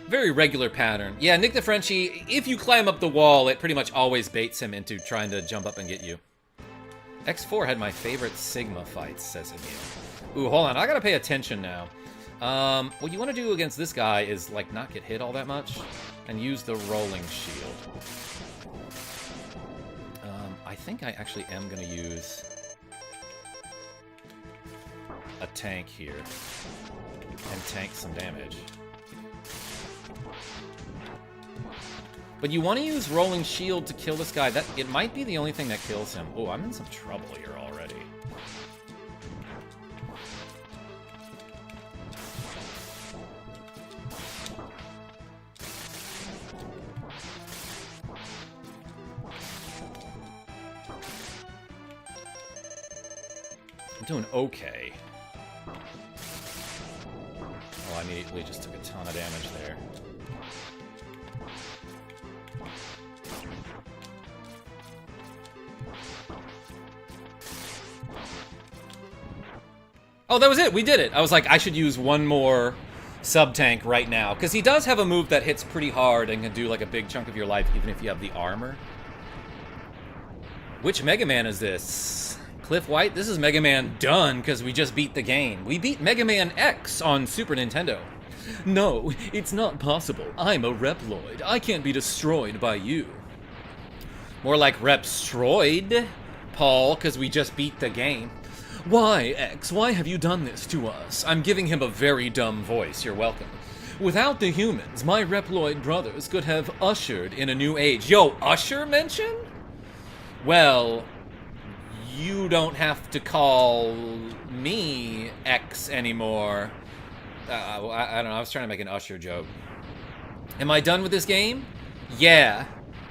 Very regular pattern. Yeah, Nick the Frenchie, if you climb up the wall, it pretty much always baits him into trying to jump up and get you. X4 had my favorite Sigma fights, says Emil. Ooh, hold on, I gotta pay attention now. What you want to do against this guy is, like, not get hit all that much, and use the rolling shield. I think I actually am going to use a tank here, and tank some damage. But you want to use rolling shield to kill this guy. It might be the only thing that kills him. Oh, I'm in some trouble here already. Doing okay. Oh, I immediately just took a ton of damage there. Oh, that was it! We did it! I was like, I should use one more sub-tank right now. Because he does have a move that hits pretty hard and can do like a big chunk of your life even if you have the armor. Which Mega Man is this? Cliff White, this is Mega Man done because we just beat the game. We beat Mega Man X on Super Nintendo. No, it's not possible. I'm a Reploid. I can't be destroyed by you. More like Repstroid, Paul, because we just beat the game. Why, X? Why have you done this to us? I'm giving him a very dumb voice. You're welcome. Without the humans, my Reploid brothers could have ushered in a new age. Yo, Usher mention? Well, you don't have to call me X anymore. I don't know, I was trying to make an Usher joke. Am I done with this game? Yeah.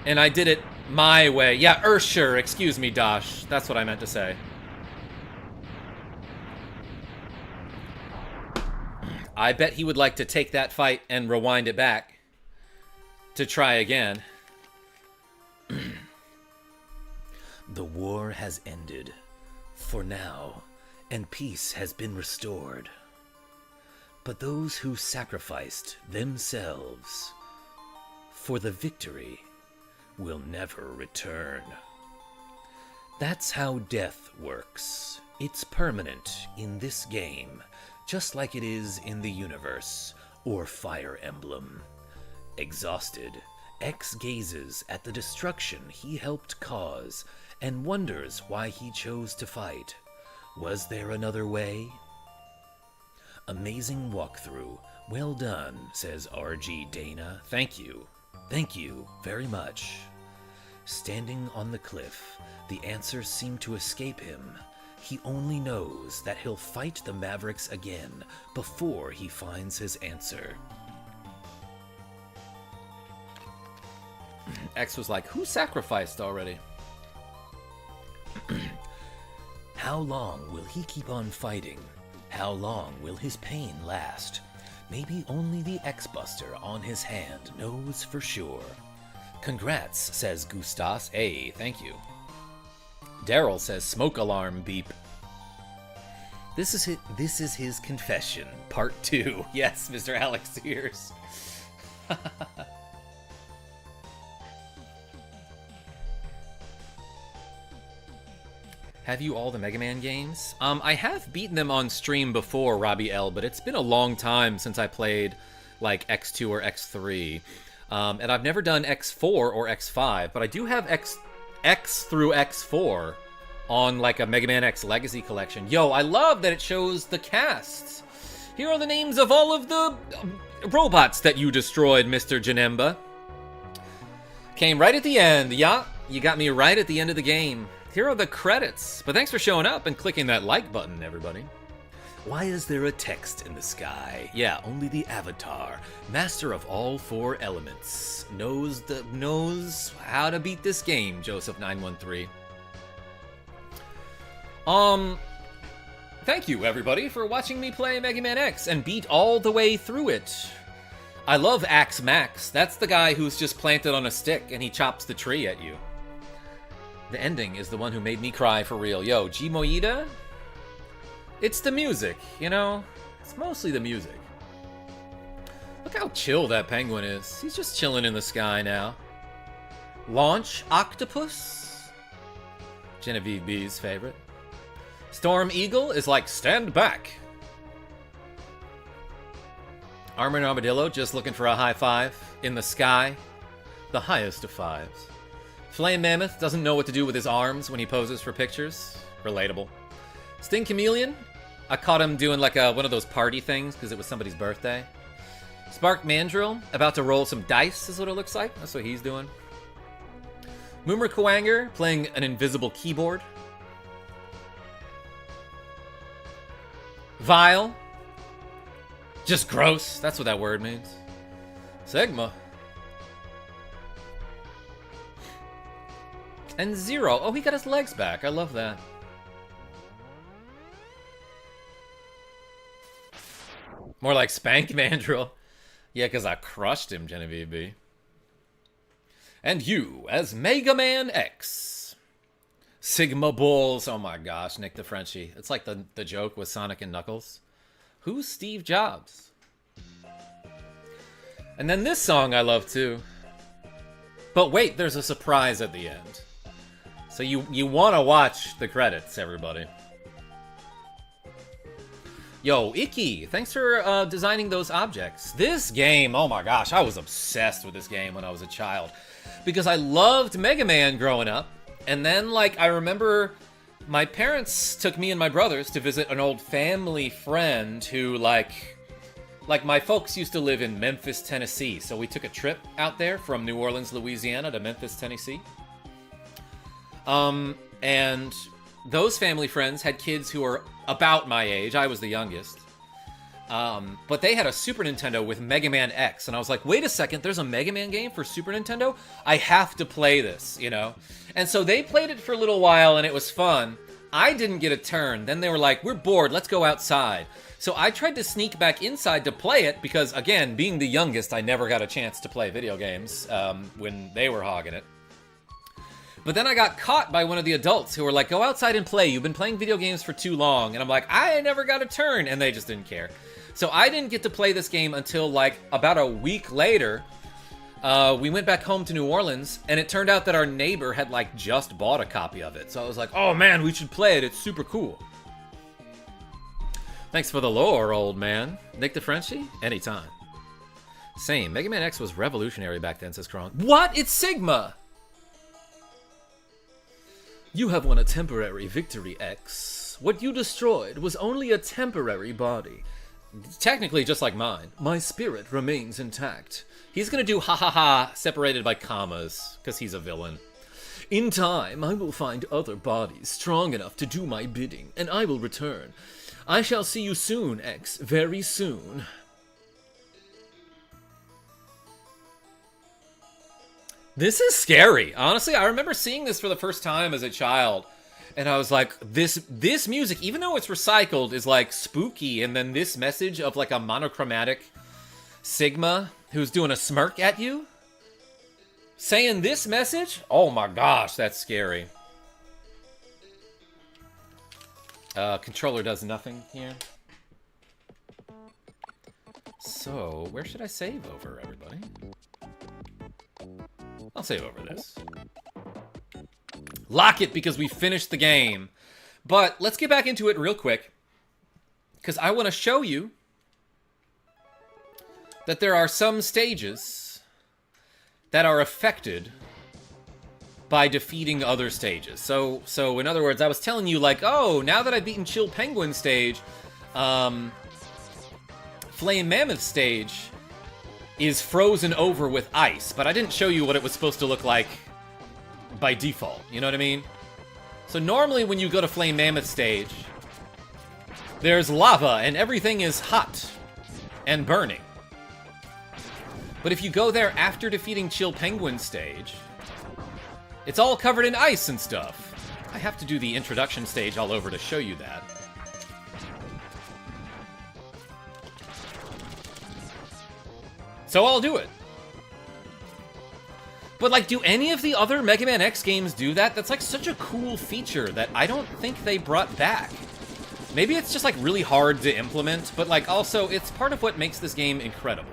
And I did it my way. Yeah, Ursher, excuse me, Dosh. That's what I meant to say. I bet he would like to take that fight and rewind it back to try again. The war has ended, for now, and peace has been restored. But those who sacrificed themselves for the victory will never return. That's how death works. It's permanent in this game, just like it is in the universe or Fire Emblem. Exhausted, X gazes at the destruction he helped cause and wonders why he chose to fight. Was there another way? Amazing walkthrough. Well done, says RG Dana. Thank you. Thank you very much. Standing on the cliff, the answers seem to escape him. He only knows that he'll fight the Mavericks again before he finds his answer. X was like, who sacrificed already? How long will he keep on fighting? How long will his pain last? Maybe only the X-Buster on his hand knows for sure. Congrats, says Gustas. Hey, thank you. Daryl says smoke alarm beep. This is his confession, part 2. Yes, Mr. Alex Sears. Have you all the Mega Man games? I have beaten them on stream before, Robbie L, but it's been a long time since I played, like, X2 or X3. And I've never done X4 or X5, but I do have X through X4 on, like, a Mega Man X Legacy collection. Yo, I love that it shows the casts. Here are the names of all of the robots that you destroyed, Mr. Janemba. Came right at the end. Yeah, you got me right at the end of the game. Here are the credits. But thanks for showing up and clicking that like button, everybody. Why is there a text in the sky? Yeah, only the Avatar, master of all 4 elements, knows how to beat this game, Joseph913. Thank you, everybody, for watching me play Mega Man X and beat all the way through it. I love Axe Max. That's the guy who's just planted on a stick and he chops the tree at you. The ending is the one who made me cry for real. Yo, G Moida? It's the music, you know? It's mostly the music. Look how chill that penguin is. He's just chilling in the sky now. Launch Octopus? Genevieve B's favorite. Storm Eagle is like, stand back. Armored Armadillo just looking for a high five in the sky. The highest of fives. Flame Mammoth doesn't know what to do with his arms when he poses for pictures. Relatable. Sting Chameleon, I caught him doing like one of those party things because it was somebody's birthday. Spark Mandrill, about to roll some dice is what it looks like. That's what he's doing. Moomer Kwanger, playing an invisible keyboard. Vile. Just gross. That's what that word means. Sigma. And Zero. Oh, he got his legs back. I love that. More like Spank Mandrill. Yeah, because I crushed him, Genevieve B. And you, as Mega Man X. Sigma Bulls. Oh my gosh, Nick the Frenchie. It's like the joke with Sonic and Knuckles. Who's Steve Jobs? And then this song I love too. But wait, there's a surprise at the end. So you want to watch the credits, everybody. Yo, Icky, thanks for designing those objects. This game, oh my gosh, I was obsessed with this game when I was a child. Because I loved Mega Man growing up. And then, like, I remember my parents took me and my brothers to visit an old family friend who, like my folks used to live in Memphis, Tennessee. So we took a trip out there from New Orleans, Louisiana to Memphis, Tennessee. And those family friends had kids who were about my age. I was the youngest. But they had a Super Nintendo with Mega Man X. And I was like, wait a second, there's a Mega Man game for Super Nintendo? I have to play this, you know? And so they played it for a little while and it was fun. I didn't get a turn. Then they were like, we're bored, let's go outside. So I tried to sneak back inside to play it because, again, being the youngest, I never got a chance to play video games when they were hogging it. But then I got caught by one of the adults who were like, go outside and play. You've been playing video games for too long. And I'm like, I never got a turn. And they just didn't care. So I didn't get to play this game until like about a week later. We went back home to New Orleans. And it turned out that our neighbor had like just bought a copy of it. So I was like, oh man, we should play it. It's super cool. Thanks for the lore, old man. Nick the Frenchie? Anytime. Same. Mega Man X was revolutionary back then, says Kron. What? It's Sigma! You have won a temporary victory, X. What you destroyed was only a temporary body. Technically, just like mine. My spirit remains intact. He's gonna do ha ha ha separated by commas, because he's a villain. In time, I will find other bodies strong enough to do my bidding, and I will return. I shall see you soon, X. Very soon. This is scary. Honestly, I remember seeing this for the first time as a child. And I was like, this music, even though it's recycled, is like spooky. And then this message of like a monochromatic Sigma, who's doing a smirk at you? Saying this message? Oh my gosh, that's scary. Controller does nothing here. So, where should I save over, everybody? I'll save over this. Lock it because we finished the game. But let's get back into it real quick, because I want to show you that there are some stages that are affected by defeating other stages. So in other words, I was telling you, like, oh, now that I've beaten Chill Penguin stage, Flame Mammoth stage is frozen over with ice, but I didn't show you what it was supposed to look like by default, you know what I mean? So normally when you go to Flame Mammoth stage, there's lava and everything is hot and burning. But if you go there after defeating Chill Penguin stage, it's all covered in ice and stuff. I have to do the introduction stage all over to show you that. So I'll do it. But, like, do any of the other Mega Man X games do that? That's, like, such a cool feature that I don't think they brought back. Maybe it's just, like, really hard to implement, but, like, also, it's part of what makes this game incredible.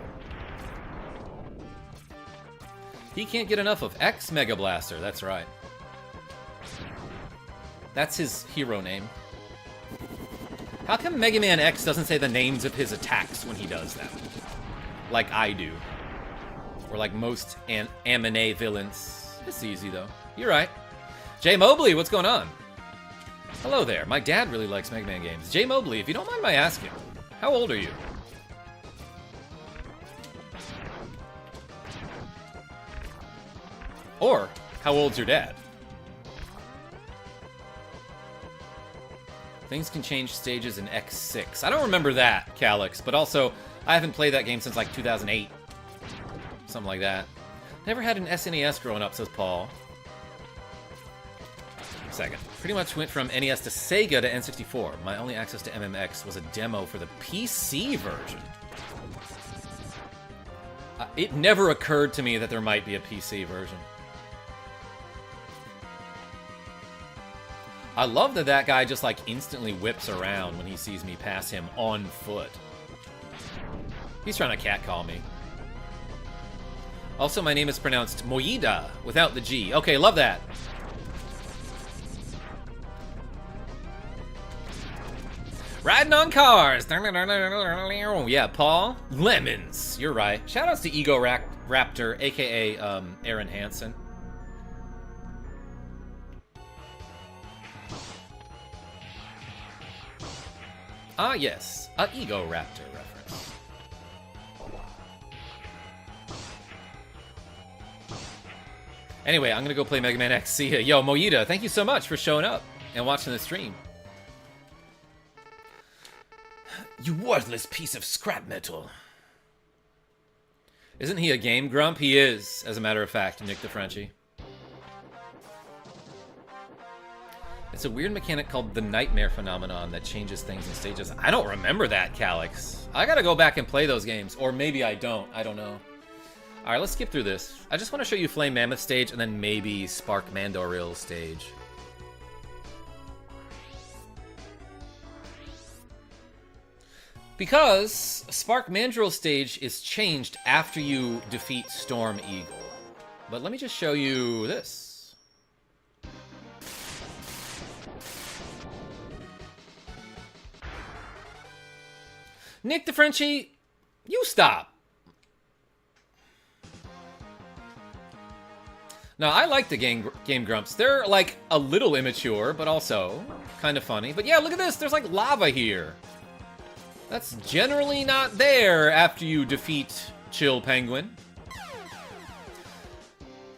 He can't get enough of X Mega Blaster, that's right. That's his hero name. How come Mega Man X doesn't say the names of his attacks when he does that? Like I do. Or like most anime villains. It's easy, though. You're right. Jay Mobley, what's going on? Hello there. My dad really likes Mega Man games. Jay Mobley, if you don't mind my asking, how old are you? Or, how old's your dad? Things can change stages in X6. I don't remember that, Calyx, but also, I haven't played that game since like 2008. Something like that. Never had an SNES growing up, says Paul. Second. Pretty much went from NES to Sega to N64. My only access to MMX was a demo for the PC version. It never occurred to me that there might be a PC version. I love that that guy just, like, instantly whips around when he sees me pass him on foot. He's trying to catcall me. Also, my name is pronounced Moida without the G. Okay, love that. Riding on cars. Yeah, Paul. Lemons. You're right. Shoutouts to Ego Raptor, a.k.a. Aaron Hansen. Ah, yes. A Ego Raptor reference. Anyway, I'm gonna go play Mega Man X. See ya. Yo, Moida, thank you so much for showing up and watching the stream. You worthless piece of scrap metal. Isn't he a game grump? He is, as a matter of fact, Nick the Frenchie. It's a weird mechanic called the Nightmare Phenomenon that changes things in stages. I don't remember that, Calyx. I gotta go back and play those games. Or maybe I don't. I don't know. Alright, let's skip through this. I just want to show you Flame Mammoth stage and then maybe Spark Mandoril stage. Because Spark Mandrill stage is changed after you defeat Storm Eagle. But let me just show you this. Nick the Frenchie, you stop. Now, I like the Game Grumps. They're, like, a little immature, but also kind of funny. But yeah, look at this. There's, like, lava here. That's generally not there after you defeat Chill Penguin.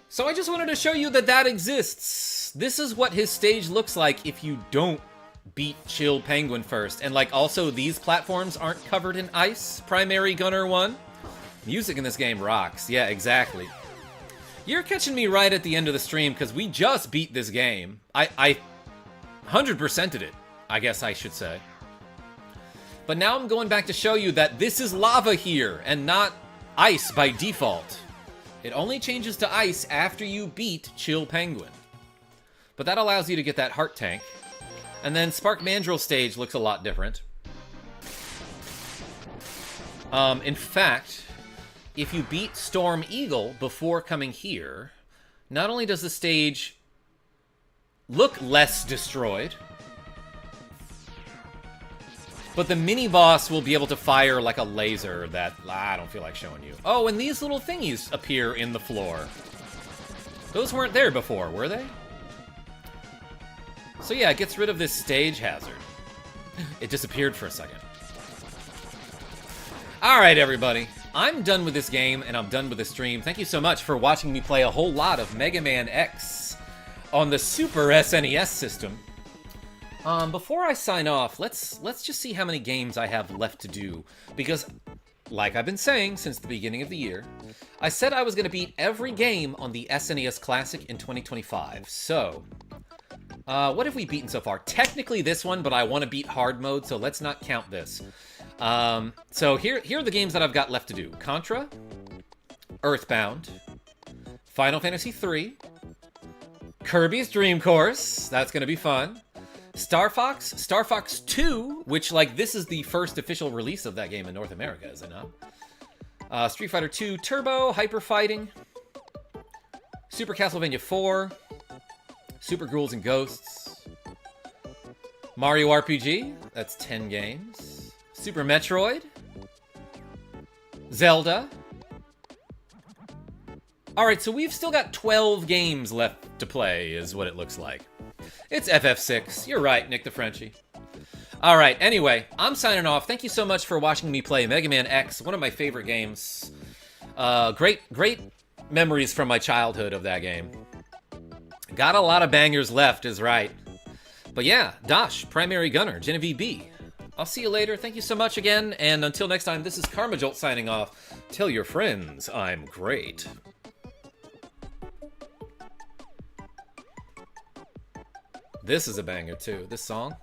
So I just wanted to show you that that exists. This is what his stage looks like if you don't beat Chill Penguin first. And, like, also these platforms aren't covered in ice. Primary Gunner 1. Music in this game rocks. Yeah, exactly. You're catching me right at the end of the stream because we just beat this game. I 100%ed it, I guess I should say. But now I'm going back to show you that this is lava here and not Ice by default. It only changes to ice after you beat Chill Penguin. But that allows you to get that heart tank. And then Spark Mandrill stage looks a lot different. In fact, if you beat Storm Eagle before coming here, not only does the stage look less destroyed, but the mini-boss will be able to fire like a laser that I don't feel like showing you. Oh, and these little thingies appear in the floor. Those weren't there before, were they? So yeah, it gets rid of this stage hazard. It disappeared for a second. Alright, everybody. I'm done with this game, and I'm done with the stream. Thank you so much for watching me play a whole lot of Mega Man X on the Super SNES system. Before I sign off, let's just see how many games I have left to do. Because, like I've been saying since the beginning of the year, I said I was going to beat every game on the SNES Classic in 2025. So, what have we beaten so far? Technically this one, but I want to beat hard mode, so let's not count this. So here are the games that I've got left to do. Contra, Earthbound, Final Fantasy III, Kirby's Dream Course, that's going to be fun. Star Fox 2, which, like, this is the first official release of that game in North America, is it not? Street Fighter 2 Turbo, Hyper Fighting, Super Castlevania 4, Super Ghouls and Ghosts, Mario RPG, that's 10 games, Super Metroid, Zelda. Alright, so we've still got 12 games left to play, is what it looks like. It's FF6. You're right, Nick the Frenchie. Alright, anyway, I'm signing off. Thank you so much for watching me play Mega Man X, one of my favorite games. Great memories from my childhood of that game. Got a lot of bangers left, is right. But yeah, Dosh, Primary Gunner, Genevieve B. I'll see you later. Thank you so much again, and until next time, this is KarmaJolt signing off. Tell your friends I'm great. This is a banger too, this song.